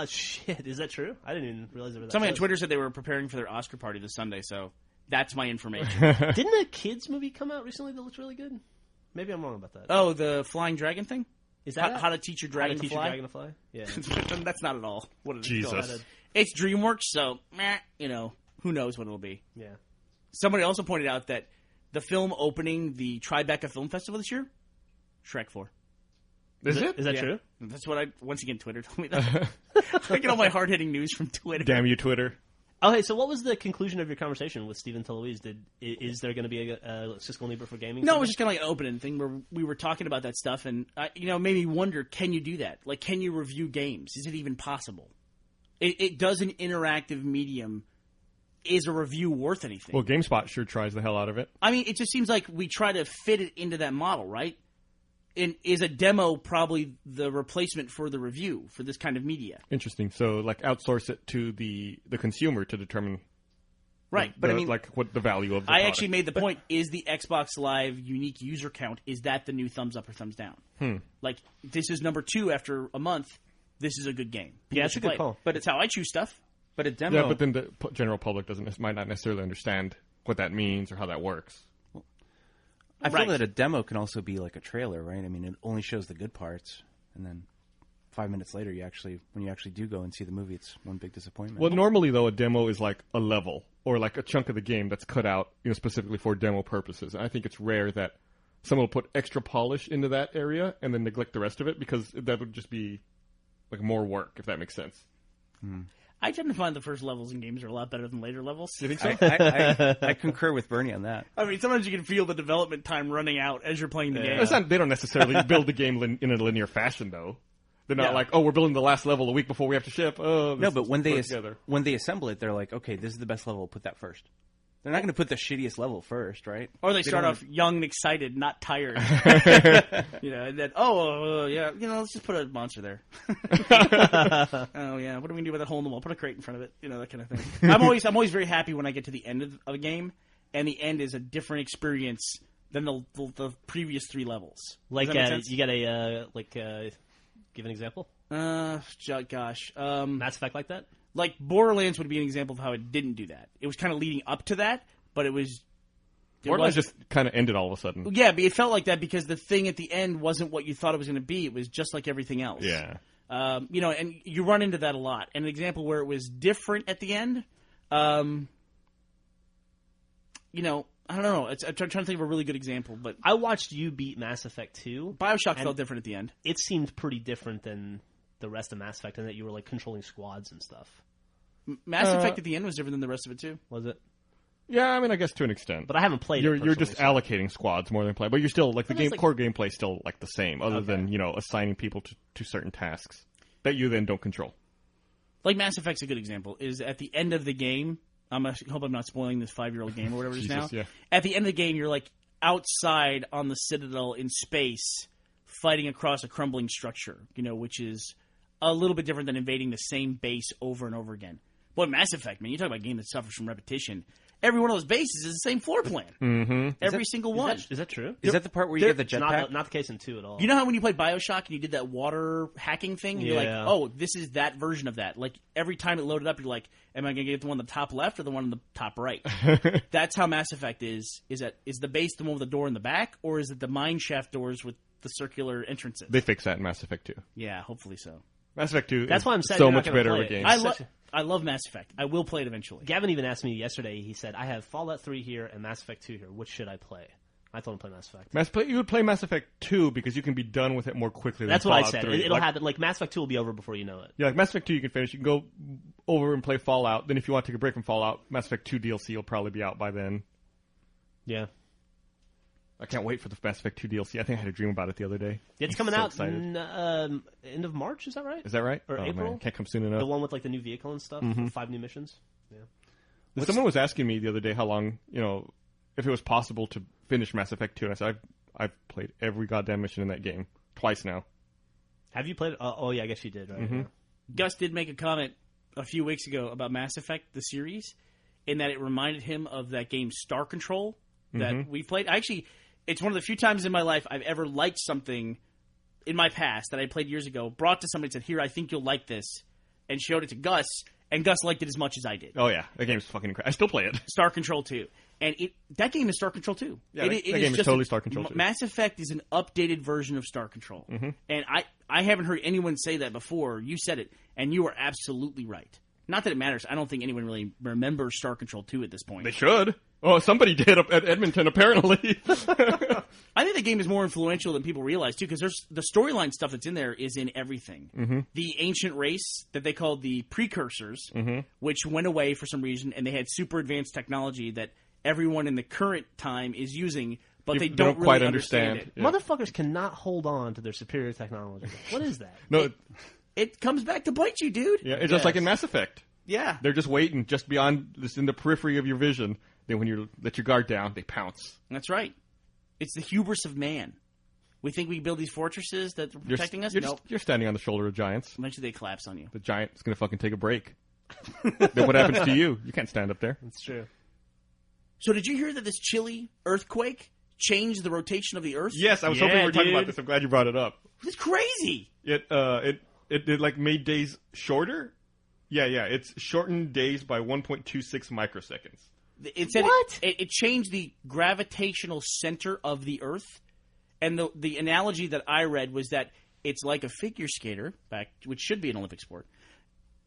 Speaker 2: Shit. Is that true? I didn't even realize it was that
Speaker 5: Somebody on
Speaker 2: close.
Speaker 5: Twitter said they were preparing for their Oscar party this Sunday, so That's my information.
Speaker 2: Didn't a kids movie come out recently that looks really good? Maybe I'm wrong about that.
Speaker 5: Oh, the flying dragon thing?
Speaker 2: Is that
Speaker 5: How to Teach Your Dragon to Fly?
Speaker 2: Yeah.
Speaker 5: That's not at all what it is.
Speaker 3: Jesus.
Speaker 5: It's DreamWorks, so, who knows what it'll be.
Speaker 2: Yeah.
Speaker 5: Somebody also pointed out that the film opening the Tribeca Film Festival this year, Shrek 4.
Speaker 3: Is it?
Speaker 2: Is that
Speaker 5: Yeah.
Speaker 2: true?
Speaker 5: That's what once again, Twitter told me that. I get all my hard-hitting news from Twitter.
Speaker 3: Damn you, Twitter.
Speaker 2: Okay, so what was the conclusion of your conversation with Stephen Toulouse? Is there going to be a Siskel and Ebert for gaming?
Speaker 5: No, it was just kind of like an opening thing where we were talking about that stuff, and it made me wonder: can you do that? Like, can you review games? Is it even possible? It does an interactive medium. Is a review worth anything?
Speaker 3: Well, GameSpot sure tries the hell out of it.
Speaker 5: I mean, it just seems like we try to fit it into that model, right? And is a demo probably the replacement for the review for this kind of media?
Speaker 3: Interesting. So, like, outsource it to the consumer to determine,
Speaker 5: Right. But I mean,
Speaker 3: like, what the value of the
Speaker 5: I
Speaker 3: product.
Speaker 5: actually made the point: is the Xbox Live unique user count, is that the new thumbs up or thumbs down? Like, this is number 2 after a month. This is a good game.
Speaker 2: Yeah, it's a good call.
Speaker 5: But it's how I choose stuff.
Speaker 4: But a demo.
Speaker 3: Yeah, but then the general public might not necessarily understand what that means or how that works.
Speaker 4: I feel
Speaker 5: Right.
Speaker 4: that a demo can also be like a trailer, right? I mean, it only shows the good parts, and then 5 minutes later, when you actually do go and see the movie, it's one big disappointment.
Speaker 3: Well, normally, though, a demo is like a level or like a chunk of the game that's cut out, specifically for demo purposes. And I think it's rare that someone will put extra polish into that area and then neglect the rest of it, because that would just be like more work, if that makes sense.
Speaker 5: I tend to find the first levels in games are a lot better than later levels.
Speaker 3: Do you think so?
Speaker 4: I concur with Burnie on that.
Speaker 5: I mean, sometimes you can feel the development time running out as you're playing the game.
Speaker 3: It's not, they don't necessarily build the game in a linear fashion, though. They're not
Speaker 5: Yeah.
Speaker 3: like, oh, we're building the last level a week before we have to ship. Oh,
Speaker 4: No, but when they
Speaker 3: together.
Speaker 4: assemble it, they're like, okay, this is the best level. Put that first. They're not going to put the shittiest level first, right?
Speaker 5: Or they start
Speaker 4: don't
Speaker 5: off young and excited, not tired. And then, let's just put a monster there. Oh, yeah, what do we do with that hole in the wall? Put a crate in front of it, that kind of thing. I'm always very happy when I get to the end of a game, and the end is a different experience than the previous 3 levels.
Speaker 2: Like,
Speaker 5: Does that make sense?
Speaker 2: you got a give an example.
Speaker 5: Gosh.
Speaker 2: Mass Effect like that.
Speaker 5: Like, Borderlands would be an example of how it didn't do that. It was kind of leading up to that, but it was...
Speaker 3: Borderlands just kind of ended all of a sudden.
Speaker 5: Yeah, but it felt like that because the thing at the end wasn't what you thought it was going to be. It was just like everything else.
Speaker 3: Yeah.
Speaker 5: And you run into that a lot. And an example where it was different at the end, I don't know. I'm trying to think of a really good example, but
Speaker 2: I watched you beat Mass Effect 2.
Speaker 5: BioShock felt different at the end.
Speaker 2: It seemed pretty different than the rest of Mass Effect in that you were like controlling squads and stuff.
Speaker 5: Mass Effect at the end was different than the rest of it too.
Speaker 2: Was it?
Speaker 3: Yeah, I mean, I guess to an extent.
Speaker 2: But I haven't played
Speaker 3: You're
Speaker 2: it.
Speaker 3: you're just allocating squads more than play, but you're still like the
Speaker 2: But it's
Speaker 3: core gameplay is still like the same, other than assigning people to certain tasks that you then don't control.
Speaker 5: Like Mass Effect's a good example. Is at the end of the game. I hope I'm not spoiling this 5-year-old game or whatever it is now.
Speaker 3: Yeah.
Speaker 5: At the end of the game, you're like outside on the Citadel in space, fighting across a crumbling structure. Which is a little bit different than invading the same base over and over again. Boy, Mass Effect, man, you talk about a game that suffers from repetition. Every one of those bases is the same floor plan.
Speaker 3: Mm-hmm.
Speaker 5: Every single one.
Speaker 2: Is that true?
Speaker 4: Is that the part where you get the jetpack?
Speaker 2: Not the case in 2 at all.
Speaker 5: You know how when you play BioShock and you did that water hacking thing? And you're like,
Speaker 2: Yeah.
Speaker 5: oh, this is that version of that. Like, every time it loaded up, you're like, am I going to get the one on the top left or the one on the top right? That's how Mass Effect is. Is the base the one with the door in the back, or is it the mine shaft doors with the circular entrances?
Speaker 3: They fix that in Mass Effect 2.
Speaker 5: Yeah, hopefully so.
Speaker 3: Mass Effect 2
Speaker 2: That's
Speaker 3: is
Speaker 2: why I'm sad
Speaker 3: so
Speaker 2: you're not
Speaker 3: much
Speaker 2: gonna
Speaker 3: better of
Speaker 2: play
Speaker 3: a
Speaker 2: it.
Speaker 3: game.
Speaker 5: I love Mass Effect. I will play it eventually.
Speaker 2: Gavin even asked me yesterday. He said, "I have Fallout 3 here and Mass Effect 2 here. Which should I play?" I told him to play Mass Effect.
Speaker 3: You would play Mass Effect 2 because you can be done with it more quickly than
Speaker 2: That's what I
Speaker 3: Fallout
Speaker 2: said.
Speaker 3: 3.
Speaker 2: It'll
Speaker 3: like,
Speaker 2: happen. Like Mass Effect 2 will be over before you know it.
Speaker 3: Yeah, like Mass Effect 2 you can finish. You can go over and play Fallout. Then if you want to take a break from Fallout, Mass Effect 2 DLC will probably be out by then.
Speaker 2: Yeah.
Speaker 3: I can't wait for the Mass Effect 2 DLC. I think I had a dream about it the other day.
Speaker 2: It's
Speaker 3: I'm
Speaker 2: coming
Speaker 3: so
Speaker 2: out
Speaker 3: excited.
Speaker 2: end of March. Is that right?
Speaker 3: Is that right?
Speaker 2: Or
Speaker 3: oh,
Speaker 2: April?
Speaker 3: Man, can't come soon enough.
Speaker 2: The one with like the new vehicle and stuff. 5 new missions. Yeah.
Speaker 3: Someone was asking me the other day how long, if it was possible to finish Mass Effect 2. And I said, I've played every goddamn mission in that game. Twice now.
Speaker 2: Have you played it? Oh, yeah, I guess you did, right?
Speaker 3: Mm-hmm.
Speaker 2: Yeah.
Speaker 5: Gus did make a comment a few weeks ago about Mass Effect, the series, in that it reminded him of that game Star Control that we played. It's one of the few times in my life I've ever liked something in my past that I played years ago, brought to somebody and said, here, I think you'll like this, and showed it to Gus, And Gus liked it as much as I did.
Speaker 3: Oh yeah, that game's fucking incredible. I still play it.
Speaker 5: Star Control 2. And that game is Star Control 2.
Speaker 3: Yeah, that game is totally Star Control 2.
Speaker 5: Mass Effect is an updated version of Star Control. Mm-hmm. And I haven't heard anyone say that before. You said it, and you are absolutely right. Not that it matters. I don't think anyone really remembers Star Control 2 at this point.
Speaker 3: They should. Oh, somebody did up at Edmonton, apparently.
Speaker 5: I think the game is more influential than people realize, too, because there's the storyline stuff that's in there is in everything. Mm-hmm. The ancient race that they called the Precursors, which went away for some reason, and they had super advanced technology that everyone in the current time is using, but they don't really
Speaker 3: quite
Speaker 5: understand it.
Speaker 3: Yeah.
Speaker 2: Motherfuckers cannot hold on to their superior technology. What is that?
Speaker 3: No,
Speaker 5: It comes back to bite you, dude.
Speaker 3: yeah, it's just like in Mass Effect.
Speaker 5: Yeah.
Speaker 3: They're just waiting, just beyond, just in the periphery of your vision. Then when you let your guard down, they pounce.
Speaker 5: That's right. It's the hubris of man. We think we build these fortresses that are protecting us? Nope.
Speaker 3: You're standing on the shoulder of giants.
Speaker 5: Eventually they collapse on you.
Speaker 3: The giant is going to fucking take a break. Then what happens to you? You can't stand up there.
Speaker 2: That's true.
Speaker 5: So did you hear that this Chile earthquake changed the rotation of the Earth?
Speaker 3: Yes, I was hoping we were talking about this. I'm glad you brought it up.
Speaker 5: It's crazy.
Speaker 3: It like made days shorter. Yeah. It's shortened days by 1.26 microseconds.
Speaker 5: It said
Speaker 2: What?
Speaker 5: It changed the gravitational center of the Earth, and the analogy that I read was that it's like a figure skater, which should be an Olympic sport.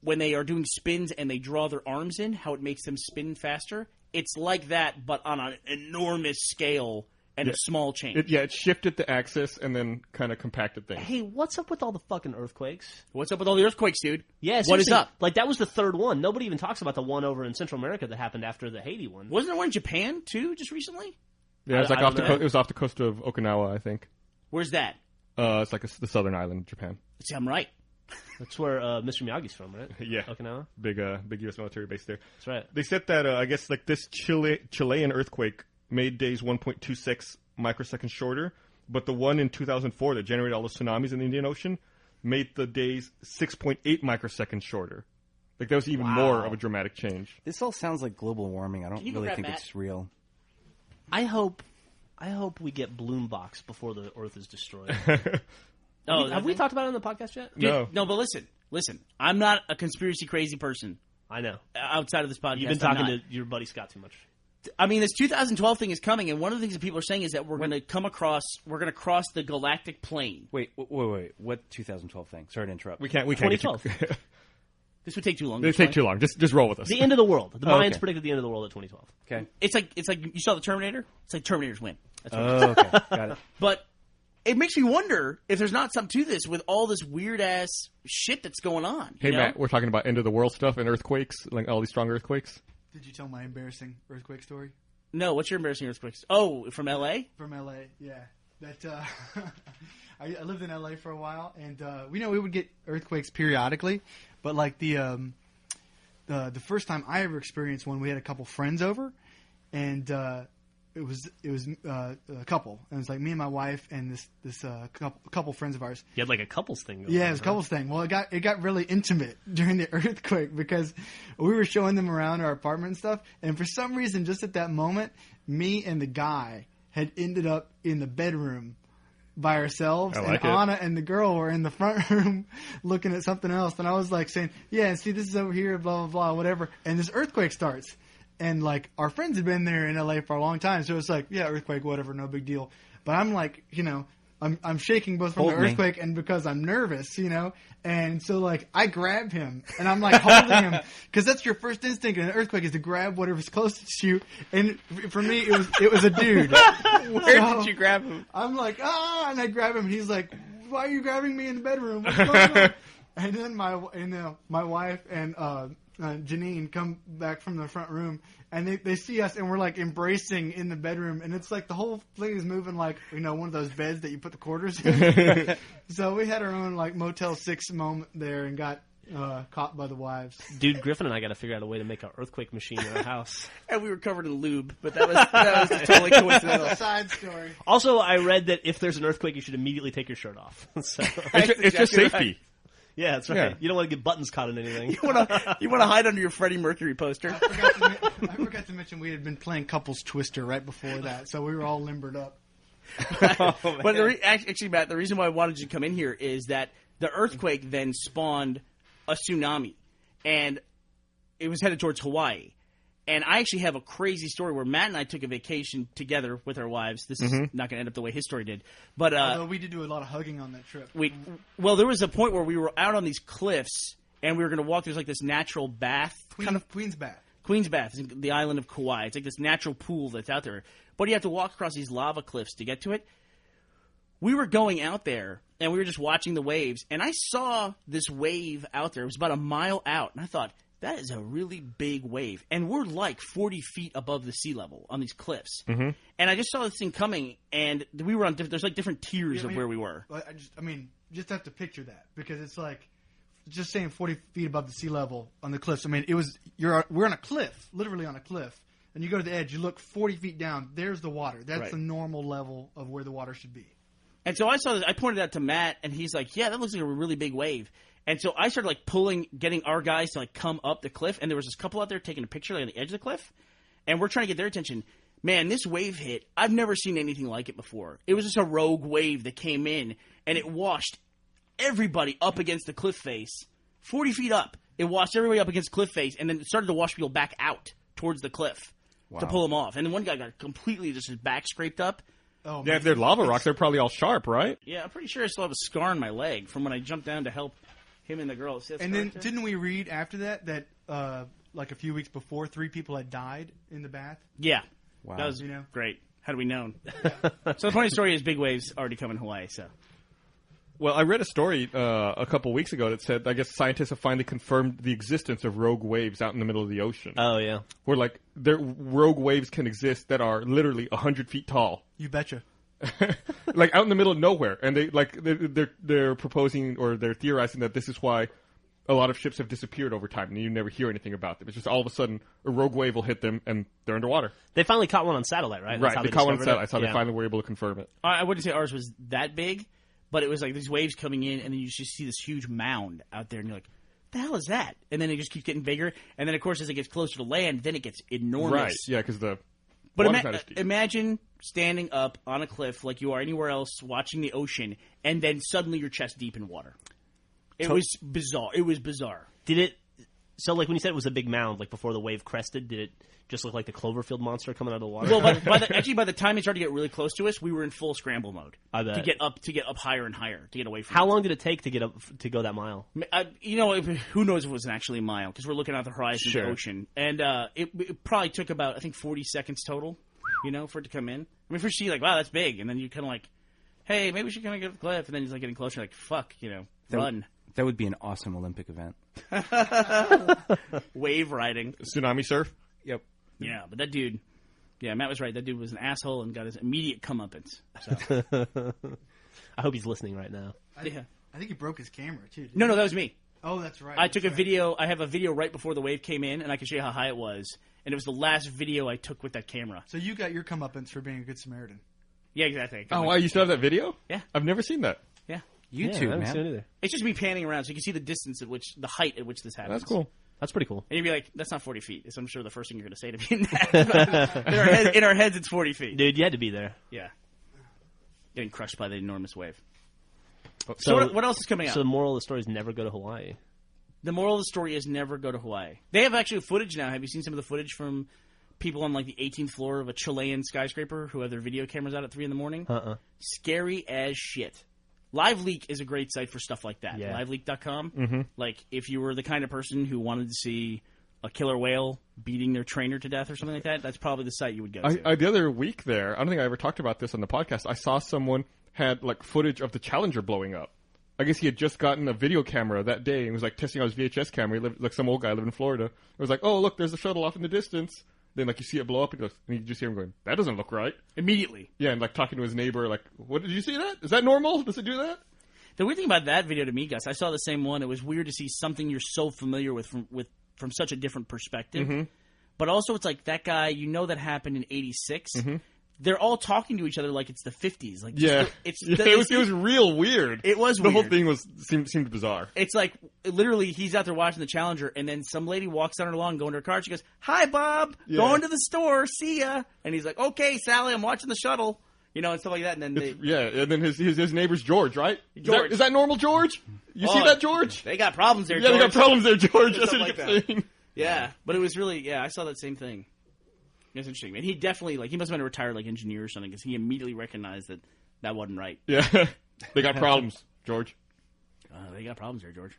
Speaker 5: When they are doing spins and they draw their arms in, how it makes them spin faster. It's like that, but on an enormous scale and a small change.
Speaker 3: It shifted the axis and then kind of compacted things.
Speaker 2: Hey, what's up with all the fucking earthquakes?
Speaker 5: What's up with all the earthquakes, dude?
Speaker 2: Yeah,
Speaker 5: what is up?
Speaker 2: Like, that was the third one. Nobody even talks about the one over in Central America that happened after the Haiti one.
Speaker 5: Wasn't there one in Japan too, just recently?
Speaker 3: Yeah, it's like
Speaker 2: I don't know.
Speaker 3: it was off the coast of Okinawa, I think.
Speaker 5: Where's that?
Speaker 3: It's like the southern island of Japan.
Speaker 5: See, I'm right.
Speaker 2: That's where Mr. Miyagi's from, right?
Speaker 3: Yeah,
Speaker 2: Okinawa.
Speaker 3: big U.S. military base there.
Speaker 2: That's right.
Speaker 3: They said that I guess like this Chilean earthquake made days 1.26 microseconds shorter, but the one in 2004 that generated all the tsunamis in the Indian Ocean made the days 6.8 microseconds shorter. Like that was even more of a dramatic change.
Speaker 4: This all sounds like global warming. I don't
Speaker 5: you go
Speaker 4: really
Speaker 5: grab
Speaker 4: think
Speaker 5: Matt?
Speaker 4: it's real.
Speaker 2: I hope we get Bloombox before the Earth is destroyed. Have we talked about it on the podcast yet?
Speaker 3: No.
Speaker 5: No, but listen. I'm not a conspiracy crazy person
Speaker 2: I know.
Speaker 5: outside of this podcast.
Speaker 2: You've been talking to your buddy Scott too much.
Speaker 5: I mean, this 2012 thing is coming, and one of the things that people are saying is that we're going to cross the galactic plane.
Speaker 4: Wait. What 2012 thing? Sorry to interrupt.
Speaker 3: We can't. Get you-
Speaker 2: 2012.
Speaker 5: This would take too long.
Speaker 3: They take too long. Just roll with us.
Speaker 2: The end of the world. The Mayans
Speaker 3: okay.
Speaker 2: predicted the end of the world at 2012.
Speaker 4: Okay.
Speaker 5: It's like you saw the Terminator. It's like Terminators win. That's what
Speaker 4: Oh, okay. Got it.
Speaker 5: But it makes me wonder if there's not something to this with all this weird ass shit that's going on.
Speaker 3: Hey
Speaker 5: you know?
Speaker 3: Matt, we're talking about end of the world stuff and earthquakes, like all these strong earthquakes.
Speaker 1: Did you tell my embarrassing earthquake story?
Speaker 5: No, what's your embarrassing earthquake? Oh, from L.A.?
Speaker 1: From LA, yeah. That I lived in LA for a while, and we would get earthquakes periodically, but like the first time I ever experienced one, we had a couple friends over, and it was a couple, and it was like me and my wife and this couple friends of ours.
Speaker 2: You had like a couples thing going
Speaker 1: Yeah,
Speaker 2: on,
Speaker 1: it was a couples thing. Well, it got really intimate during the earthquake because we were showing them around our apartment and stuff, and for some reason, just at that moment, me and the guy had ended up in the bedroom by ourselves,
Speaker 3: I like
Speaker 1: and
Speaker 3: it.
Speaker 1: Anna and the girl were in the front room looking at something else, and I was like saying, yeah, see, this is over here, blah, blah, blah, whatever, and this earthquake starts. And, like, our friends had been there in L.A. for a long time, so it's like, yeah, earthquake, whatever, no big deal. But I'm like, I'm shaking both from
Speaker 4: Hold
Speaker 1: the
Speaker 4: me.
Speaker 1: earthquake and because I'm nervous, And so, like, I grab him, and I'm, like, holding him. Because that's your first instinct in an earthquake is to grab whatever's closest to you. And for me, it was a dude.
Speaker 5: Where did you grab him?
Speaker 1: I'm like, and I grab him, and he's like, why are you grabbing me in the bedroom? What's going on? And then my wife and Janine come back from the front room, and they see us, and we're like embracing in the bedroom, and it's like the whole thing is moving like one of those beds that you put the quarters in. So we had our own like Motel 6 moment there, and got caught by the wives.
Speaker 2: Dude, Griffin and I got to figure out a way to make an earthquake machine in our house.
Speaker 5: And we were covered in lube, but that was totally coincidental.
Speaker 1: Side story.
Speaker 2: Also, I read that if there's an earthquake, you should immediately take your shirt off. So,
Speaker 3: It's just
Speaker 5: exactly
Speaker 3: safety.
Speaker 2: yeah, that's right.
Speaker 3: Yeah.
Speaker 2: You don't want to get buttons caught in anything.
Speaker 5: You want to hide under your Freddie Mercury poster.
Speaker 1: I forgot to mention we had been playing couples twister right before that, so we were all limbered up.
Speaker 5: But actually, Matt, the reason why I wanted you to come in here is that the earthquake then spawned a tsunami, and it was headed towards Hawaii. And I actually have a crazy story where Matt and I took a vacation together with our wives. This is not going to end up the way his story did. But
Speaker 1: although we did do a lot of hugging on that trip.
Speaker 5: Well, there was a point where we were out on these cliffs, and we were going to walk. There's like this natural bath.
Speaker 1: Queen's Bath.
Speaker 5: Queen's Bath is the island of Kauai. It's like this natural pool that's out there. But you have to walk across these lava cliffs to get to it. We were going out there, and we were just watching the waves. And I saw this wave out there. It was about a mile out. And I thought, that is a really big wave. And we're like 40 feet above the sea level on these cliffs. And I just saw this thing coming, and we were on there's like different tiers of where we were.
Speaker 1: Just have to picture that, because it's like just saying 40 feet above the sea level on the cliffs. I mean, we're on a cliff, literally on a cliff, and you go to the edge, you look 40 feet down, there's the water. That's the normal level of where the water should be.
Speaker 5: And so I saw this, I pointed out to Matt, and he's like, yeah, that looks like a really big wave. And so I started like getting our guys to like come up the cliff, and there was this couple out there taking a picture like on the edge of the cliff, and we're trying to get their attention. Man, this wave hit. I've never seen anything like it before. It was just a rogue wave that came in, and it washed everybody up against the cliff face, 40 feet up. It washed everybody up against the cliff face, and then it started to wash people back out towards the cliff to pull them off. And then one guy got completely just his back scraped up.
Speaker 1: Oh,
Speaker 3: Yeah, if they're lava rocks, they're probably all sharp, right?
Speaker 5: Yeah, I'm pretty sure I still have a scar on my leg from when I jumped down to help him and the girl.
Speaker 1: And then didn't we read after that like a few weeks before, 3 people had died in the bath?
Speaker 5: Yeah.
Speaker 4: Wow.
Speaker 5: That was great. Had we known. So the funny story is big waves already come in Hawaii, so.
Speaker 3: Well, I read a story a couple weeks ago that said, I guess scientists have finally confirmed the existence of rogue waves out in the middle of the ocean.
Speaker 2: Oh, yeah.
Speaker 3: Where, like, rogue waves can exist that are literally 100 feet tall.
Speaker 1: You betcha.
Speaker 3: Like, out in the middle of nowhere. And they're proposing, or they're theorizing that this is why a lot of ships have disappeared over time, and you never hear anything about them. It's just all of a sudden, a rogue wave will hit them, and they're underwater.
Speaker 2: They finally caught one on satellite, right?
Speaker 3: Right, they caught one on satellite. That's how they finally were able to confirm it.
Speaker 5: I wouldn't say ours was that big, but it was like these waves coming in, and then you just see this huge mound out there, and you're like, the hell is that? And then it just keeps getting bigger, and then, of course, as it gets closer to land, then it gets enormous.
Speaker 3: Right, yeah, because the
Speaker 5: But
Speaker 3: water's not as deep.
Speaker 5: imagine standing up on a cliff like you are anywhere else, watching the ocean, and then suddenly you're chest deep in water. It was bizarre. It was bizarre.
Speaker 2: Did it... So, like, when you said it was a big mound, like, before the wave crested, did it just look like the Cloverfield monster coming out of the water?
Speaker 5: Well, by the time it started to get really close to us, we were in full scramble mode.
Speaker 2: I bet.
Speaker 5: To get up higher and higher, to get away from
Speaker 2: How long did it take to get up to go that mile?
Speaker 5: Who knows if it was actually a mile, because we're looking out the horizon of the ocean. And it probably took about, I think, 40 seconds total, for it to come in. I mean, first you like, wow, that's big. And then you kind of like, hey, maybe we should kind of get up the cliff. And then he's like getting closer, like, fuck, run.
Speaker 4: That would be an awesome Olympic event.
Speaker 5: Wave riding.
Speaker 3: Tsunami surf?
Speaker 4: Yep.
Speaker 5: Yeah, but that dude, Matt was right. That dude was an asshole and got his immediate comeuppance. So.
Speaker 2: I hope he's listening right now.
Speaker 1: I think he broke his camera, too.
Speaker 5: No, that was me.
Speaker 1: Oh, that's right.
Speaker 5: I took a video. I have a video right before the wave came in, and I can show you how high it was. And it was the last video I took with that camera.
Speaker 1: So you got your comeuppance for being a good Samaritan.
Speaker 5: Yeah, exactly.
Speaker 3: Oh, wow, you still have that video?
Speaker 5: Yeah.
Speaker 3: I've never seen that.
Speaker 5: Yeah.
Speaker 4: YouTube,
Speaker 2: I haven't
Speaker 4: man.
Speaker 2: seen it either.
Speaker 5: It's just me panning around so you can see the height at which this happens.
Speaker 3: That's cool.
Speaker 2: That's pretty cool.
Speaker 5: And you'd be like, that's not 40 feet. So I'm sure the first thing you're going to say to me in that. in our heads, it's 40 feet.
Speaker 2: Dude, you had to be there.
Speaker 5: Yeah. Getting crushed by the enormous wave.
Speaker 2: So
Speaker 5: what else is coming out?
Speaker 2: So the moral of the story is never go to Hawaii.
Speaker 5: The moral of the story is never go to Hawaii. They have actually footage now. Have you seen some of the footage from people on like the 18th floor of a Chilean skyscraper who have their video cameras out at 3 a.m? Scary as shit. LiveLeak is a great site for stuff like that.
Speaker 2: Yeah.
Speaker 5: LiveLeak.com.
Speaker 3: Mm-hmm.
Speaker 5: Like, if you were the kind of person who wanted to see a killer whale beating their trainer to death or something like that, that's probably the site you would go to.
Speaker 3: The other week there, I don't think I ever talked about this on the podcast, I saw someone had, like, footage of the Challenger blowing up. I guess he had just gotten a video camera that day and was, like, testing out his VHS camera. He lived, like, some old guy living in Florida. It was like, oh, look, there's a shuttle off in the distance. Then, like, you see it blow up, and you just hear him going, that doesn't look right.
Speaker 5: Immediately.
Speaker 3: Yeah, and, like, talking to his neighbor, like, what, did you see that? Is that normal? Does it do that?
Speaker 5: The weird thing about that video to me, Gus, I saw the same one. It was weird to see something you're so familiar with from such a different perspective.
Speaker 3: Mm-hmm.
Speaker 5: But also, it's like that guy, that happened in '86. Mm-hmm. They're all talking to each other like it's the 50s. Like,
Speaker 3: it was real weird.
Speaker 5: It was
Speaker 3: the
Speaker 5: weird.
Speaker 3: whole thing seemed bizarre.
Speaker 5: It's like literally he's out there watching the Challenger, and then some lady walks down her lawn, going to her car. She goes, "Hi, Bob, going to the store. See ya." And he's like, "Okay, Sally, I'm watching the shuttle." And stuff like that. And then
Speaker 3: and then his neighbor's George, right?
Speaker 5: George.
Speaker 3: Is that normal, George? You see that, George?
Speaker 5: They got problems there,
Speaker 3: Yeah,
Speaker 5: George.
Speaker 3: they got problems there, George. That's
Speaker 5: Stuff
Speaker 3: what
Speaker 5: like
Speaker 3: he kept saying.
Speaker 5: Yeah, but it was really I saw that same thing. It was interesting, man. He definitely he must have been a retired engineer or something because he immediately recognized that wasn't right.
Speaker 3: Yeah, they got problems, George.
Speaker 5: They got problems here, George.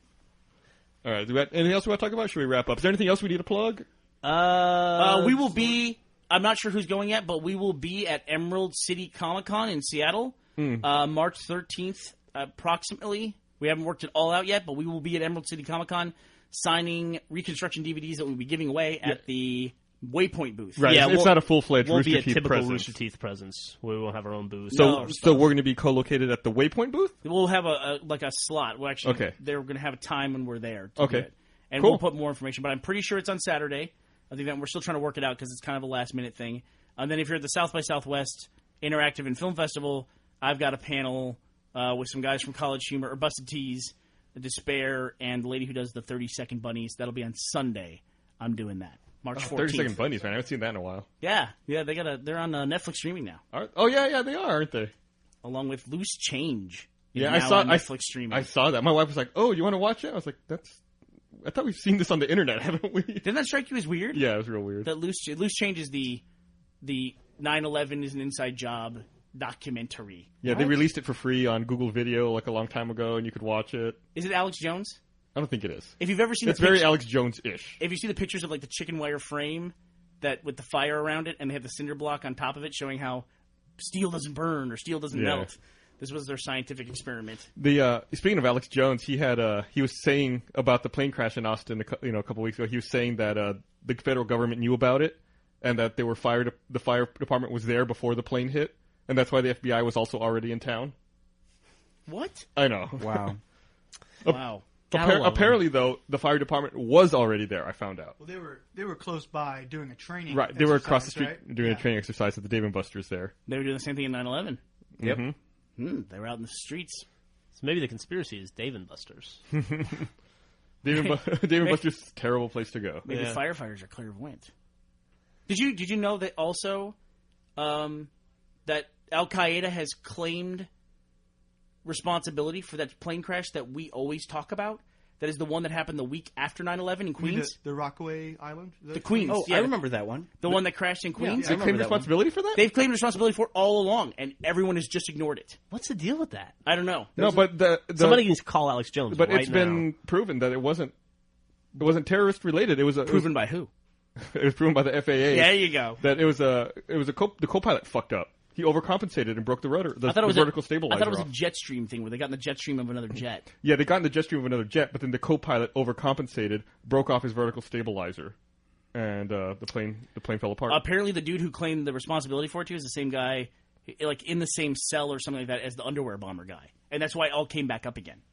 Speaker 3: All right, anything else we want to talk about? Should we wrap up? Is there anything else we need to plug?
Speaker 5: We will be. I'm not sure who's going yet, but we will be at Emerald City Comic Con in Seattle, March 13th, approximately. We haven't worked it all out yet, but we will be at Emerald City Comic Con signing reconstruction DVDs that we'll be giving away at the Waypoint booth.
Speaker 3: Right, it's not a full-fledged
Speaker 2: Won't
Speaker 3: Rooster
Speaker 2: be a
Speaker 3: Teeth
Speaker 2: typical
Speaker 3: presence.
Speaker 2: Rooster Teeth presence. We won't have our own booth.
Speaker 3: So we're going to be co-located at the Waypoint booth?
Speaker 5: We'll have a slot. Well, actually,
Speaker 3: Okay.
Speaker 5: they're going to have a time when we're there to do
Speaker 3: Okay.
Speaker 5: it. And
Speaker 3: Cool.
Speaker 5: we'll put more information, but I'm pretty sure it's on Saturday. I think that we're still trying to work it out because it's kind of a last-minute thing. And then if you're at the South by Southwest Interactive and Film Festival, I've got a panel with some guys from College Humor, or Busted Tees, Despair, and the lady who does the 30-second bunnies. That'll be on Sunday. I'm doing that. March 14th.
Speaker 3: 30-second bunnies, man. I haven't seen that in a while.
Speaker 5: Yeah, they're on Netflix streaming now,
Speaker 3: Oh, yeah, they are, aren't they?
Speaker 5: along with Loose Change. is
Speaker 3: Yeah,
Speaker 5: now on Netflix streaming.
Speaker 3: I saw that. My wife was like, "Oh, you want to watch it?" I was like, I thought we've seen this on the internet, haven't we?"
Speaker 5: Didn't that strike you as weird?
Speaker 3: Yeah, it was real weird.
Speaker 5: That Loose Change is the 9/11 is an inside job documentary.
Speaker 3: Yeah, they released it for free on Google Video like a long time ago, and you could watch it.
Speaker 5: Is it Alex Jones?
Speaker 3: I don't think it is.
Speaker 5: If you've ever seen
Speaker 3: It's very Alex Jones-ish.
Speaker 5: if you see the pictures of the chicken wire frame that with the fire around it and they have the cinder block on top of it showing how steel doesn't burn or steel doesn't melt. This was their scientific experiment.
Speaker 3: Speaking of Alex Jones, he was saying about the plane crash in Austin a couple weeks ago. He was saying that the federal government knew about it and that the fire department was there before the plane hit, and that's why the FBI was also already in town.
Speaker 5: What?
Speaker 3: I know.
Speaker 4: Wow.
Speaker 5: Wow.
Speaker 3: Apparently, though, the fire department was already there. I found out.
Speaker 1: Well, they were close by doing a training.
Speaker 3: Right, they were across the
Speaker 1: exercise,
Speaker 3: street
Speaker 1: right?
Speaker 3: doing a training exercise at the Dave & Buster's there.
Speaker 5: They were doing the same thing in 9/11.
Speaker 4: Yep.
Speaker 5: They were out in the streets.
Speaker 2: So maybe the conspiracy is Dave and Buster's.
Speaker 3: Dave & Buster's is a terrible place to go.
Speaker 5: Maybe firefighters are clairvoyant. Did you know that also that Al Qaeda has claimed responsibility for that plane crash that we always talk about? That is the one that happened the week after 9/11 in
Speaker 1: You mean
Speaker 5: Queens.
Speaker 1: the Rockaway Island? Is that
Speaker 5: The Queens.
Speaker 4: Oh,
Speaker 5: yeah,
Speaker 4: I remember that one.
Speaker 5: the one that crashed in Queens.
Speaker 3: They claimed responsibility for that?
Speaker 5: They've claimed responsibility for it all along, and everyone has just ignored it.
Speaker 2: What's the deal with that?
Speaker 5: I don't know.
Speaker 3: No, but
Speaker 2: Somebody needs to call Alex Jones.
Speaker 3: But
Speaker 2: right
Speaker 3: it's been proven that it wasn't terrorist related. It was
Speaker 5: Proven by who?
Speaker 3: It was proven by the FAA.
Speaker 5: Yeah, there you go.
Speaker 3: That the co-pilot fucked up. He overcompensated and broke the rudder, the vertical stabilizer.
Speaker 5: I thought it was
Speaker 3: off.
Speaker 5: a jet stream thing where they got in the jet stream of another jet.
Speaker 3: Yeah, they got in the jet stream of another jet, but then the co-pilot overcompensated, broke off his vertical stabilizer, and the plane fell apart.
Speaker 5: Apparently, the dude who claimed the responsibility for it too is the same guy, like in the same cell or something like that as the underwear bomber guy, and that's why it all came back up again.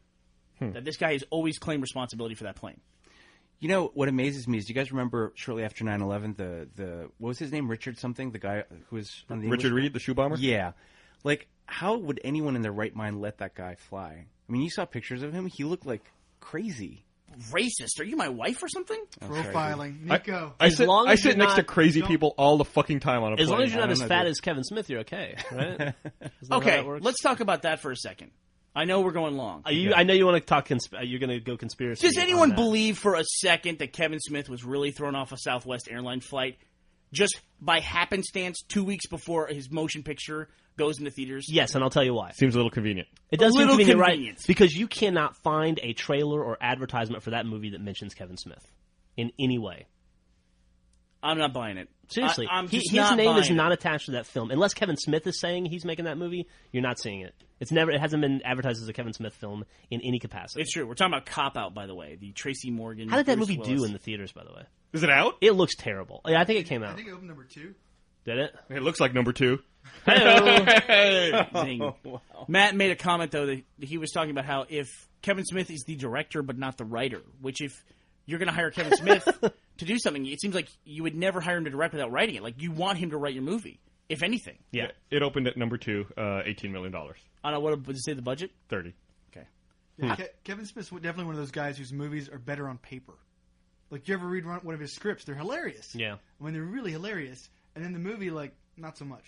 Speaker 5: That this guy has always claimed responsibility for that plane.
Speaker 4: You know what amazes me is, do you guys remember shortly after 9/11 the what was his name, Richard something, the guy who was on the
Speaker 3: Richard
Speaker 4: English?
Speaker 3: Reed, the shoe bomber?
Speaker 4: Yeah. Like, how would anyone in their right mind let that guy fly? I mean, you saw pictures of him. He looked like crazy.
Speaker 5: Racist? Are you my wife or something?
Speaker 1: Profiling. Nico.
Speaker 3: I sit
Speaker 2: long as
Speaker 3: next
Speaker 2: you're
Speaker 3: to
Speaker 2: not-
Speaker 3: crazy people all the fucking time on a plane.
Speaker 2: As long as you're not
Speaker 4: I
Speaker 2: as
Speaker 4: don't know,
Speaker 2: fat
Speaker 4: dude.
Speaker 2: as Kevin Smith, you're okay, right? Isn't that how
Speaker 5: Okay,
Speaker 2: that works?
Speaker 5: let's talk about that for a second. I know we're going long.
Speaker 2: I know you want to talk. You're going to go conspiracy.
Speaker 5: Does anyone
Speaker 2: on that.
Speaker 5: believe for a second that Kevin Smith was really thrown off a Southwest airline flight just by happenstance 2 weeks before his motion picture goes into theaters?
Speaker 2: Yes, and I'll tell you why.
Speaker 3: Seems a little convenient.
Speaker 2: It does seem
Speaker 5: little
Speaker 2: convenient, right?
Speaker 5: convenient.
Speaker 2: Because you cannot find a trailer or advertisement for that movie that mentions Kevin Smith in any way.
Speaker 5: I'm not buying it.
Speaker 2: Seriously,
Speaker 5: I'm just
Speaker 2: his
Speaker 5: not
Speaker 2: name is
Speaker 5: buying
Speaker 2: not
Speaker 5: it.
Speaker 2: attached to that film unless Kevin Smith is saying he's making that movie. You're not seeing it. It hasn't been advertised as a Kevin Smith film in any capacity.
Speaker 5: It's true. We're talking about Cop Out, by the way. The Tracy Morgan.
Speaker 2: How did that
Speaker 5: Bruce
Speaker 2: movie
Speaker 5: Willis.
Speaker 2: do in the theaters? By the way,
Speaker 3: Is it out?
Speaker 2: it looks terrible. Yeah, I think it came
Speaker 1: I
Speaker 2: out.
Speaker 1: think it opened number 2.
Speaker 2: Did it?
Speaker 3: It looks like number 2.
Speaker 5: Zing. Matt made a comment, though, that he was talking about how if Kevin Smith is the director but not the writer, which if you're going to hire Kevin Smith to do something, it seems like you would never hire him to direct without writing it. Like, you want him to write your movie, if anything.
Speaker 2: Yeah.
Speaker 3: It opened at number 2, $18 million.
Speaker 5: I don't know, what did you say the budget?
Speaker 3: 30.
Speaker 5: Okay.
Speaker 1: Yeah, Kevin Smith's definitely one of those guys whose movies are better on paper. Like, you ever read one of his scripts? They're hilarious.
Speaker 2: Yeah.
Speaker 1: When they're really hilarious. And then the movie, like, not so much.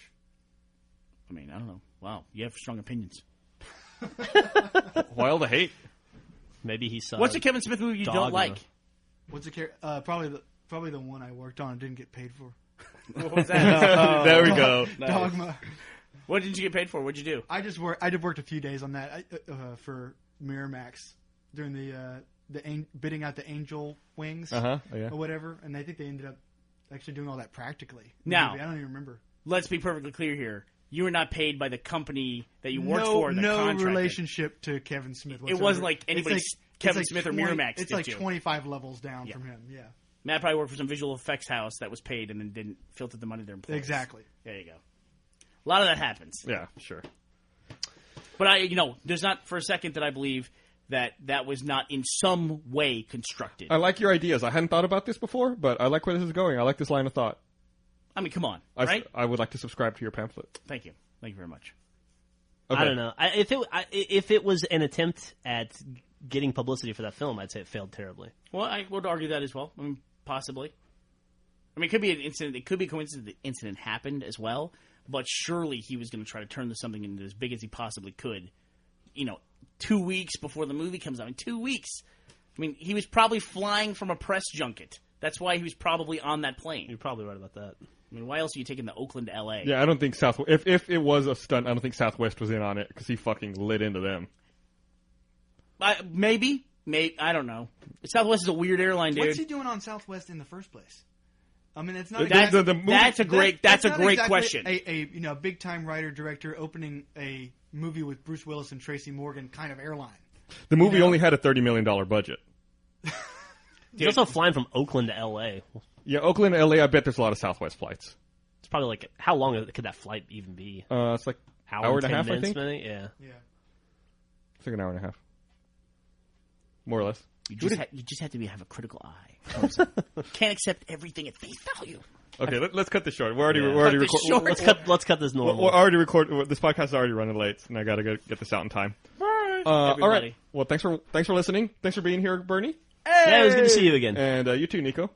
Speaker 5: I mean, I don't know. Wow, you have strong opinions.
Speaker 3: Why all the hate?
Speaker 2: Maybe he saw.
Speaker 5: What's a Kevin Smith movie you don't
Speaker 2: Dogma.
Speaker 5: like?
Speaker 1: What's the probably the one I worked on and didn't get paid for.
Speaker 5: What was that?
Speaker 3: There we go.
Speaker 5: Nice.
Speaker 1: Dogma.
Speaker 5: What did you get paid for? What'd you do?
Speaker 1: I just worked a few days on that for Miramax during the bidding out the angel wings
Speaker 3: Yeah.
Speaker 1: or whatever, and I think they ended up actually doing all that practically.
Speaker 5: Now,
Speaker 1: I don't even remember.
Speaker 5: Let's be perfectly clear here. You were not paid by the company that you worked
Speaker 1: no,
Speaker 5: for. The
Speaker 1: no
Speaker 5: contracted.
Speaker 1: relationship to Kevin Smith whatsoever.
Speaker 5: It wasn't like anybody, Kevin
Speaker 1: like
Speaker 5: Smith or
Speaker 1: 20
Speaker 5: Miramax
Speaker 1: It's
Speaker 5: did
Speaker 1: like
Speaker 5: you.
Speaker 1: 25 levels down from him, yeah.
Speaker 5: Matt probably worked for some visual effects house that was paid and then didn't filter the money to their employees.
Speaker 1: Exactly.
Speaker 5: There you go. A lot of that happens.
Speaker 3: Yeah, sure.
Speaker 5: But there's not for a second that I believe that was not in some way constructed.
Speaker 3: I like your ideas. I hadn't thought about this before, but I like where this is going. I like this line of thought.
Speaker 5: I mean, come on, right?
Speaker 3: I would like to subscribe to your pamphlet.
Speaker 5: Thank you. Thank you very much.
Speaker 3: Okay.
Speaker 2: I don't know. If it was an attempt at getting publicity for that film, I'd say it failed terribly.
Speaker 5: Well, I would argue that as well. I mean, possibly. I mean, it could be an incident. It could be a coincidence the incident happened as well. But surely he was going to try to turn something into as big as he possibly could. 2 weeks before the movie comes out. In 2 weeks. I mean, he was probably flying from a press junket. That's why he was probably on that plane.
Speaker 2: You're probably right about that.
Speaker 5: I mean, why else are you taking the Oakland to L.A.?
Speaker 3: Yeah, I don't think Southwest. If it was a stunt, I don't think Southwest was in on it because he fucking lit into them.
Speaker 5: Maybe. I don't know. Southwest is a weird airline, dude.
Speaker 1: What's he doing on Southwest in the first place? I mean, it's not.
Speaker 5: That's a great
Speaker 1: exactly
Speaker 5: question.
Speaker 1: A big time writer director opening a movie with Bruce Willis and Tracy Morgan kind of airline.
Speaker 3: The movie only had a $30 million budget.
Speaker 2: He's also flying from Oakland to L.A.
Speaker 3: Yeah, Oakland to LA, I bet there's a lot of Southwest flights.
Speaker 2: It's probably like, how long could that flight even be?
Speaker 3: It's like hour and a half, I think.
Speaker 2: Maybe? Yeah.
Speaker 3: It's like an hour and a half. More or less.
Speaker 5: You just have to have a critical eye. Can't accept everything at face value.
Speaker 3: Okay, let's cut this short. We're already recording.
Speaker 2: Let's cut this normal.
Speaker 3: We're already recording. This podcast is already running late, and I got to get this out in time.
Speaker 5: Bye,
Speaker 3: all right. Well, thanks for listening. Thanks for being here, Burnie.
Speaker 5: Hey!
Speaker 2: Yeah, it was good to see you again.
Speaker 3: And you too, Nico.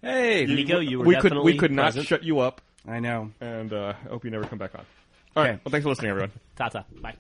Speaker 4: Hey,
Speaker 2: Nico, you were definitely
Speaker 3: we could not
Speaker 2: present.
Speaker 3: shut you up.
Speaker 4: I know.
Speaker 3: And I hope you never come back on. All right. Well, thanks for listening, everyone.
Speaker 2: Ta-ta. Bye.